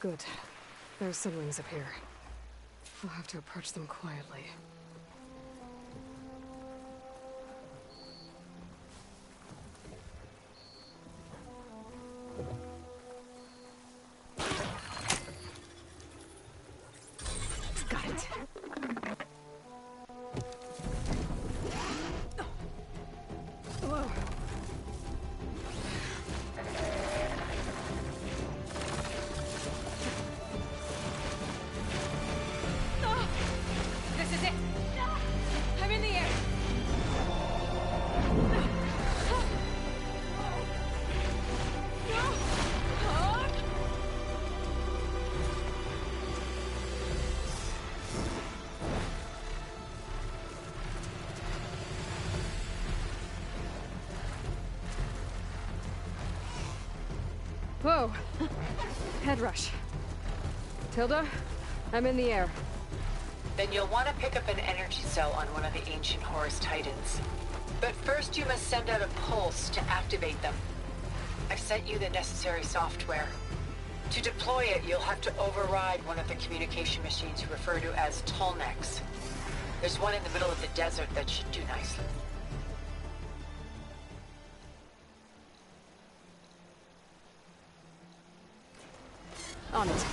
Good. There's sunwings up here. I'll have to approach them quietly. Got it. Whoa. Whoa! Head rush. Tilda, I'm in the air. Then you'll want to pick up an energy cell on one of the ancient Horus Titans. But first you must send out a pulse to activate them. I've sent you the necessary software. To deploy it, you'll have to override one of the communication machines you refer to as Tolnecs. There's one in the middle of the desert that should do nicely. On it.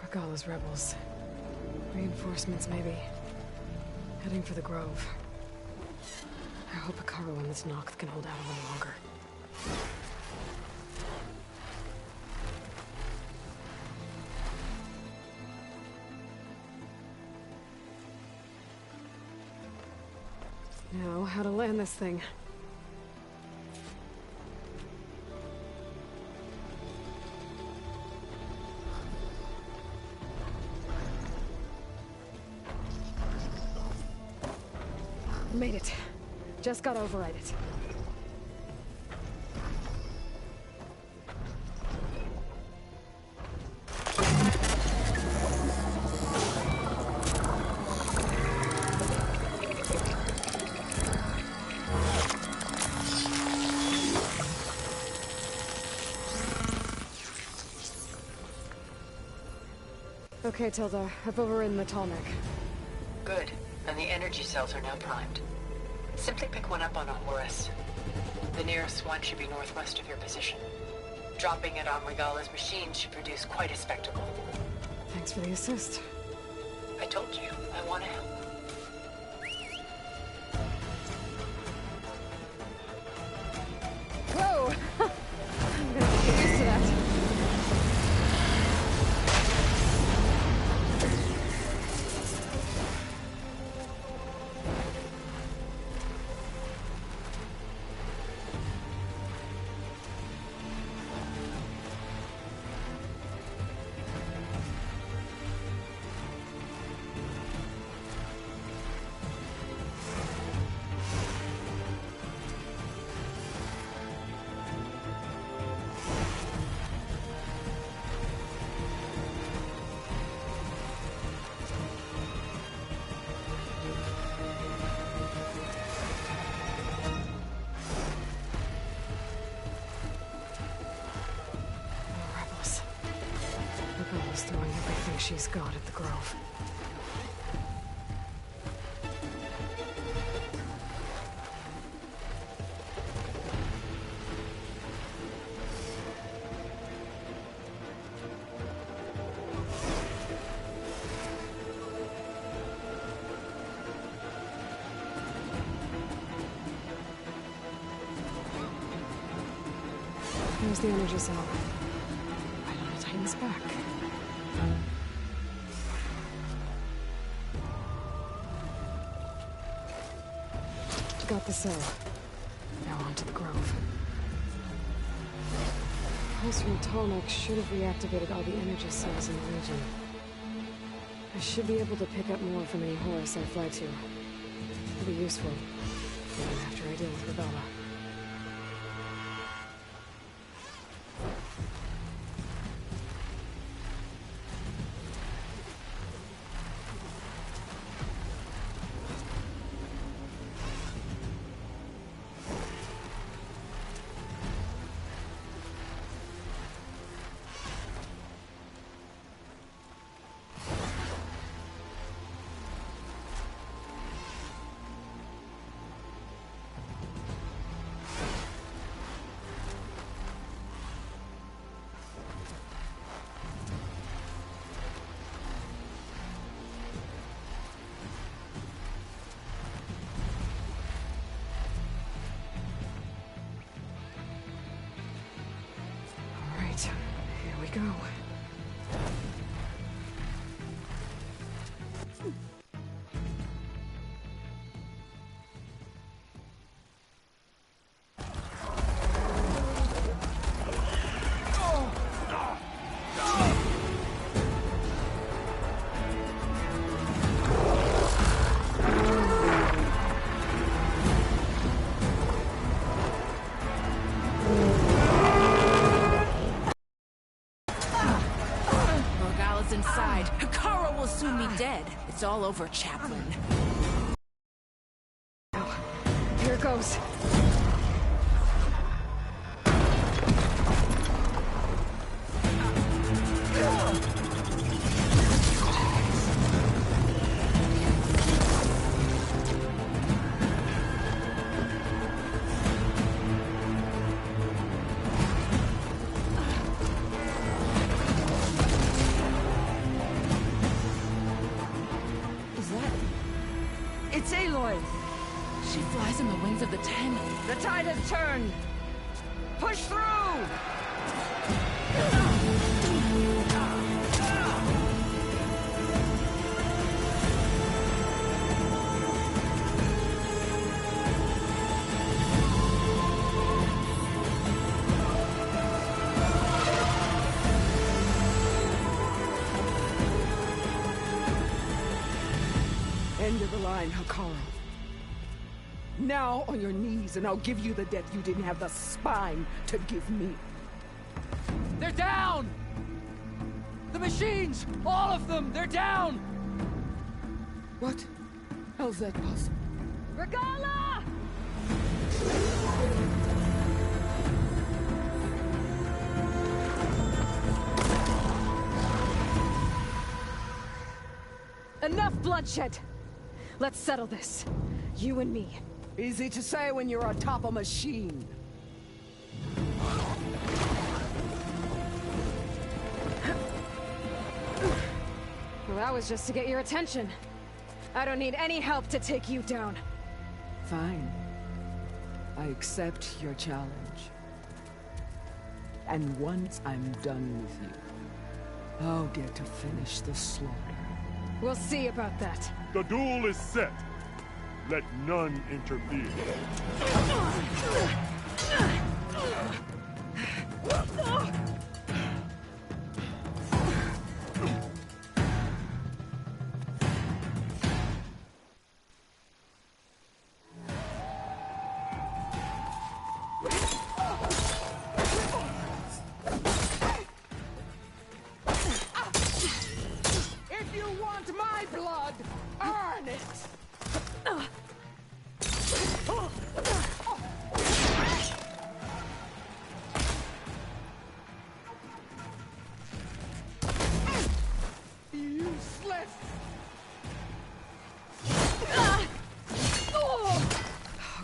Regala's rebels. Reinforcements, maybe. Heading for the Grove. I hope Hikaru and this Noct can hold out a little longer. Now, how to land this thing. Made it. Just got to override it. Okay, Tilda. I've overridden the tallneck. Good. And the energy cells are now primed. Simply pick one up on Horus. The nearest one should be northwest of your position. Dropping it on Regala's machine should produce quite a spectacle. Thanks for the assist. I told you, I want to help. Whoa! I'm gonna have to get used to that. Regala's throwing everything she's got at the Grove. Here's the energy cell. I don't want to tighten this back. Got the cell. Now on to the Grove. Pulse from the tallneck should have reactivated all the energy cells in the region. I should be able to pick up more from any Horus I fly to. It'll be useful, even after I deal with Regala. Here we go. Inside. Kara will soon be dead. It's all over, Chaplain. Here it goes. It's Aloy! She flies in the wings of the Ten. The tide has turned! Push through! End of the line, Hakara. Now on your knees, and I'll give you the death you didn't have the spine to give me. They're down! The machines! All of them! They're down! What? How's that possible? Regala! Enough bloodshed! Let's settle this. You and me. Easy to say when you're atop a machine. Well, that was just to get your attention. I don't need any help to take you down. Fine. I accept your challenge. And once I'm done with you, I'll get to finish the slaughter. We'll see about that. The duel is set. Let none interfere. If you want my blood, earn it! Useless!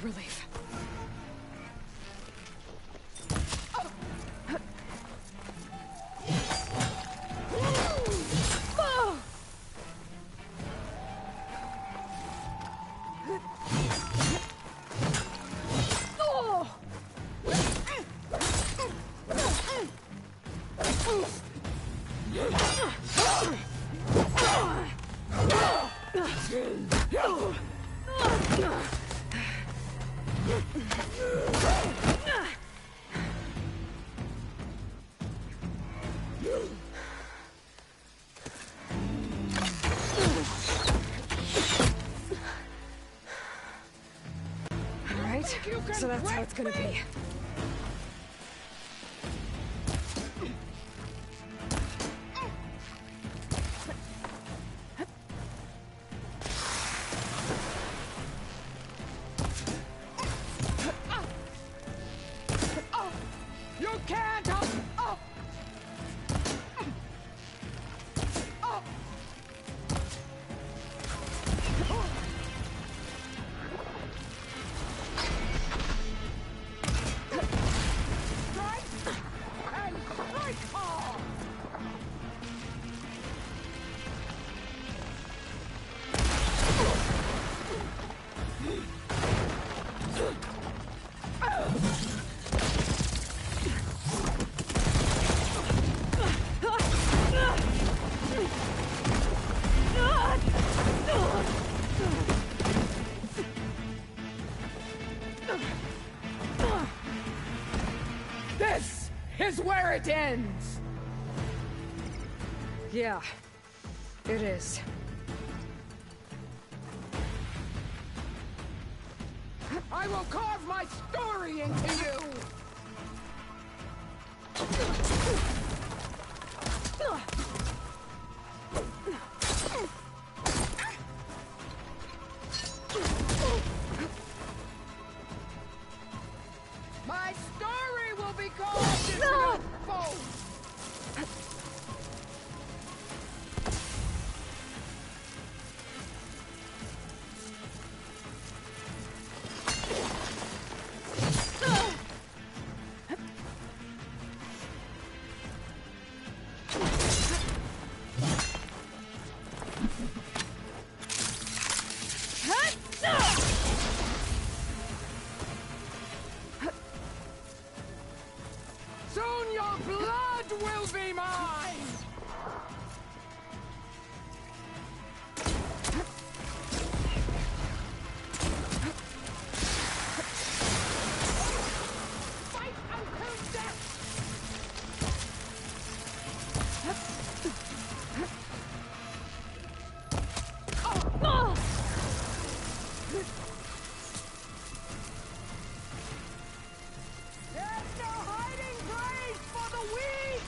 Relief. Alright, so that's how it's gonna be. You can't! This is where it ends! Yeah, it is. I will carve my story into you! My story will be carved into your bones! Soon your blood will be mine! Fight until death! There's no hiding place for the weak!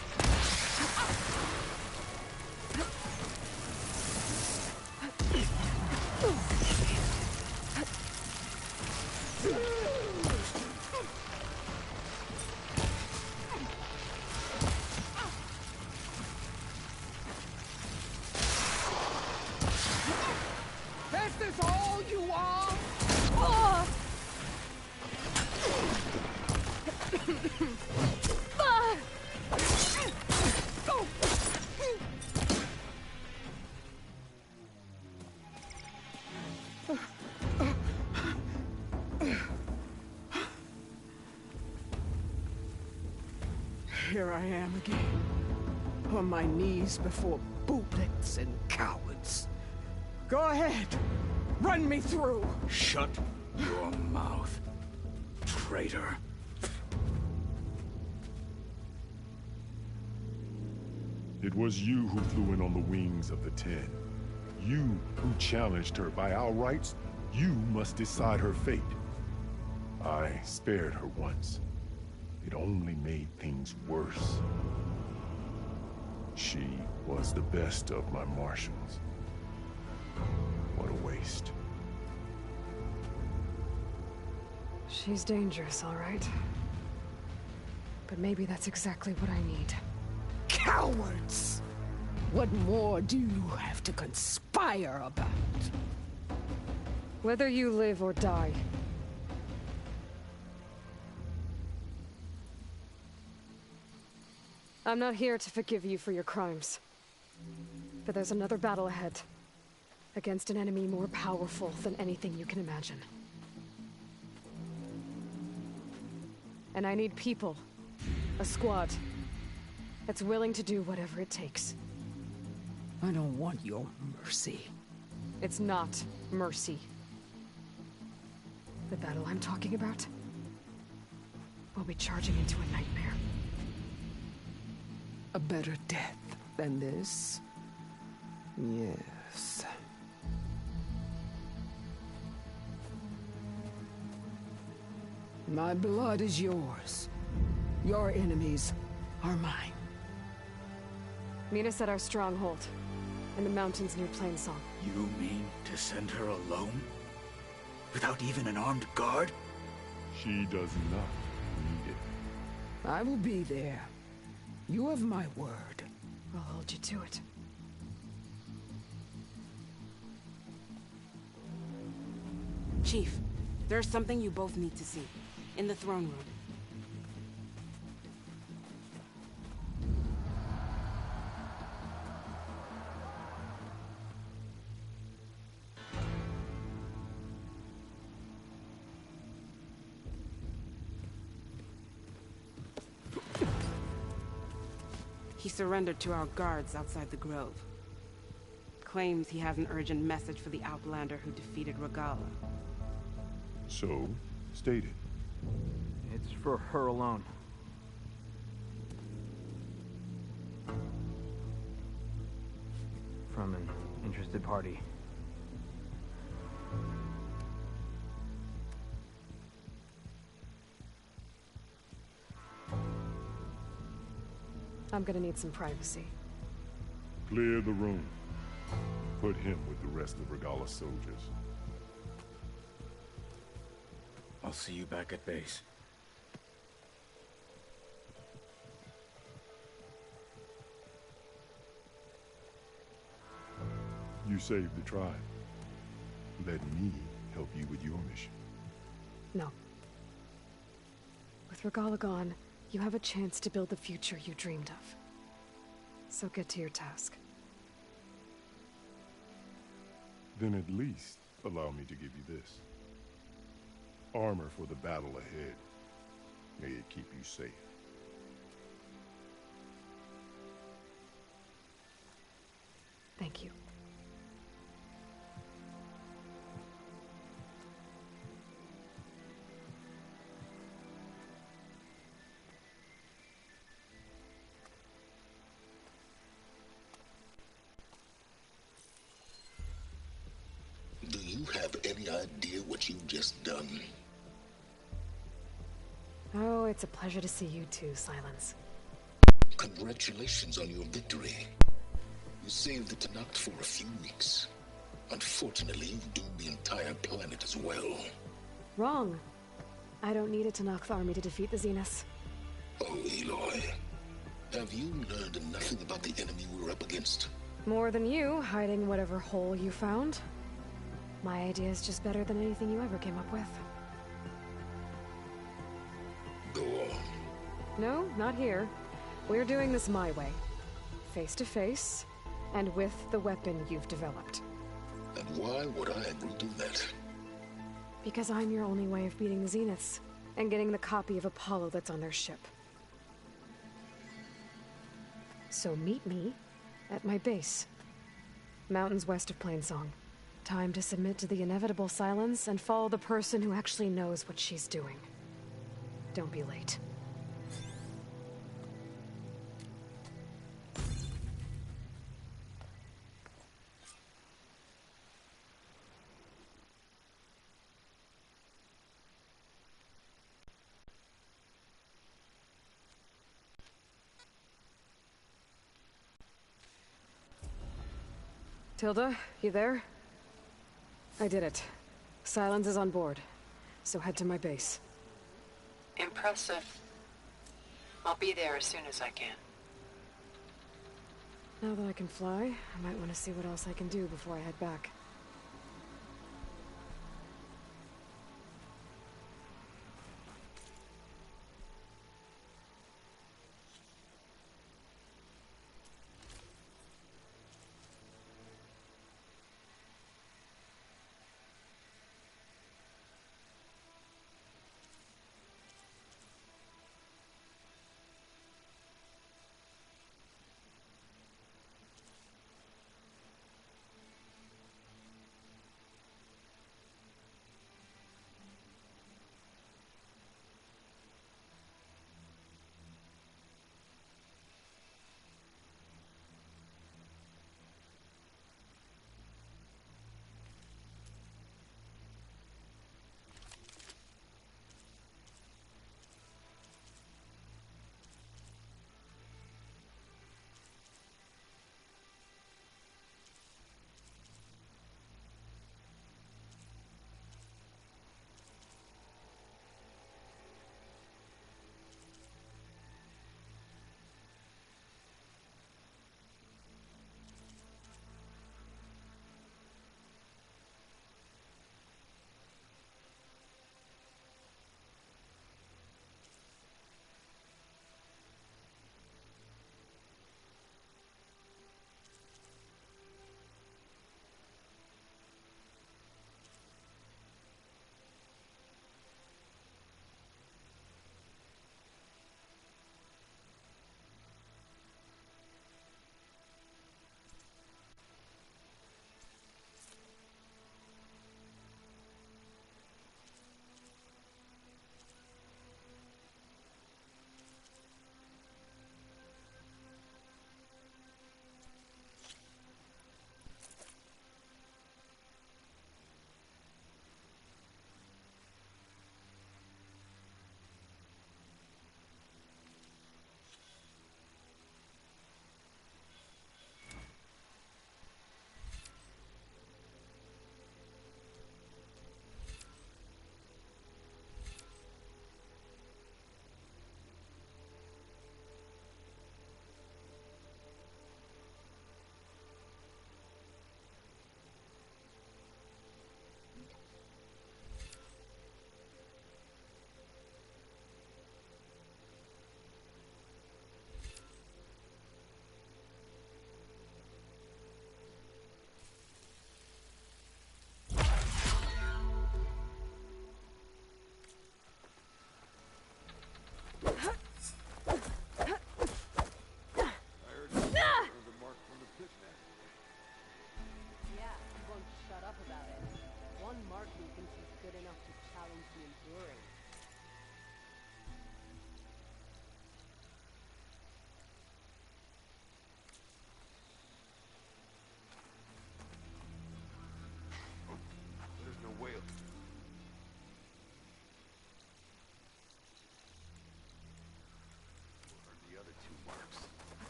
Here I am again, on my knees before booblets and cowards. Go ahead, run me through. Shut your mouth, traitor. It was you who flew in on the wings of the 10. You who challenged her. By our rights, you must decide her fate. I spared her once. It only made things worse. She was the best of my marshals. What a waste. She's dangerous, all right. But maybe that's exactly what I need. Cowards! What more do you have to conspire about? Whether you live or die. I'm not here to forgive you for your crimes. But there's another battle ahead. Against an enemy more powerful than anything you can imagine. And I need people. A squad. That's willing to do whatever it takes. I don't want your mercy. It's not mercy. The battle I'm talking about will be charging into a nightmare. A better death than this? Yes. My blood is yours. Your enemies are mine. Meet us at our stronghold, in the mountains near Plainsong. You mean to send her alone? Without even an armed guard? She does not need it. I will be there. You have my word. I'll hold you to it. Chief, there's something you both need to see. In the throne room. He surrendered to our guards outside the grove. Claims he has an urgent message for the Outlander who defeated Regala. So, state it. It's for her alone. From an interested party. I'm gonna need some privacy. Clear the room. Put him with the rest of Regala's soldiers. I'll see you back at base. You saved the tribe. Let me help you with your mission. No. With Regala gone, you have a chance to build the future you dreamed of. So get to your task. Then at least allow me to give you this. Armor for the battle ahead. May it keep you safe. Thank you. Do you have any idea what you've just done? Oh, it's a pleasure to see you too, Silence. Congratulations on your victory. You saved the Tenakth for a few weeks. Unfortunately, you've doomed the entire planet as well. Wrong. I don't need a Tenakth army to defeat the Zeniths. Oh, Aloy. Have you learned nothing about the enemy we're up against? More than you, hiding whatever hole you found. My idea is just better than anything you ever came up with. Go on. No, not here. We're doing this my way. Face to face, and with the weapon you've developed. And why would I agree to that? Because I'm your only way of beating the Zeniths, and getting the copy of Apollo that's on their ship. So meet me at my base. Mountains west of Plainsong. Time to submit to the inevitable silence and follow the person who actually knows what she's doing. Don't be late. Tilda, you there? I did it. Silence is on board, so head to my base. Impressive. I'll be there as soon as I can. Now that I can fly, I might want to see what else I can do before I head back.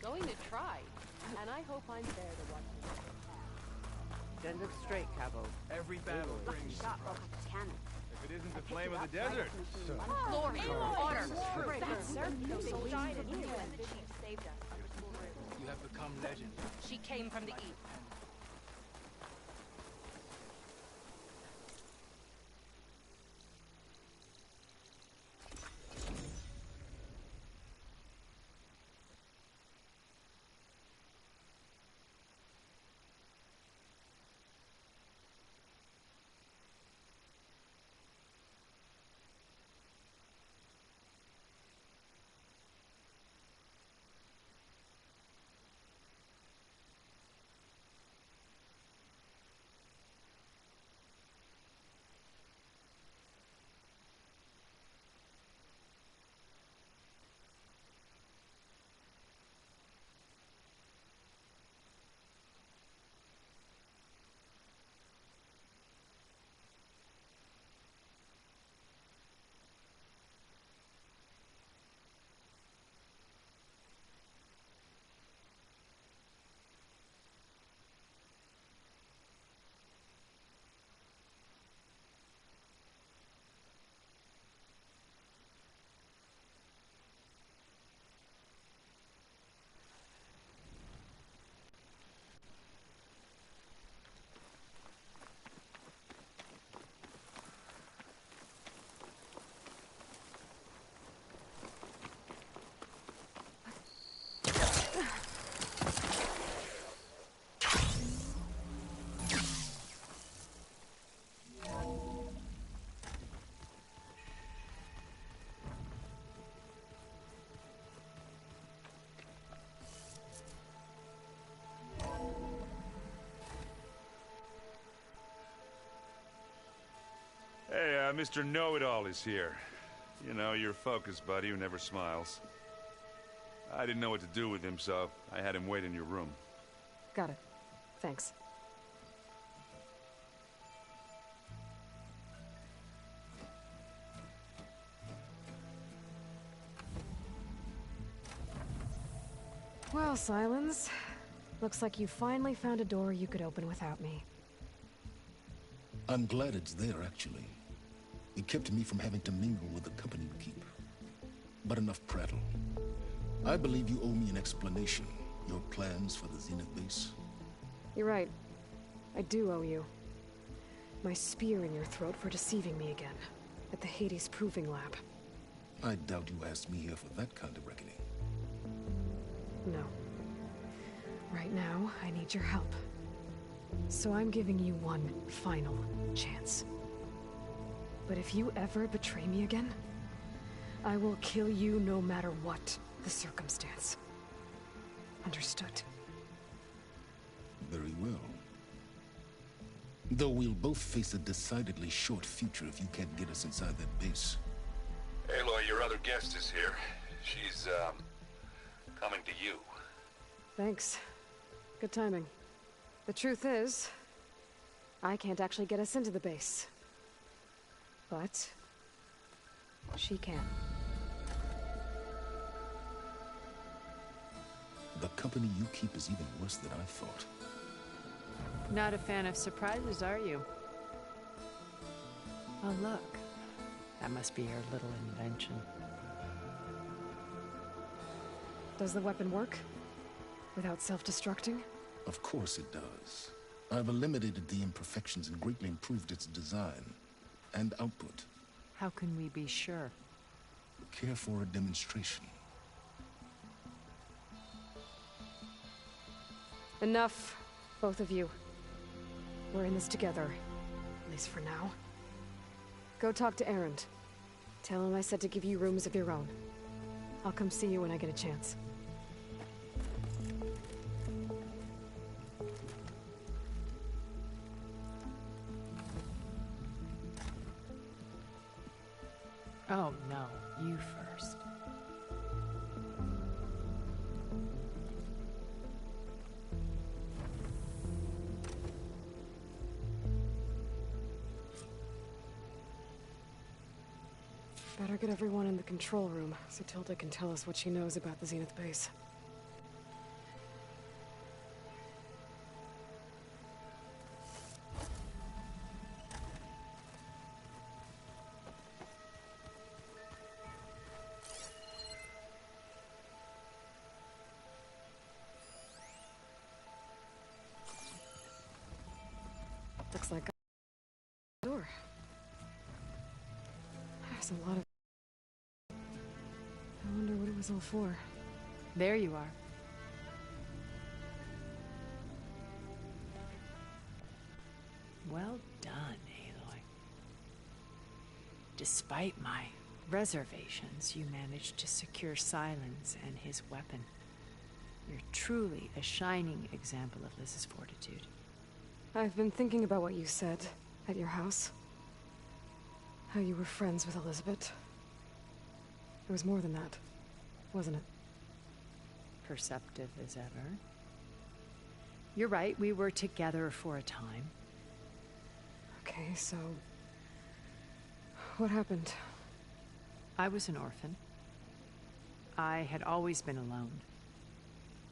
Going to try, and I hope I'm there to watch him. Stand up straight, Cabo. Every battle brings shot off a cannon. If it isn't the flame of the desert. Glory, water. You have become legend. She came from the east. Mr. Know-It-All is here. You know, your focus buddy who never smiles. I didn't know what to do with him, so I had him wait in your room. Got it. Thanks. Well, Silence. Looks like you finally found a door you could open without me. I'm glad it's there, actually. It kept me from having to mingle with the company you keep. But enough prattle. I believe you owe me an explanation. Your plans for the Zenith base? You're right. I do owe you. My spear in your throat for deceiving me again. At the Hades Proving Lab. I doubt you asked me here for that kind of reckoning. No. Right now, I need your help. So I'm giving you one final chance. But if you ever betray me again, I will kill you no matter what the circumstance. Understood? Very well. Though we'll both face a decidedly short future if you can't get us inside that base. Aloy, your other guest is here. She's, coming to you. Thanks. Good timing. The truth is, I can't actually get us into the base. But she can. The company you keep is even worse than I thought. Not a fan of surprises, are you? Oh, look. That must be your little invention. Does the weapon work? Without self-destructing? Of course it does. I've eliminated the imperfections and greatly improved its design and output. How can we be sure? Care for a demonstration? Enough, both of you. We're in this together, at least for now. Go talk to Erend. Tell him I said to give you rooms of your own. I'll come see you when I get a chance. Oh, no. You first. Better get everyone in the control room so Tilda can tell us what she knows about the Zenith base. Looks like a door. There's a lot of... I wonder what it was all for. There you are. Well done, Aloy. Despite my reservations, you managed to secure Silence and his weapon. You're truly a shining example of Liz's fortitude. I've been thinking about what you said at your house. How you were friends with Elizabeth. It was more than that, wasn't it? Perceptive as ever. You're right, we were together for a time. Okay, so... what happened? I was an orphan. I had always been alone.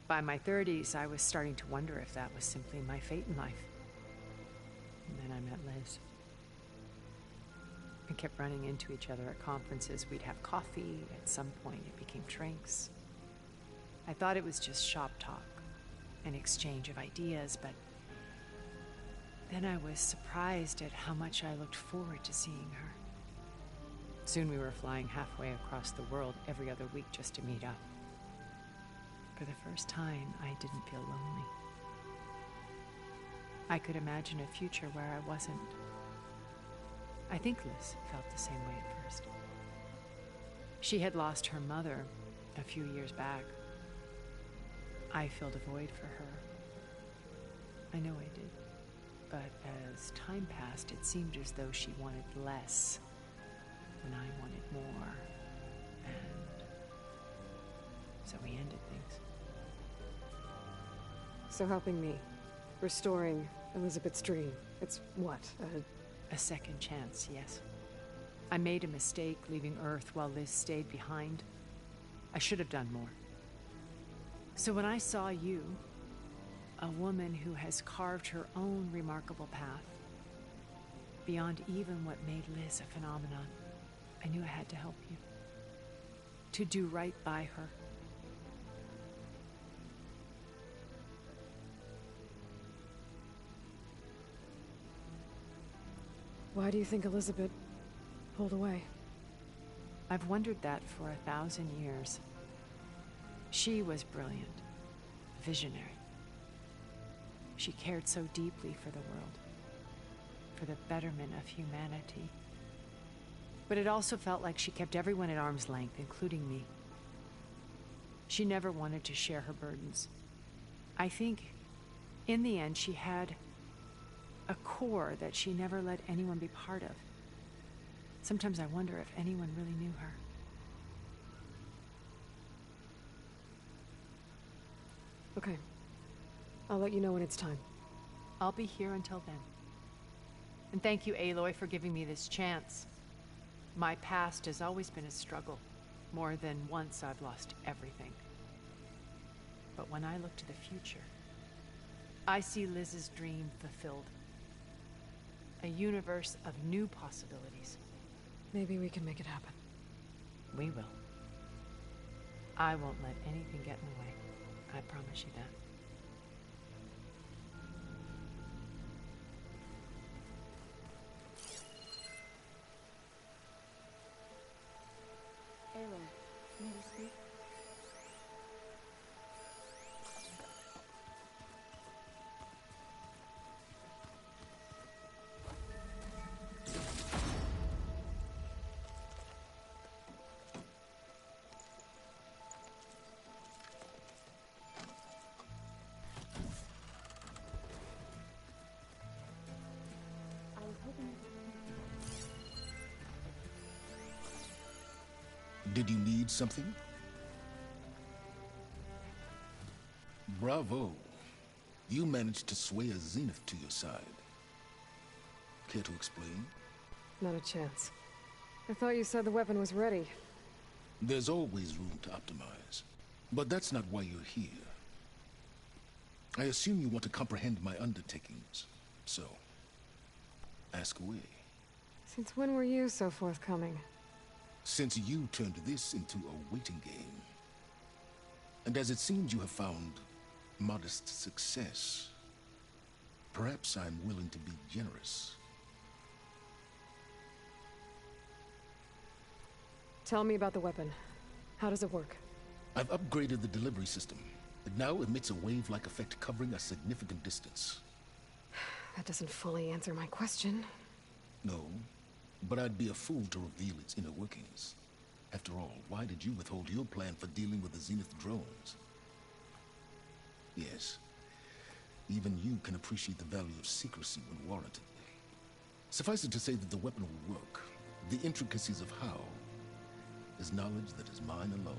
By my 30s, I was starting to wonder if that was simply my fate in life. And then I met Liz. We kept running into each other at conferences. We'd have coffee. At some point, it became drinks. I thought it was just shop talk, an exchange of ideas, but then I was surprised at how much I looked forward to seeing her. Soon we were flying halfway across the world every other week just to meet up. For the first time, I didn't feel lonely. I could imagine a future where I wasn't. I think Liz felt the same way at first. She had lost her mother a few years back. I filled a void for her. I know I did. But as time passed, it seemed as though she wanted less when I wanted more, and so we ended things. So helping me, restoring Elizabeth's dream, it's what, a second chance, yes. I made a mistake leaving Earth while Liz stayed behind. I should have done more. So when I saw you, a woman who has carved her own remarkable path, beyond even what made Liz a phenomenon, I knew I had to help you. To do right by her. Why do you think Elizabeth pulled away? I've wondered that for 1,000 years. She was brilliant, visionary. She cared so deeply for the world, for the betterment of humanity. But it also felt like she kept everyone at arm's length, including me. She never wanted to share her burdens. I think, in the end, she had a core that she never let anyone be part of. Sometimes I wonder if anyone really knew her. Okay. I'll let you know when it's time. I'll be here until then. And thank you, Aloy, for giving me this chance. My past has always been a struggle. More than once I've lost everything. But when I look to the future, I see Liz's dream fulfilled. A universe of new possibilities. Maybe we can make it happen. We will. I won't let anything get in the way. I promise you that. Aloy, may we speak? Did you need something? Bravo. You managed to sway a Zenith to your side. Care to explain? Not a chance. I thought you said the weapon was ready. There's always room to optimize. But that's not why you're here. I assume you want to comprehend my undertakings. So, ask away. Since when were you so forthcoming? Since you turned this into a waiting game. And as it seems you have found modest success, perhaps I'm willing to be generous. Tell me about the weapon. How does it work? I've upgraded the delivery system. It now emits a wave-like effect covering a significant distance. That doesn't fully answer my question. No, but I'd be a fool to reveal its inner workings. After all, why did you withhold your plan for dealing with the Zenith drones? Yes, even you can appreciate the value of secrecy when warranted. Suffice it to say that the weapon will work. The intricacies of how is knowledge that is mine alone.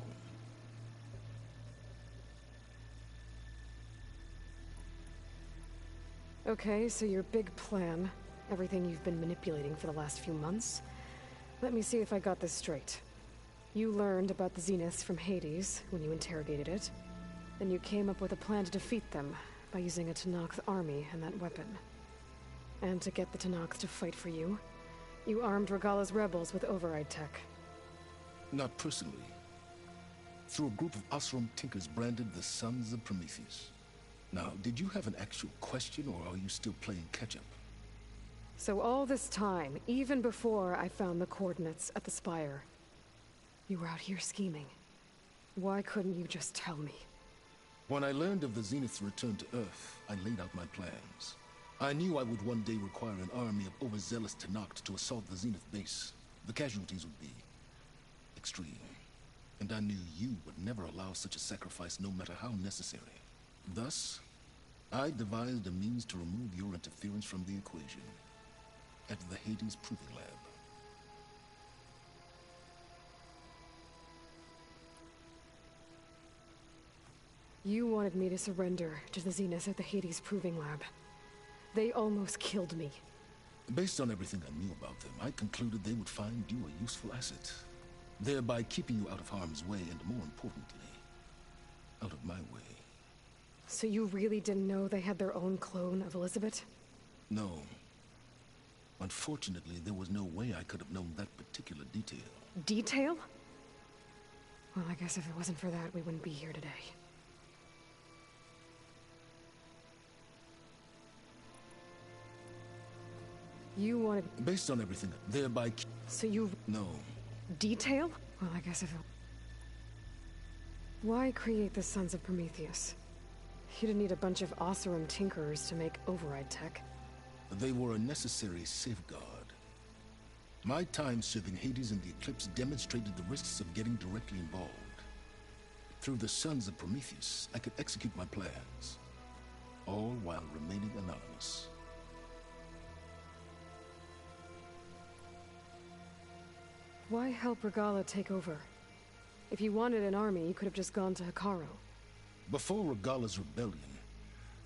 Okay, so your big plan, everything you've been manipulating for the last few months. Let me see if I got this straight. You learned about the Zeniths from Hades when you interrogated it. Then you came up with a plan to defeat them by using a Tenakth army and that weapon. And to get the Tenakth to fight for you, you armed Regala's rebels with override tech. Not personally. Through a group of Osram tinkers branded the Sons of Prometheus. Now, did you have an actual question, or are you still playing catch-up? So all this time, even before I found the coordinates at the Spire, you were out here scheming. Why couldn't you just tell me? When I learned of the Zenith's return to Earth, I laid out my plans. I knew I would one day require an army of overzealous Tenakth to assault the Zenith base. The casualties would be extreme. And I knew you would never allow such a sacrifice, no matter how necessary. Thus, I devised a means to remove your interference from the equation at the Hades Proving Lab. You wanted me to surrender to the Zenith at the Hades Proving Lab. They almost killed me. Based on everything I knew about them, I concluded they would find you a useful asset, thereby keeping you out of harm's way and, more importantly, out of my way. So you really didn't know they had their own clone of Elizabeth? No. Unfortunately, there was no way I could have known that particular detail. Detail? Well, I guess if it wasn't for that, we wouldn't be here today. You wanted... Based on everything, thereby... So you... No. Detail? Well, I guess if it... Why create the Sons of Prometheus? You didn't need a bunch of Oseram tinkerers to make override tech. They were a necessary safeguard. My time serving Hades and the Eclipse demonstrated the risks of getting directly involved. Through the Sons of Prometheus, I could execute my plans, all while remaining anonymous. Why help Regala take over? If you wanted an army, you could have just gone to Hikaru. Before Regala's rebellion,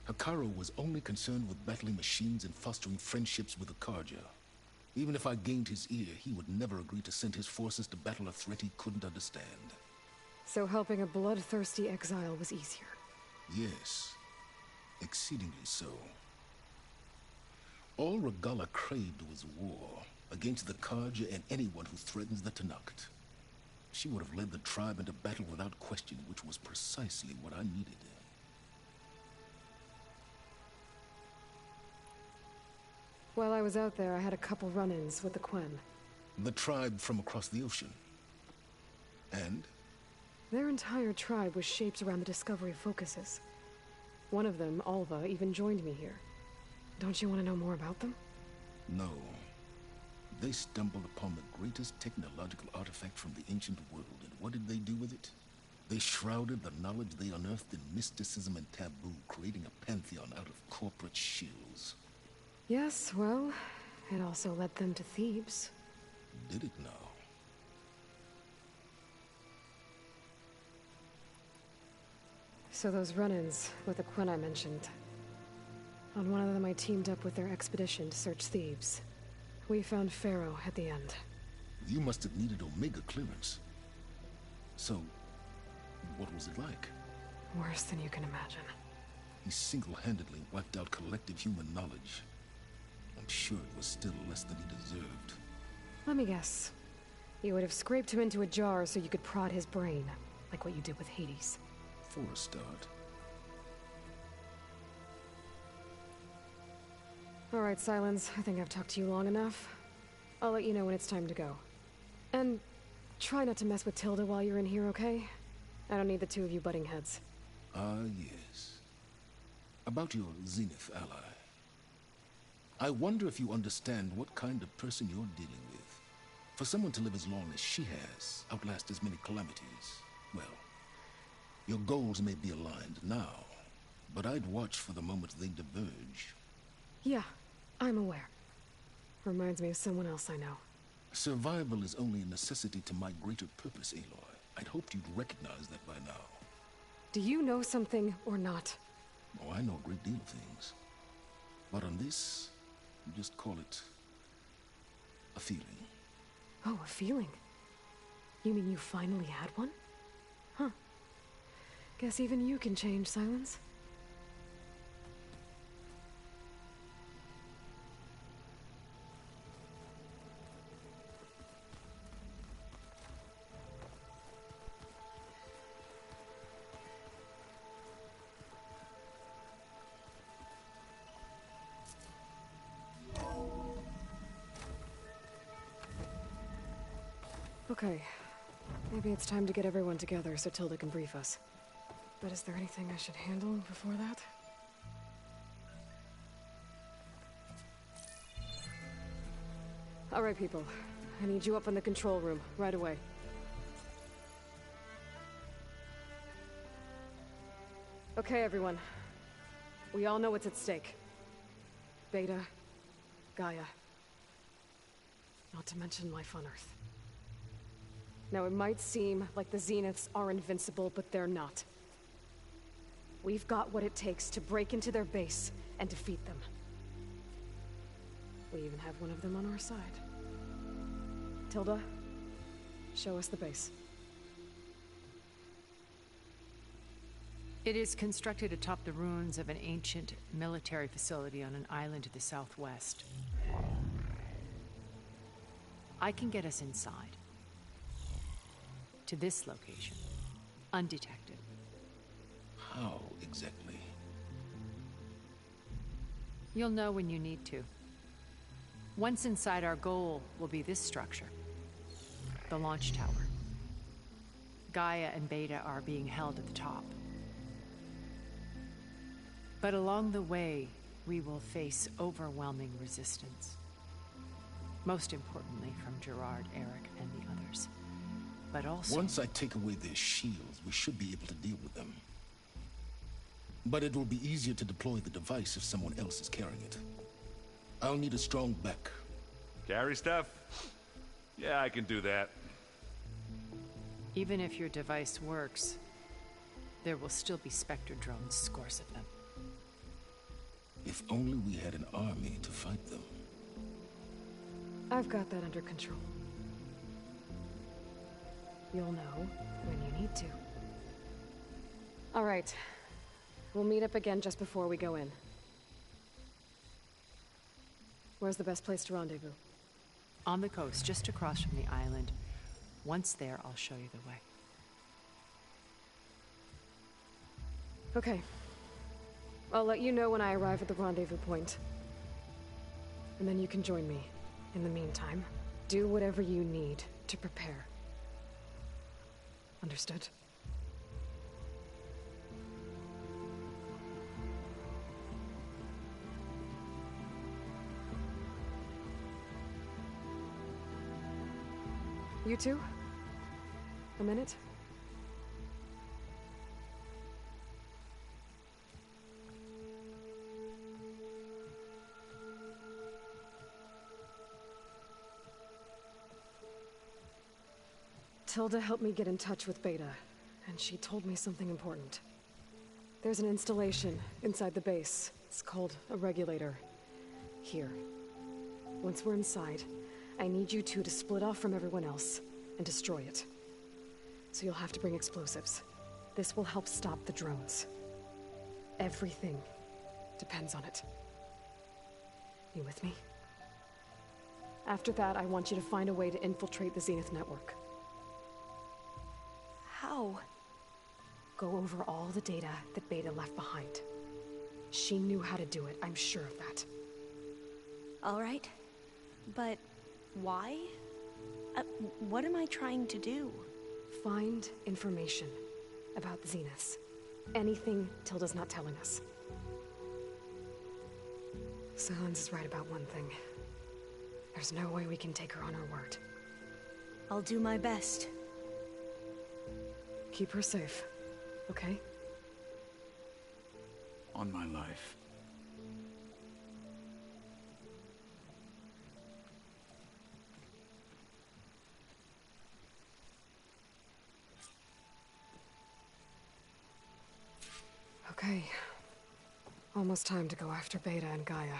Hikaru was only concerned with battling machines and fostering friendships with the Karja. Even if I gained his ear, he would never agree to send his forces to battle a threat he couldn't understand. So helping a bloodthirsty exile was easier? Yes, exceedingly so. All Regala craved was war against the Karja and anyone who threatens the Tanakh. She would have led the tribe into battle without question, which was precisely what I needed. While I was out there, I had a couple run-ins with the Quen. The tribe from across the ocean. And? Their entire tribe was shaped around the discovery focuses. One of them, Alva, even joined me here. Don't you want to know more about them? No. They stumbled upon the greatest technological artifact from the ancient world, and what did they do with it? They shrouded the knowledge they unearthed in mysticism and taboo, creating a pantheon out of corporate shills. Yes, well, it also led them to Thebes. Did it now? So those run-ins with the Quen I mentioned. On one of them I teamed up with their expedition to search Thebes. We found Pharaoh at the end. You must have needed Omega clearance. So, what was it like? Worse than you can imagine. He single-handedly wiped out collective human knowledge. I'm sure it was still less than he deserved. Let me guess. You would have scraped him into a jar so you could prod his brain, like what you did with Hades. For a start. All right, Silence. I think I've talked to you long enough. I'll let you know when it's time to go. And try not to mess with Tilda while you're in here, okay? I don't need the two of you butting heads. Ah, yes. About your Zenith ally. I wonder if you understand what kind of person you're dealing with. For someone to live as long as she has, outlast as many calamities, well, your goals may be aligned now, but I'd watch for the moment they diverge. Yeah, I'm aware. Reminds me of someone else I know. Survival is only a necessity to my greater purpose, Aloy. I'd hoped you'd recognize that by now. Do you know something or not? Oh, I know a great deal of things. But on this, you just call it a feeling. Oh, a feeling? You mean you finally had one? Huh. Guess even you can change, Silence. Okay. Maybe it's time to get everyone together so Tilda can brief us. But is there anything I should handle before that? All right, people. I need you up in the control room, right away. Okay, everyone. We all know what's at stake. Beta, Gaia. Not to mention life on Earth. Now, it might seem like the Zeniths are invincible, but they're not. We've got what it takes to break into their base and defeat them. We even have one of them on our side. Tilda, show us the base. It is constructed atop the ruins of an ancient military facility on an island to the southwest. I can get us inside. To this location. Undetected. How exactly? You'll know when you need to. Once inside, our goal will be this structure. The launch tower. Gaia and Beta are being held at the top. But along the way, we will face overwhelming resistance. Most importantly from Gerard, Eric, and the others. But also... Once I take away their shields, we should be able to deal with them. But it will be easier to deploy the device if someone else is carrying it. I'll need a strong back. Carry stuff? Yeah, I can do that. Even if your device works, there will still be Spectre drones, scores of them. If only we had an army to fight them. I've got that under control. You'll know when you need to. All right. We'll meet up again just before we go in. Where's the best place to rendezvous? On the coast, just across from the island. Once there, I'll show you the way. Okay. I'll let you know when I arrive at the rendezvous point. And then you can join me. In the meantime, do whatever you need to prepare. Understood? You two? A minute? Tilda helped me get in touch with Beta, and she told me something important. There's an installation inside the base. It's called a regulator. Here. Once we're inside, I need you two to split off from everyone else and destroy it. So you'll have to bring explosives. This will help stop the drones. Everything depends on it. You with me? After that, I want you to find a way to infiltrate the Zenith network. How? Go over all the data that Beta left behind. She knew how to do it, I'm sure of that. All right. But why? What am I trying to do? Find information about the Zeniths. Anything Tilda's not telling us. Silence is right about one thing. There's no way we can take her on her word. I'll do my best. Keep her safe, okay? On my life. Okay. Almost time to go after Beta and Gaia.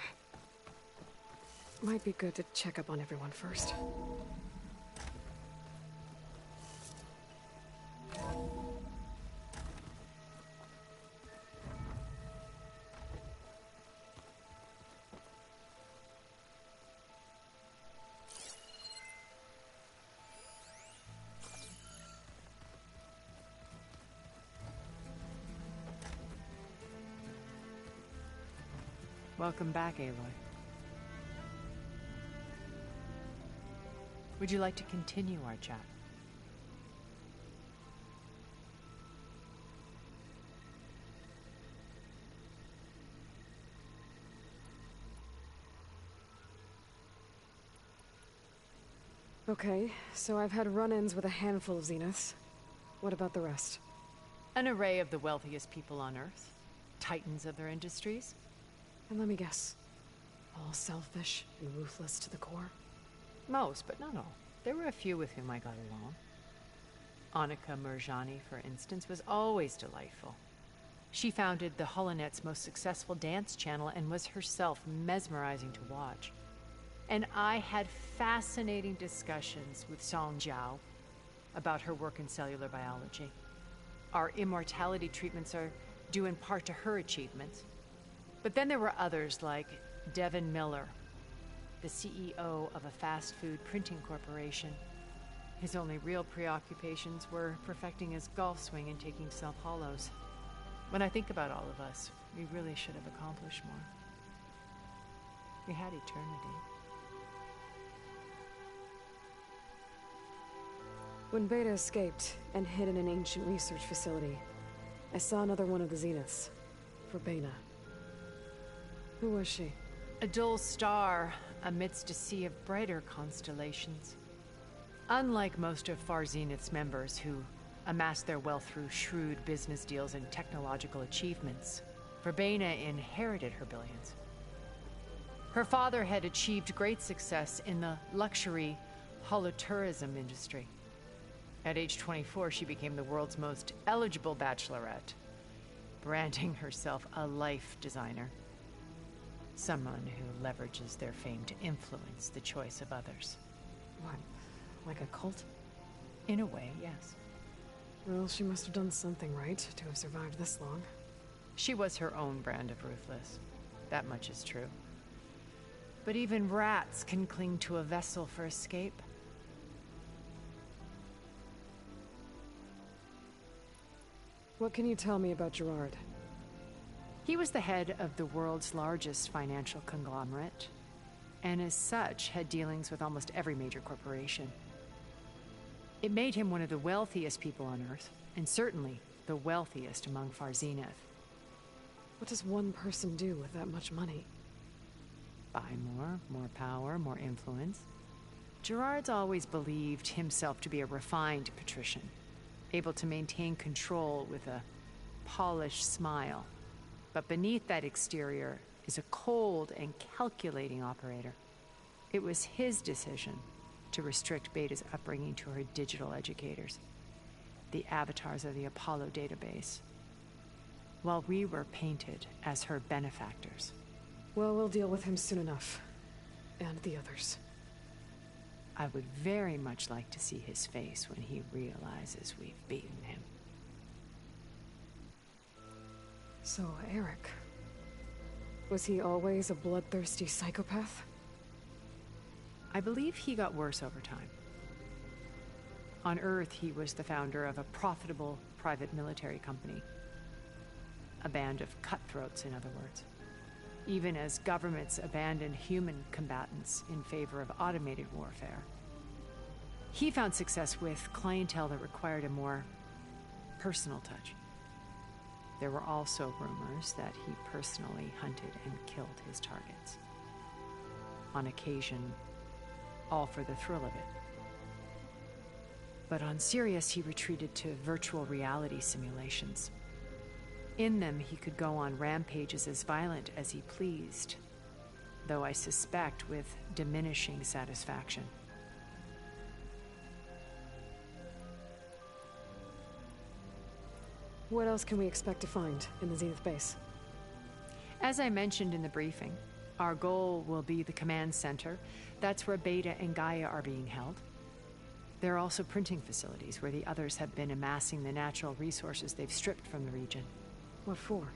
Might be good to check up on everyone first. Welcome back, Aloy. Would you like to continue our chat? Okay, so I've had run-ins with a handful of Zeniths. What about the rest? An array of the wealthiest people on Earth. Titans of their industries. And let me guess. All selfish and ruthless to the core? Most, but not all. There were a few with whom I got along. Annika Murjani, for instance, was always delightful. She founded the Holonet's most successful dance channel and was herself mesmerizing to watch. And I had fascinating discussions with Song Jiao about her work in cellular biology. Our immortality treatments are due in part to her achievements. But then there were others like Devin Miller, the CEO of a fast food printing corporation. His only real preoccupations were perfecting his golf swing and taking self-hollows. When I think about all of us, we really should have accomplished more. We had eternity. When Beta escaped and hid in an ancient research facility, I saw another one of the Zeniths, Verbena. Who was she? A dull star amidst a sea of brighter constellations. Unlike most of Far Zenith's members who amassed their wealth through shrewd business deals and technological achievements, Verbena inherited her billions. Her father had achieved great success in the luxury holotourism industry. At age 24, she became the world's most eligible bachelorette, branding herself a life designer. Someone who leverages their fame to influence the choice of others. What? Like a cult? In a way, yes. Well, she must have done something right to have survived this long. She was her own brand of ruthless. That much is true. But even rats can cling to a vessel for escape. What can you tell me about Gerard? He was the head of the world's largest financial conglomerate, and as such, had dealings with almost every major corporation. It made him one of the wealthiest people on Earth, and certainly the wealthiest among Far Zenith. What does one person do with that much money? Buy more power, more influence. Gerard's always believed himself to be a refined patrician, able to maintain control with a polished smile. But beneath that exterior is a cold and calculating operator. It was his decision to restrict Beta's upbringing to her digital educators, the avatars of the Apollo database, while we were painted as her benefactors. Well, we'll deal with him soon enough. And the others. I would very much like to see his face when he realizes we've beaten him. So, Eric. Was he always a bloodthirsty psychopath? I believe he got worse over time. On Earth, he was the founder of a profitable private military company. A band of cutthroats, in other words. Even as governments abandoned human combatants in favor of automated warfare. He found success with clientele that required a more personal touch. There were also rumors that he personally hunted and killed his targets. On occasion, all for the thrill of it. But on Sirius, he retreated to virtual reality simulations. In them, he could go on rampages as violent as he pleased, though I suspect with diminishing satisfaction. What else can we expect to find in the Zenith base? As I mentioned in the briefing, our goal will be the command center. That's where Beta and Gaia are being held. There are also printing facilities where the others have been amassing the natural resources they've stripped from the region. What for?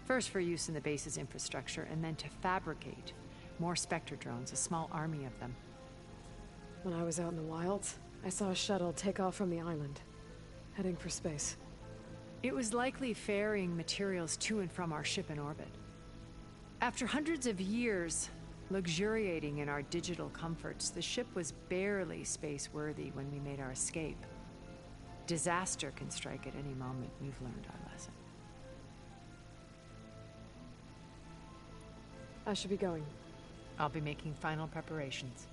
First for use in the base's infrastructure, and then to fabricate more Spectre drones, a small army of them. When I was out in the wilds, I saw a shuttle take off from the island, heading for space. It was likely ferrying materials to and from our ship in orbit. After hundreds of years luxuriating in our digital comforts, the ship was barely space-worthy when we made our escape. Disaster can strike at any moment. We've learned our lesson. I should be going. I'll be making final preparations.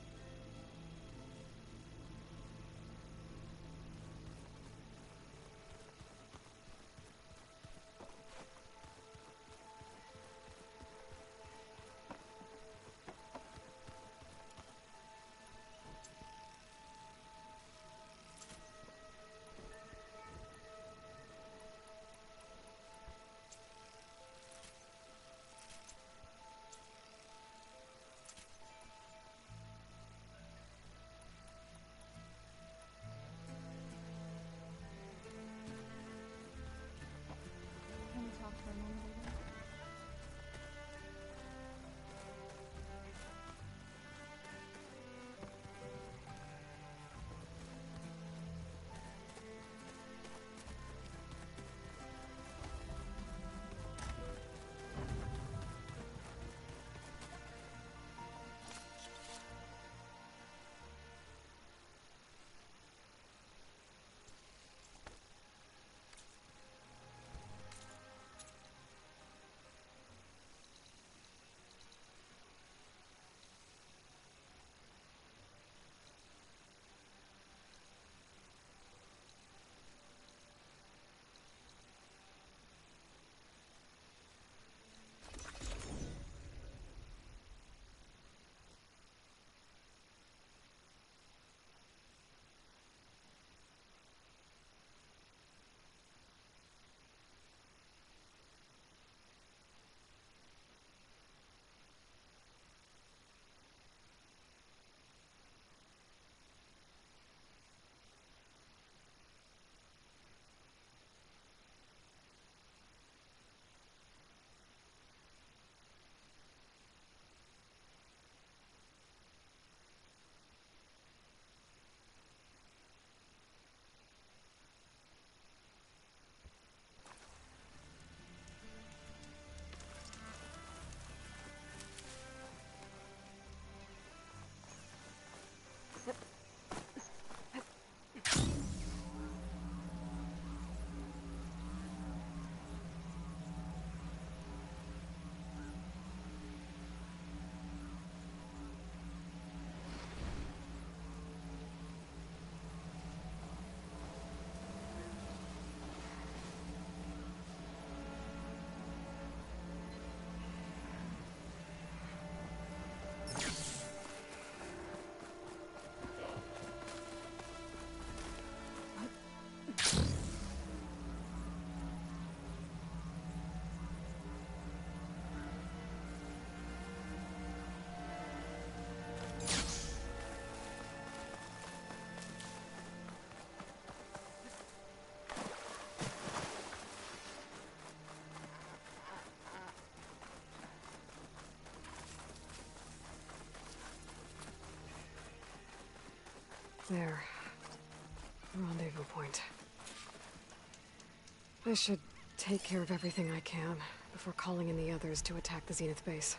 There. Rendezvous point. I should take care of everything I can before calling in the others to attack the Zenith base.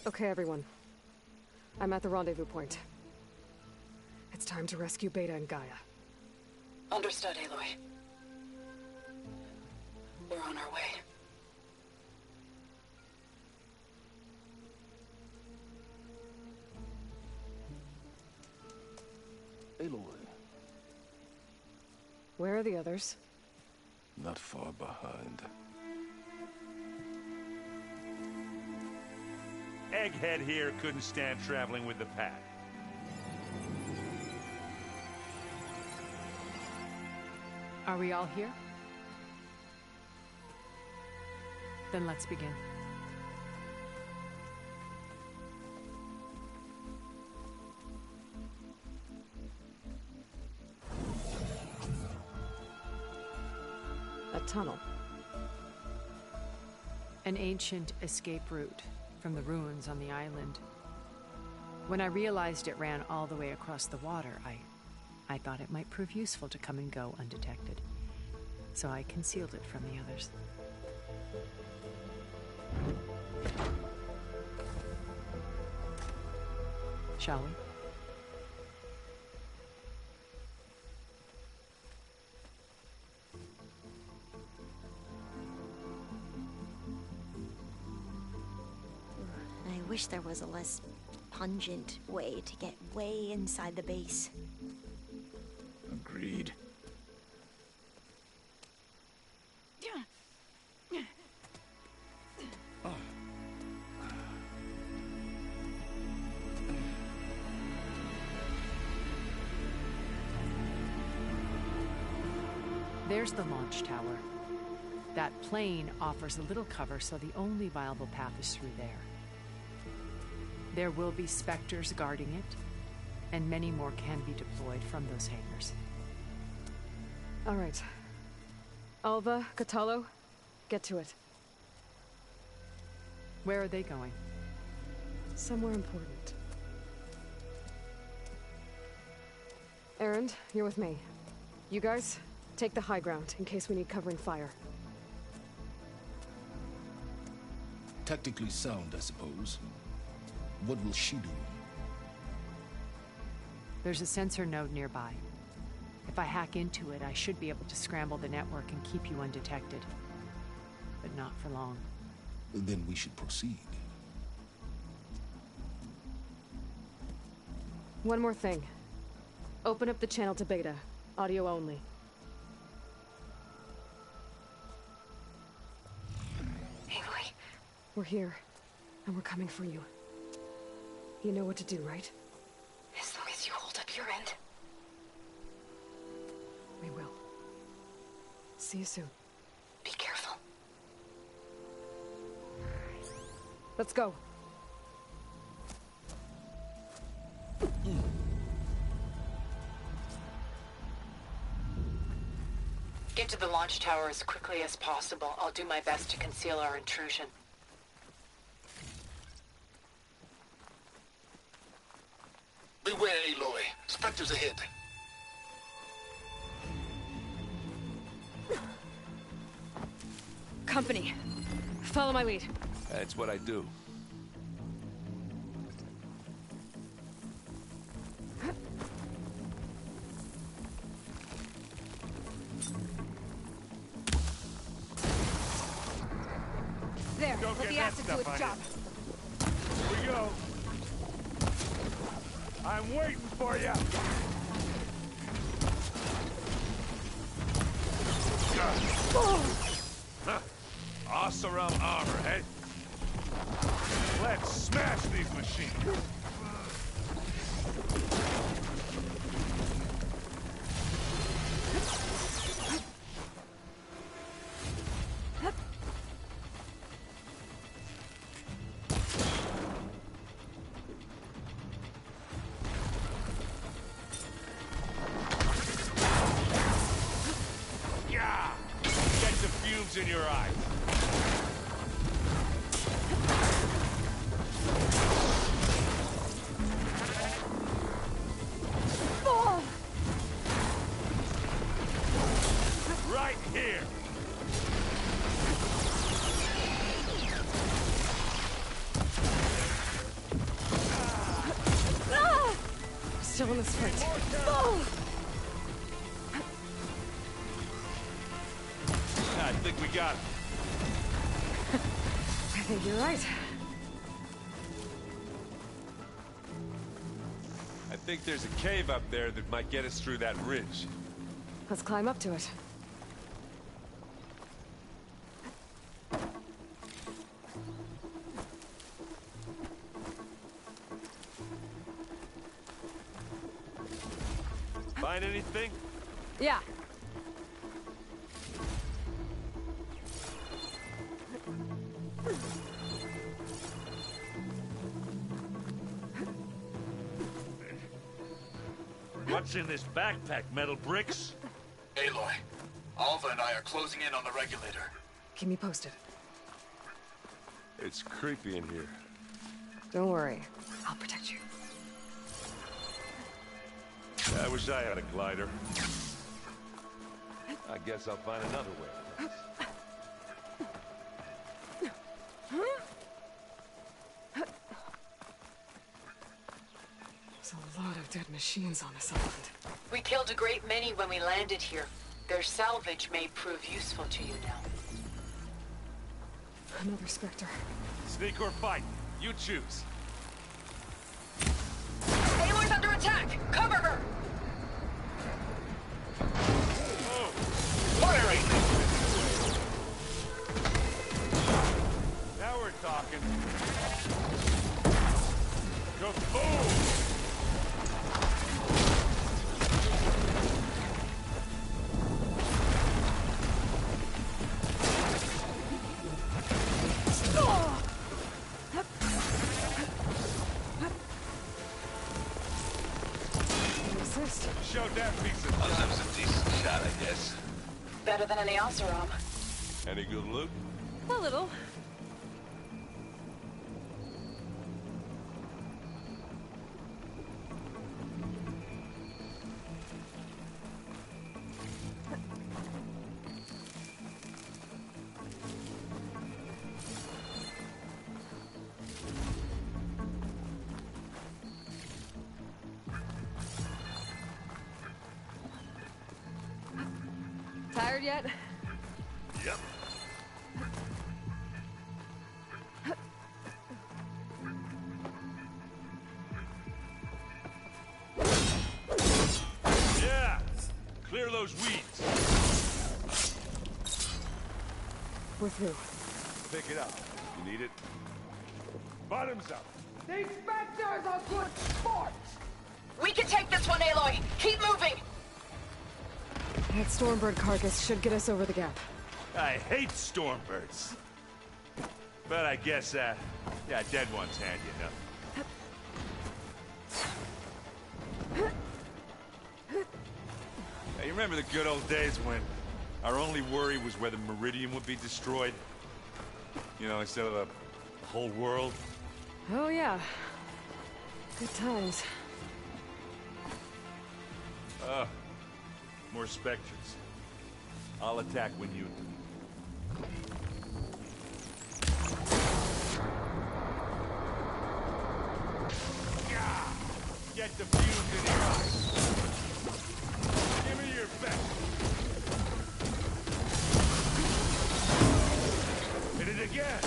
Okay, everyone. I'm at the rendezvous point. It's time to rescue Beta and Gaia. Understood, Aloy. We're on our way. Aloy. Where are the others? Not far behind. Egghead here couldn't stand traveling with the pack. Are we all here? Then let's begin. A tunnel. An ancient escape route from the ruins on the island. When I realized it ran all the way across the water, I thought it might prove useful to come and go undetected. So I concealed it from the others. Shall we? I wish there was a less pungent way to get way inside the base. Agreed. There's the launch tower. That plane offers a little cover, so the only viable path is through there. There will be specters guarding it, and many more can be deployed from those hangars. All right. Alva, Catalo, get to it. Where are they going? Somewhere important. Erend, you're with me. You guys, take the high ground in case we need covering fire. Tactically sound, I suppose. What will she do? There's a sensor node nearby. If I hack into it, I should be able to scramble the network and keep you undetected. But not for long. Then we should proceed. One more thing. Open up the channel to Beta. Audio only. Aloy. We're here, and we're coming for you. You know what to do, right? As long as you hold up your end. We will. See you soon. Be careful. Let's go. Get to the launch tower as quickly as possible. I'll do my best to conceal our intrusion. Beware, Aloy. Spectres ahead. Company. Follow my lead. That's what I do. There, Go let get the that acid do stuff its on job. Here we go. I'm waiting for you. Huh. Oseram armor, eh? Let's smash these machines. Yeah! Get the fumes in your eyes. Right here. still in this fight. Oh! I think we got it. I think you're right. I think there's a cave up there that might get us through that ridge. Let's climb up to it. Find anything? Yeah. What's in this backpack, metal bricks? Aloy, Alva and I are closing in on the regulator. Keep me posted. It's creepy in here. Don't worry. I'll protect you. I wish I had a glider. I guess I'll find another way. There's a lot of dead machines on this island. We killed a great many when we landed here. Their salvage may prove useful to you now. Another Spectre. Sneak or fight, you choose. Aloy's under attack! Cover her! Oh. Firing! Now we're talking. Go boom! Showed that piece of well, that was a decent shot, I guess. Better than any Oseram. Any good loot? A little. Tired yet? Yep. Yeah! Clear those weeds. We're through. Pick it up. You need it? Bottoms up. These Spectres are good sports! We can take this one, Aloy! Keep moving! That Stormbird carcass should get us over the gap. I hate Stormbirds. But I guess, yeah, dead ones handy enough. Now, you remember the good old days when our only worry was whether Meridian would be destroyed? You know, instead of the whole world? Oh, yeah. Good times. More Spectres. I'll attack when you... Get the fuse in your eyes. Give me your best. Hit it again.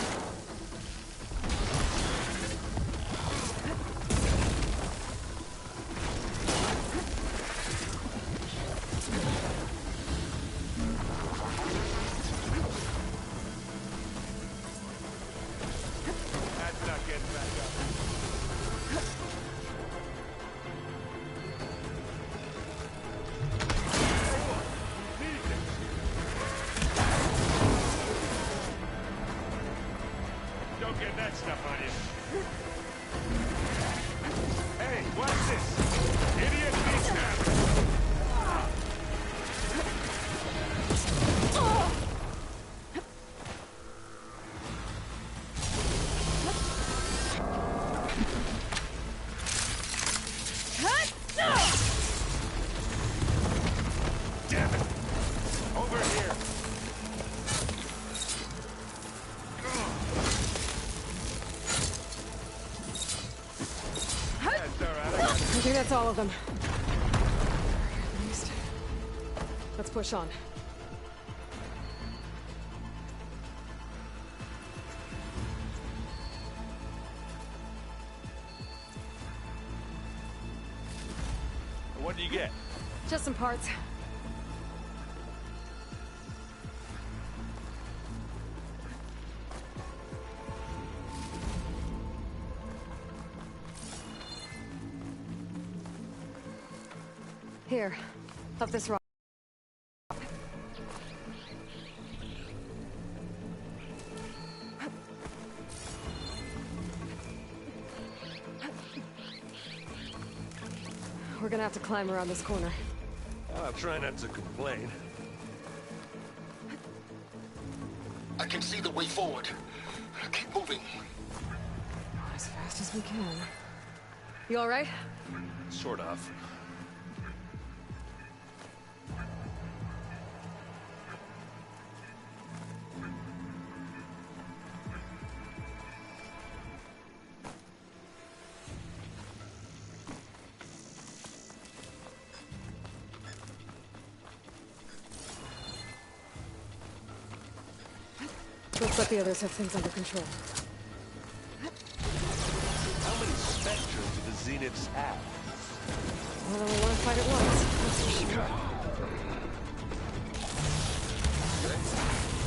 That's not getting back up. I think that's all of them. At least. Let's push on. What do you get? Just some parts. Here, up this rock. We're gonna have to climb around this corner. I'll try not to complain. I can see the way forward. Keep moving. As fast as we can. You all right? Sort of. Let's let the others have things under control. How many specters do the Zeniths have? Well, we want to fight at once. That's for sure.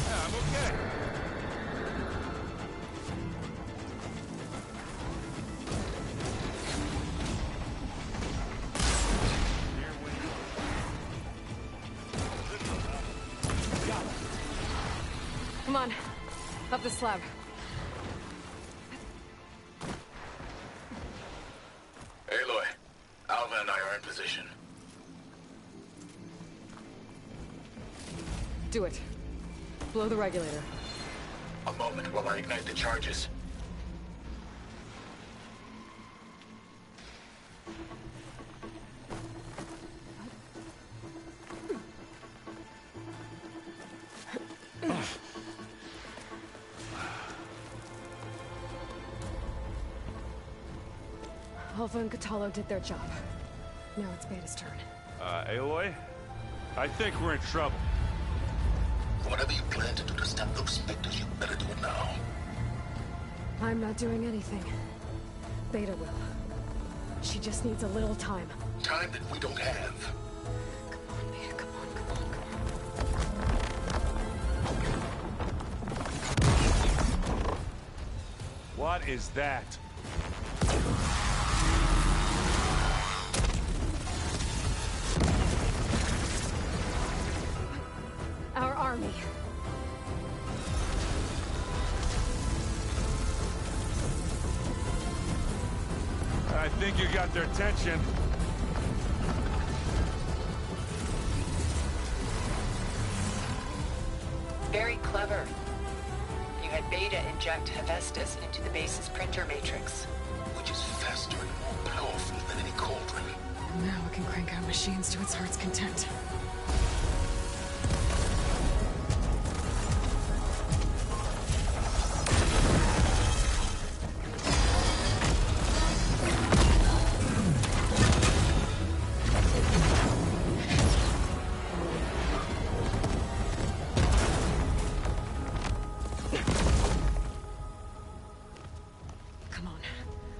Yeah, I'm okay. Come on. Up the slab. Aloy, Alva and I are in position. Do it. Blow the regulator. A moment while I ignite the charges. Alpha and Catalo did their job. Now it's Beta's turn. Aloy? I think we're in trouble. Whatever you plan to do to stop those specters, you better do it now. I'm not doing anything. Beta will. She just needs a little time. Time that we don't have. Come on, Beta, come on, come on, come on. What is that? Our army. I think you got their attention. Very clever. You had Beta inject Hephaestus into the base's printer matrix. Which is faster and more powerful than any cauldron. Now it can crank out machines to its heart's content.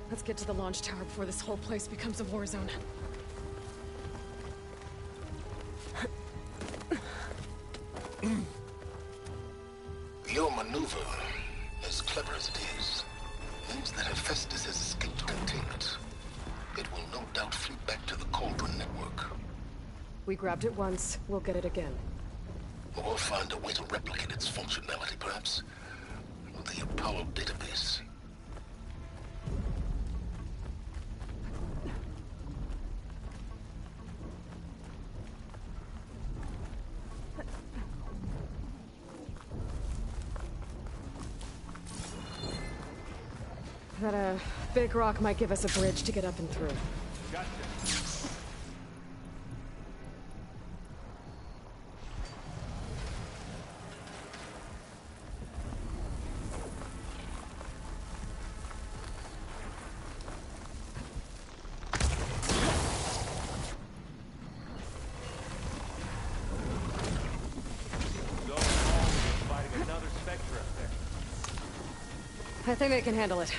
Let's get to the launch tower before this whole place becomes a war zone. Your maneuver, as clever as it is, means that Hephaestus has escaped containment. It will no doubt fleet back to the Cauldron network. We grabbed it once, we'll get it again. Or find a way to replicate its functionality, perhaps. The Apollo database. That, big rock might give us a bridge to get up and through. Gotcha. I think they can handle it.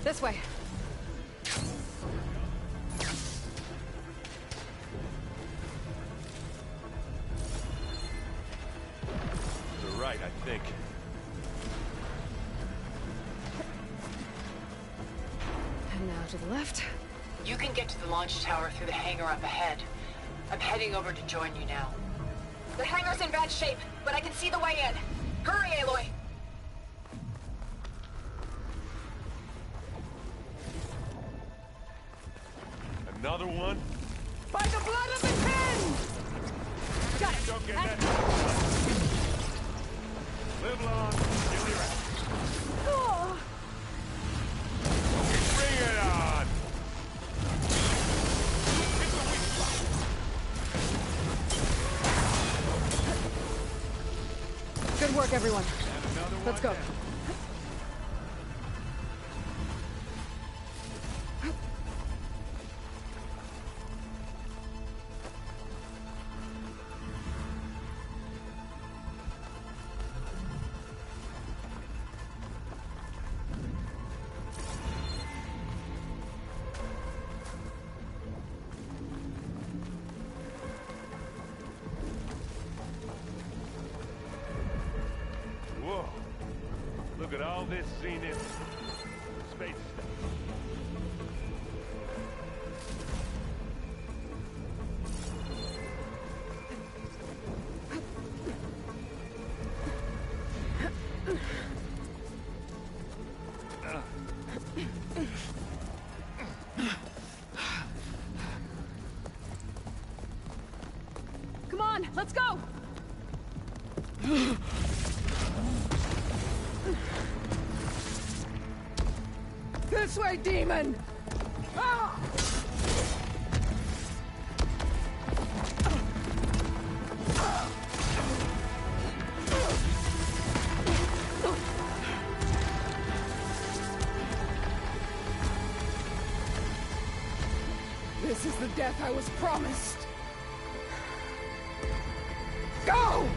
This way. You're right, I think. And now to the left. You can get to the launch tower through the hangar up ahead. I'm heading over to join you now. The hangar's in bad shape, but I can see the way in. Hurry, Aloy! Another one? By the blood of the ten! Got it! Don't get that. Live long, kill your ass. Oh. Bring it on! Good work, everyone. Let's go. Whoa. Look at all this Zenith space stuff. Come on, let's go! This way, demon! Ah! This is the death I was promised. Go!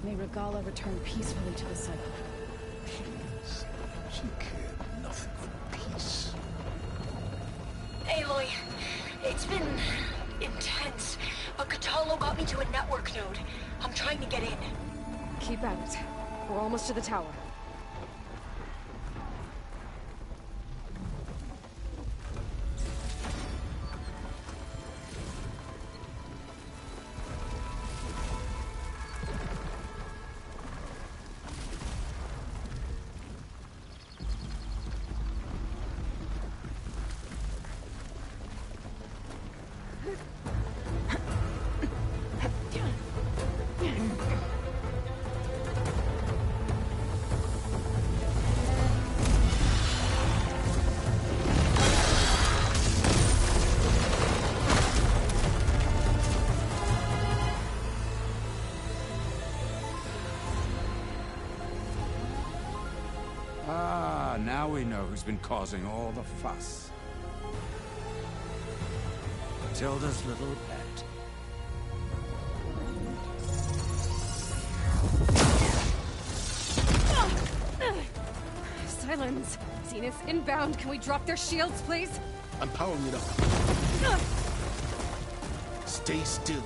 May Regala return peacefully to the cycle. She cared nothing for peace. Aloy, it's been intense, but Catalo got me to a network node. I'm trying to get in. Keep at it. We're almost to the tower. Ah, now we know who's been causing all the fuss. Tilda's little pet. Silence! Zenith inbound. Can we drop their shields, please? I'm powering it up. Stay still.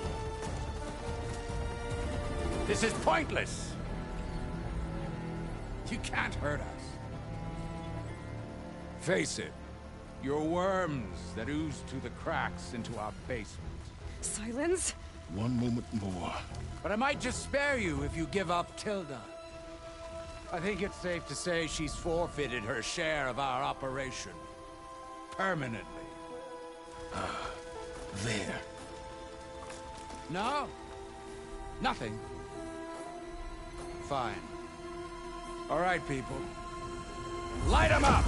This is pointless! You can't hurt us. Face it, you're worms that ooze through the cracks into our basement. Silence? One moment more. But I might just spare you if you give up Tilda. I think it's safe to say she's forfeited her share of our operation. Permanently. There. No? Nothing. Fine. All right, people. Light 'em up!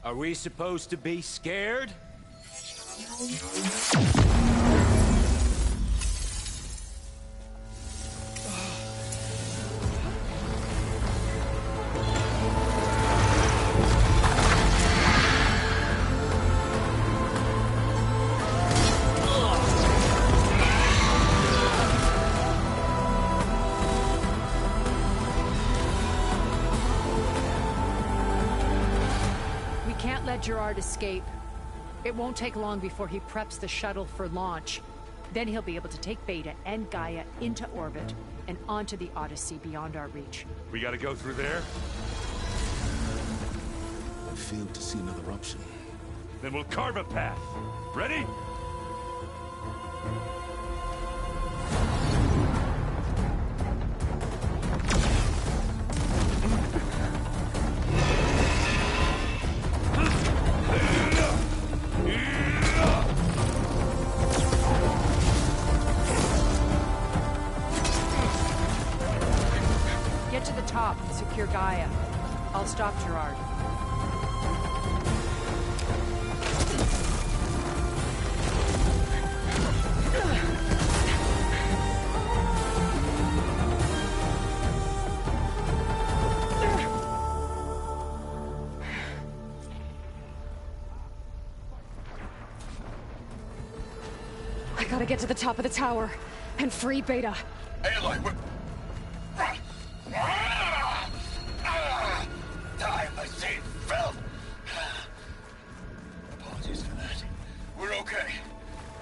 Are we supposed to be scared? Gerard escape. It won't take long before he preps the shuttle for launch. Then he'll be able to take Beta and Gaia into orbit and onto the Odyssey beyond our reach. We gotta go through there? I failed to see another option. Then we'll carve a path. Ready? Secure Gaia. I'll stop Gerard. I gotta get to the top of the tower and free Beta. Aloy, we're... Die, I say, filth! Apologies for that. We're okay.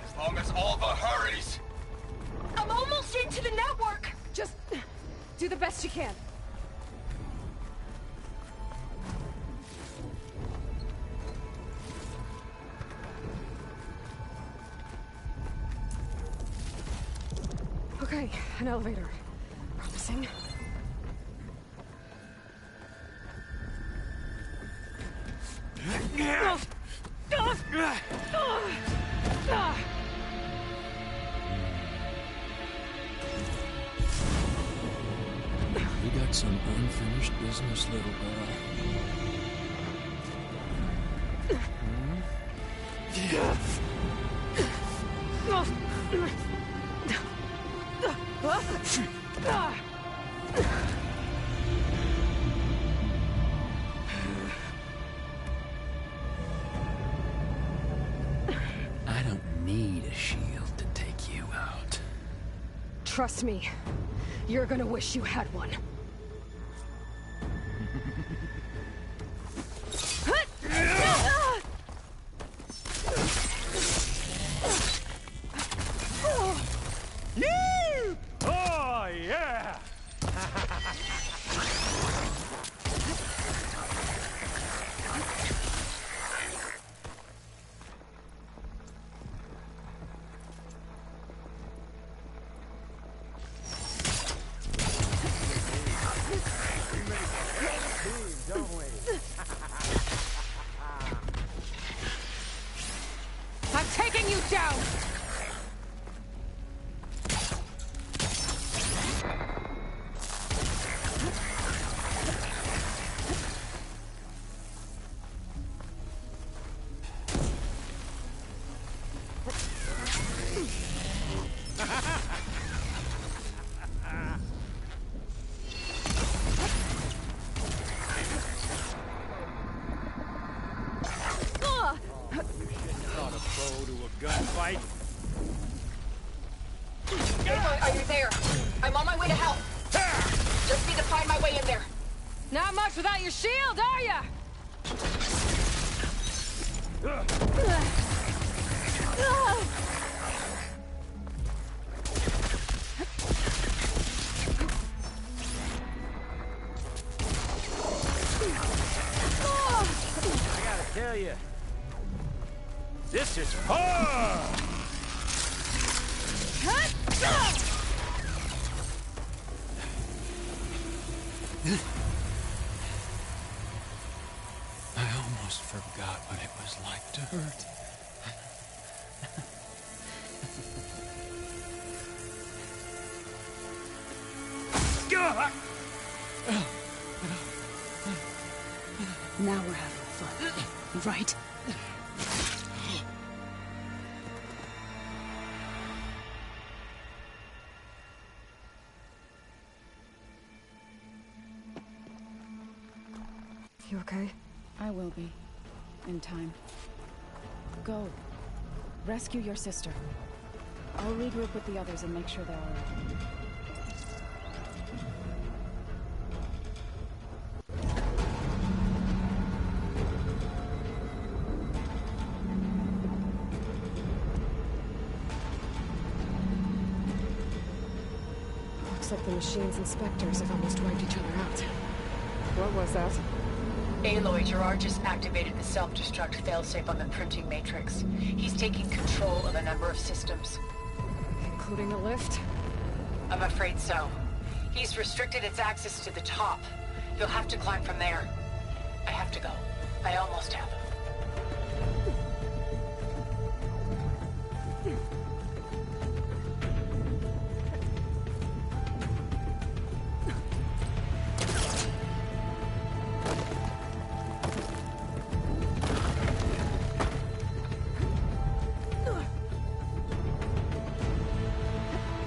As long as Alva hurries. I'm almost into the network! Just do the best you can. Okay, an elevator. Promising. You got some unfinished business, little girl. I don't need a shield to take you out. Trust me, you're gonna wish you had one. Oh, yeah! I'm taking you down! gunfight. Aloy, are you there? I'm on my way to help. Just need to find my way in there. Not much without your shield, are ya? I gotta tell you, this is fun! I almost forgot what it was like to hurt. Now we're having fun, right? You okay? I will be. In time. Go. Rescue your sister. I'll regroup with the others and make sure they're alright. Looks like the machine's inspectors have almost wiped each other out. What was that? Aloy, Gerard just activated the self-destruct failsafe on the printing matrix. He's taking control of a number of systems. Including the lift? I'm afraid so. He's restricted its access to the top. You'll have to climb from there. I have to go. I almost have.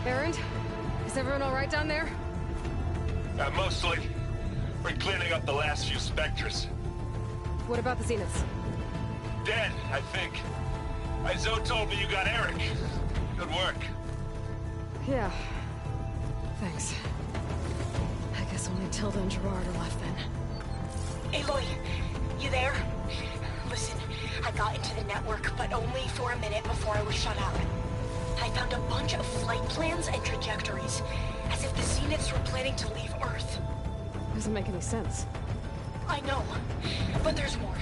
Errand? Is everyone alright down there? Mostly. We're cleaning up the last few specters. What about the Zeniths? Dead, I think. Zoe told me you got Eric. Good work. Yeah. Thanks. I guess only Tilda and Gerard are left then. Aloy, you there? Listen, I got into the network, but only for a minute before I was shut out. I found a bunch of flight plans and trajectories, as if the Zeniths were planning to leave Earth. Doesn't make any sense. I know, but there's more.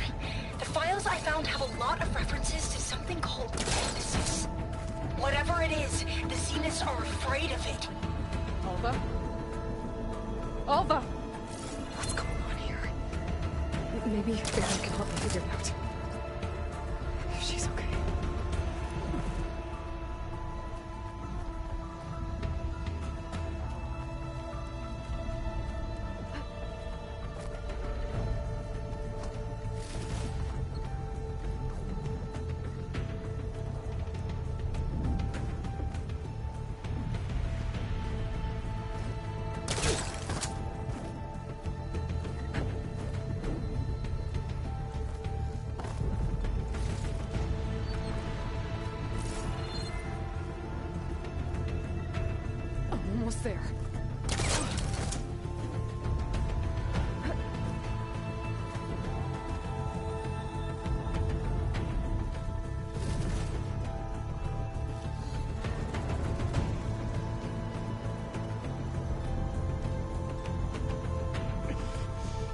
The files I found have a lot of references to something called Nemesis. Whatever it is, the Zeniths are afraid of it. Alva? Alva! What's going on here? Maybe Baron can help me figure it out. If she's okay. Almost there.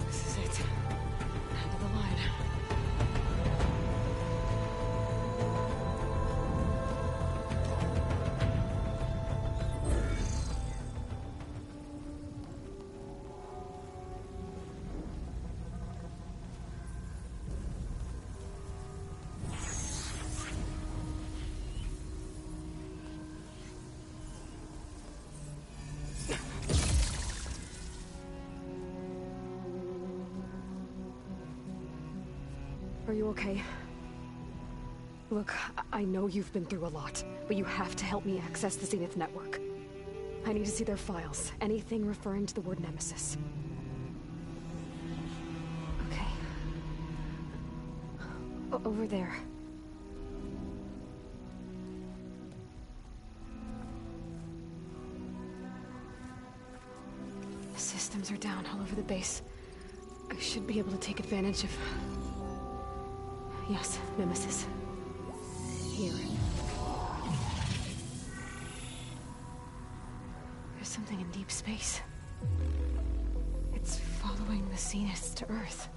This is it. End of the line. Are you okay? Look, I know you've been through a lot, but you have to help me access the Zenith network. I need to see their files, anything referring to the word Nemesis. Okay. Over there. systems are down all over the base. I should be able to take advantage of... Yes, Nemesis. Here. There's something in deep space. It's following the Zeniths to Earth.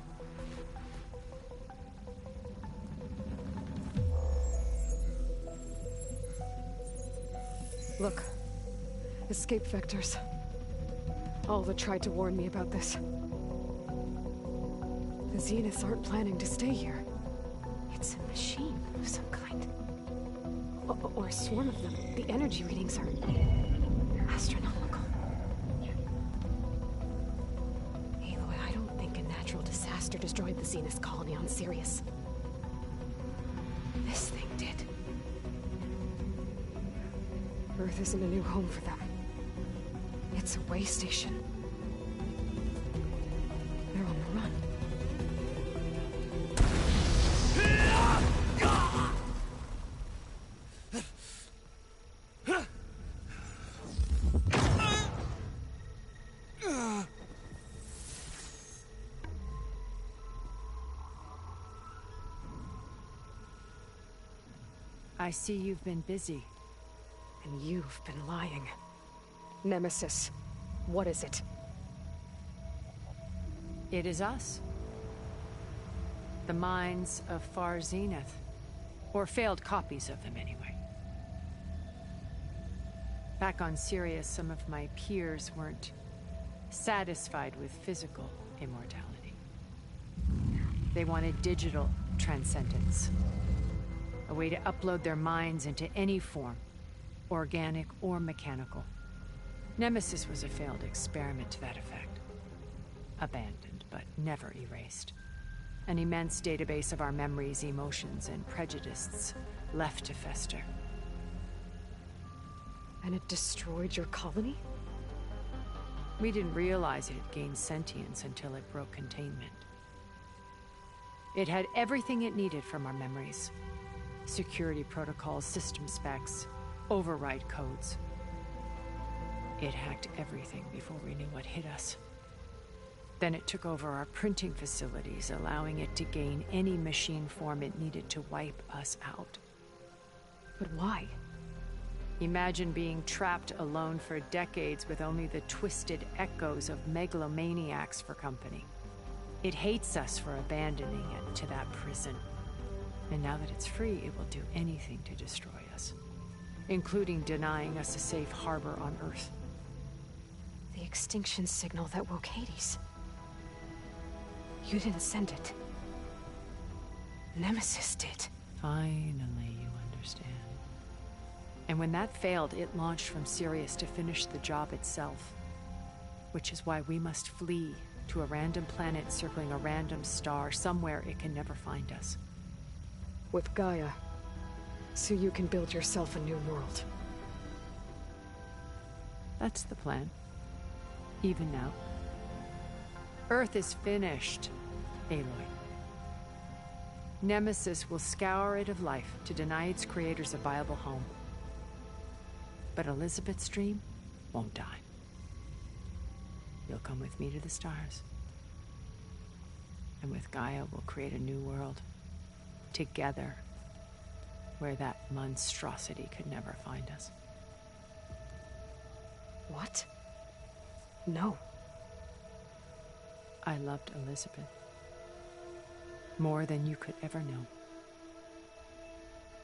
Look. Escape vectors. Alva tried to warn me about this. The Zeniths aren't planning to stay here. It's a machine of some kind. Or a swarm of them. The energy readings are... astronomical. Aloy, I don't think a natural disaster destroyed the Zenith colony on Sirius. This thing did. Earth isn't a new home for them. It's a way station. They're on the run. I see you've been busy. And you've been lying. Nemesis, what is it? It is us. The minds of Far Zenith. Or failed copies of them, anyway. Back on Sirius, some of my peers weren't satisfied with physical immortality. They wanted digital transcendence. A way to upload their minds into any form, organic or mechanical. Nemesis was a failed experiment to that effect. Abandoned, but never erased. An immense database of our memories, emotions, and prejudices left to fester. And it destroyed your colony? We didn't realize it had gained sentience until it broke containment. It had everything it needed from our memories. Security protocols, system specs, override codes. It hacked everything before we knew what hit us. Then it took over our printing facilities, allowing it to gain any machine form it needed to wipe us out. But why? Imagine being trapped alone for decades with only the twisted echoes of megalomaniacs for company. It hates us for abandoning it to that prison. And now that it's free, it will do anything to destroy us, including denying us a safe harbor on Earth. The extinction signal that woke Hades. You didn't send it. Nemesis did. Finally, you understand. And when that failed, it launched from Sirius to finish the job itself. Which is why we must flee to a random planet circling a random star, somewhere it can never find us. With Gaia, so you can build yourself a new world. That's the plan. Even now. Earth is finished, Aloy. Nemesis will scour it of life to deny its creators a viable home. But Elizabeth's dream won't die. You'll come with me to the stars. And with Gaia, we'll create a new world. Together, where that monstrosity could never find us. What? No. I loved Elizabeth. More than you could ever know.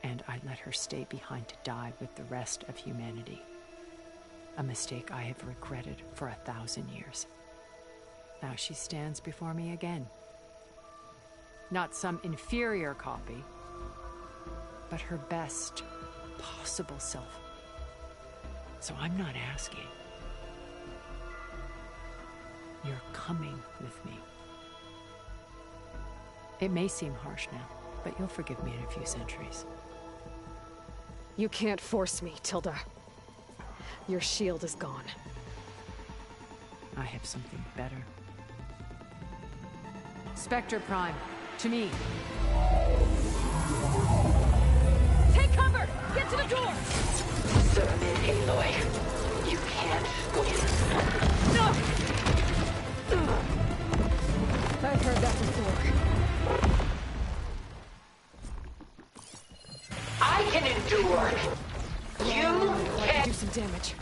And I let her stay behind to die with the rest of humanity. A mistake I have regretted for 1,000 years. Now she stands before me again. Not some inferior copy, but her best possible self. So I'm not asking. You're coming with me. It may seem harsh now, but you'll forgive me in a few centuries. You can't force me, Tilda. Your shield is gone. I have something better. Spectre Prime, to me. Take cover! Get to the door! Submit, Aloy. You can't win. No! You can do some damage.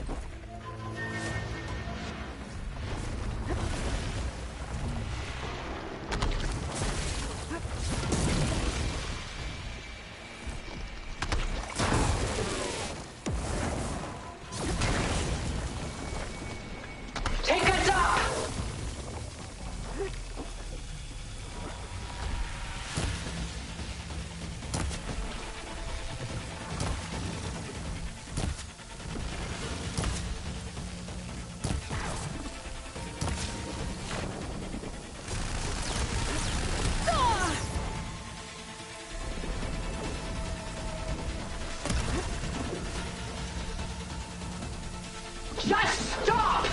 Just stop!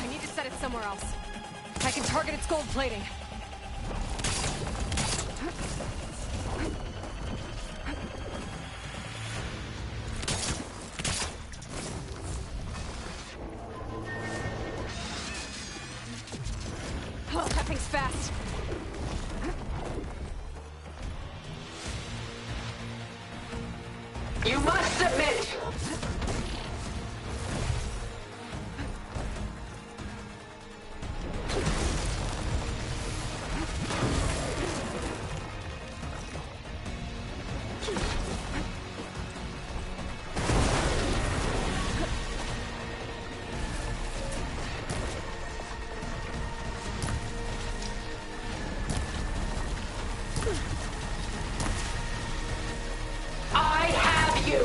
I need to set it somewhere else. I can target its gold plating. Oh, that thing's fast. You must submit! I have you!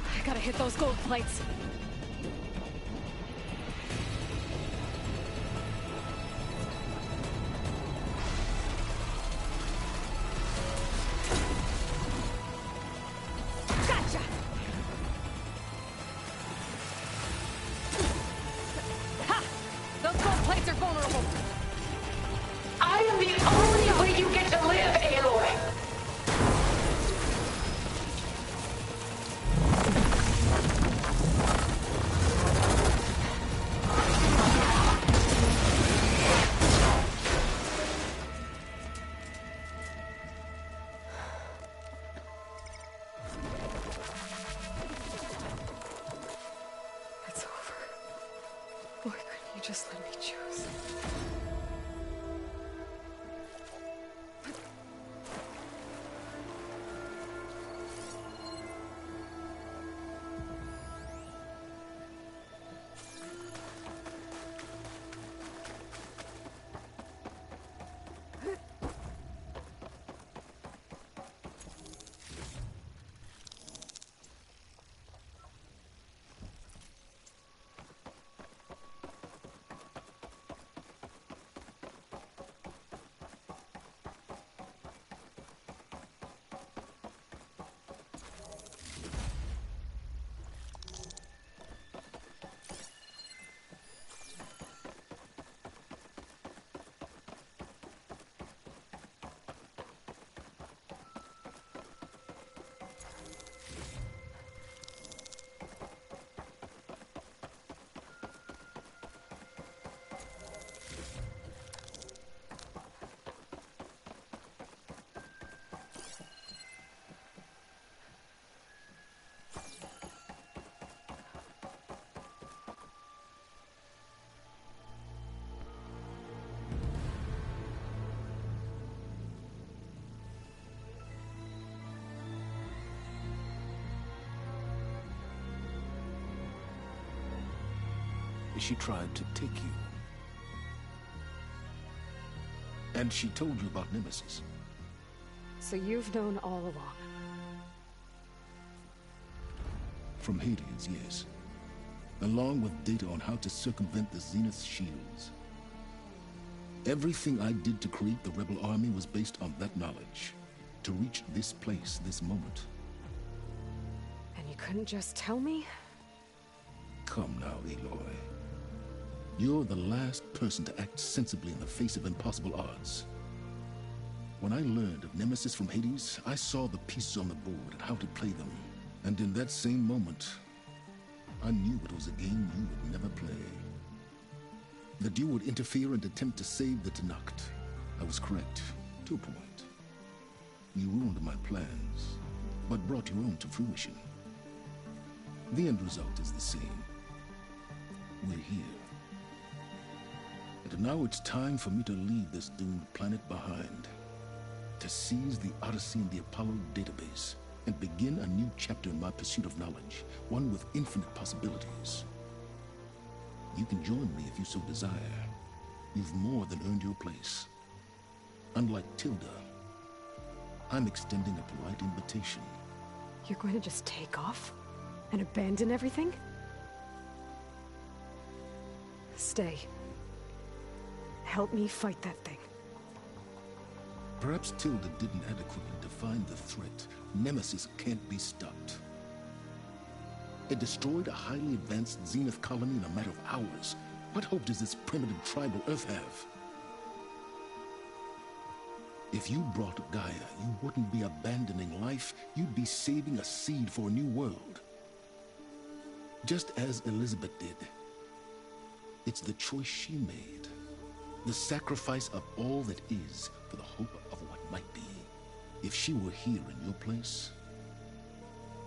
I gotta hit those gold plates. Gotcha! Ha! Those gold plates are vulnerable. I am the only way you get to live, Aloy! It's over. Why couldn't you just let me choose? She tried to take you. And she told you about Nemesis. So you've known all along. From Hades, yes. Along with data on how to circumvent the Zenith's shields. Everything I did to create the rebel army was based on that knowledge. To reach this place, this moment. And you couldn't just tell me? Come now, Aloy. You're the last person to act sensibly in the face of impossible odds. When I learned of Nemesis from Hades, I saw the pieces on the board and how to play them. And in that same moment, I knew it was a game you would never play. That you would interfere and attempt to save the Tenakth. I was correct, to a point. You ruined my plans, but brought your own to fruition. The end result is the same. We're here. And now it's time for me to leave this doomed planet behind. To seize the Odyssey and the Apollo database, and begin a new chapter in my pursuit of knowledge, one with infinite possibilities. You can join me if you so desire. You've more than earned your place. Unlike Tilda, I'm extending a polite invitation. You're going to just take off? And abandon everything? Stay. Help me fight that thing. Perhaps Tilda didn't adequately define the threat. Nemesis can't be stopped. It destroyed a highly advanced Zenith colony in a matter of hours. What hope does this primitive tribal Earth have? If you brought Gaia, you wouldn't be abandoning life, you'd be saving a seed for a new world. Just as Elizabeth did. It's the choice she made. The sacrifice of all that is for the hope of what might be. If she were here in your place,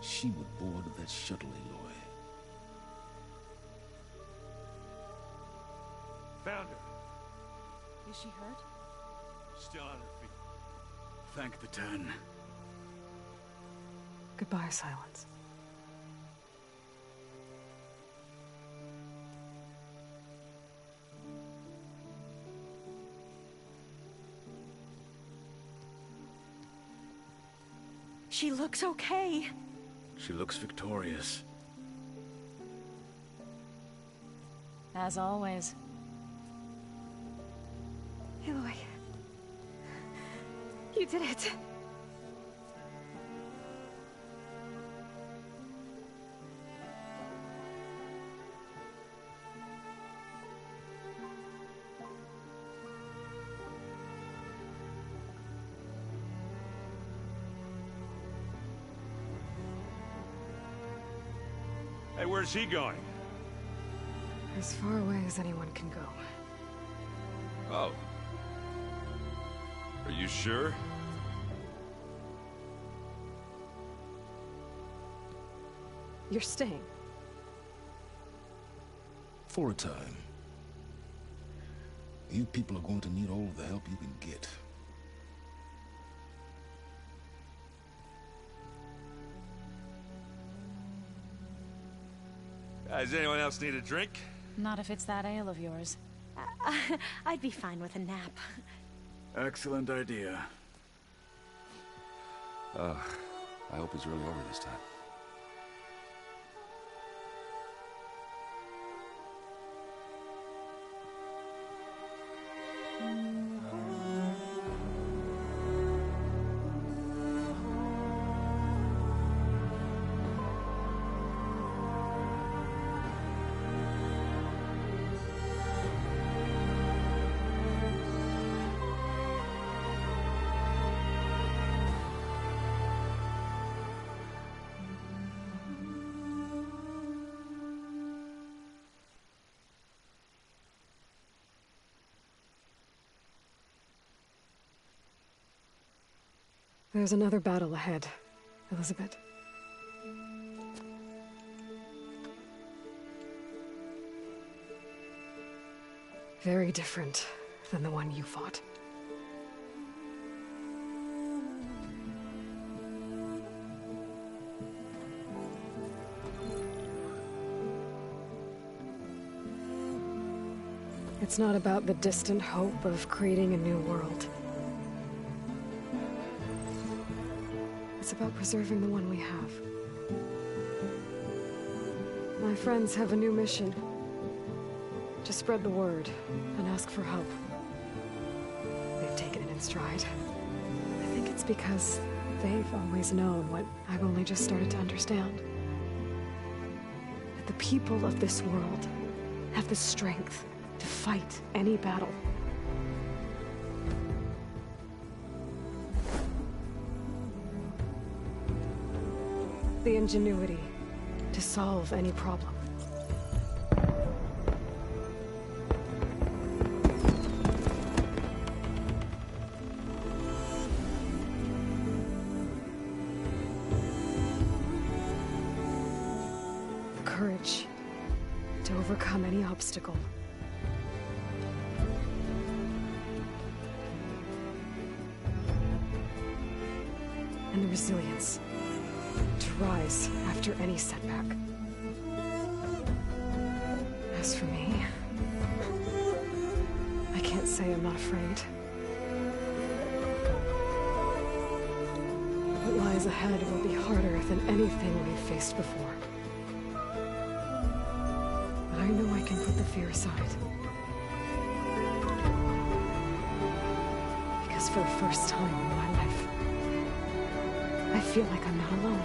she would board that shuttle, Aloy. Found her. Is she hurt? Still on her feet. Thank the Ten. Goodbye, Silence. She looks okay. She looks victorious. As always. Aloy. You did it. Hey, where's he going? As far away as anyone can go. Oh. Are you sure? You're staying. For a time. You people are going to need all of the help you can get. Does anyone else need a drink? Not if it's that ale of yours. I'd be fine with a nap. Excellent idea. I hope it's really over this time. There's another battle ahead, Elizabeth. Very different than the one you fought. It's not about the distant hope of creating a new world. It's about preserving the one we have. My friends have a new mission. To spread the word and ask for help. stride. I think it's because they've always known what I've only just started to understand. That the people of this world have the strength to fight any battle. The ingenuity to solve any problem. The courage to overcome any obstacle. And the resilience to rise after any setback. As for me, I can't say I'm not afraid. What lies ahead will be harder than anything we've faced before. But I know I can put the fear aside. Because for the first time in my life, I feel like I'm not alone.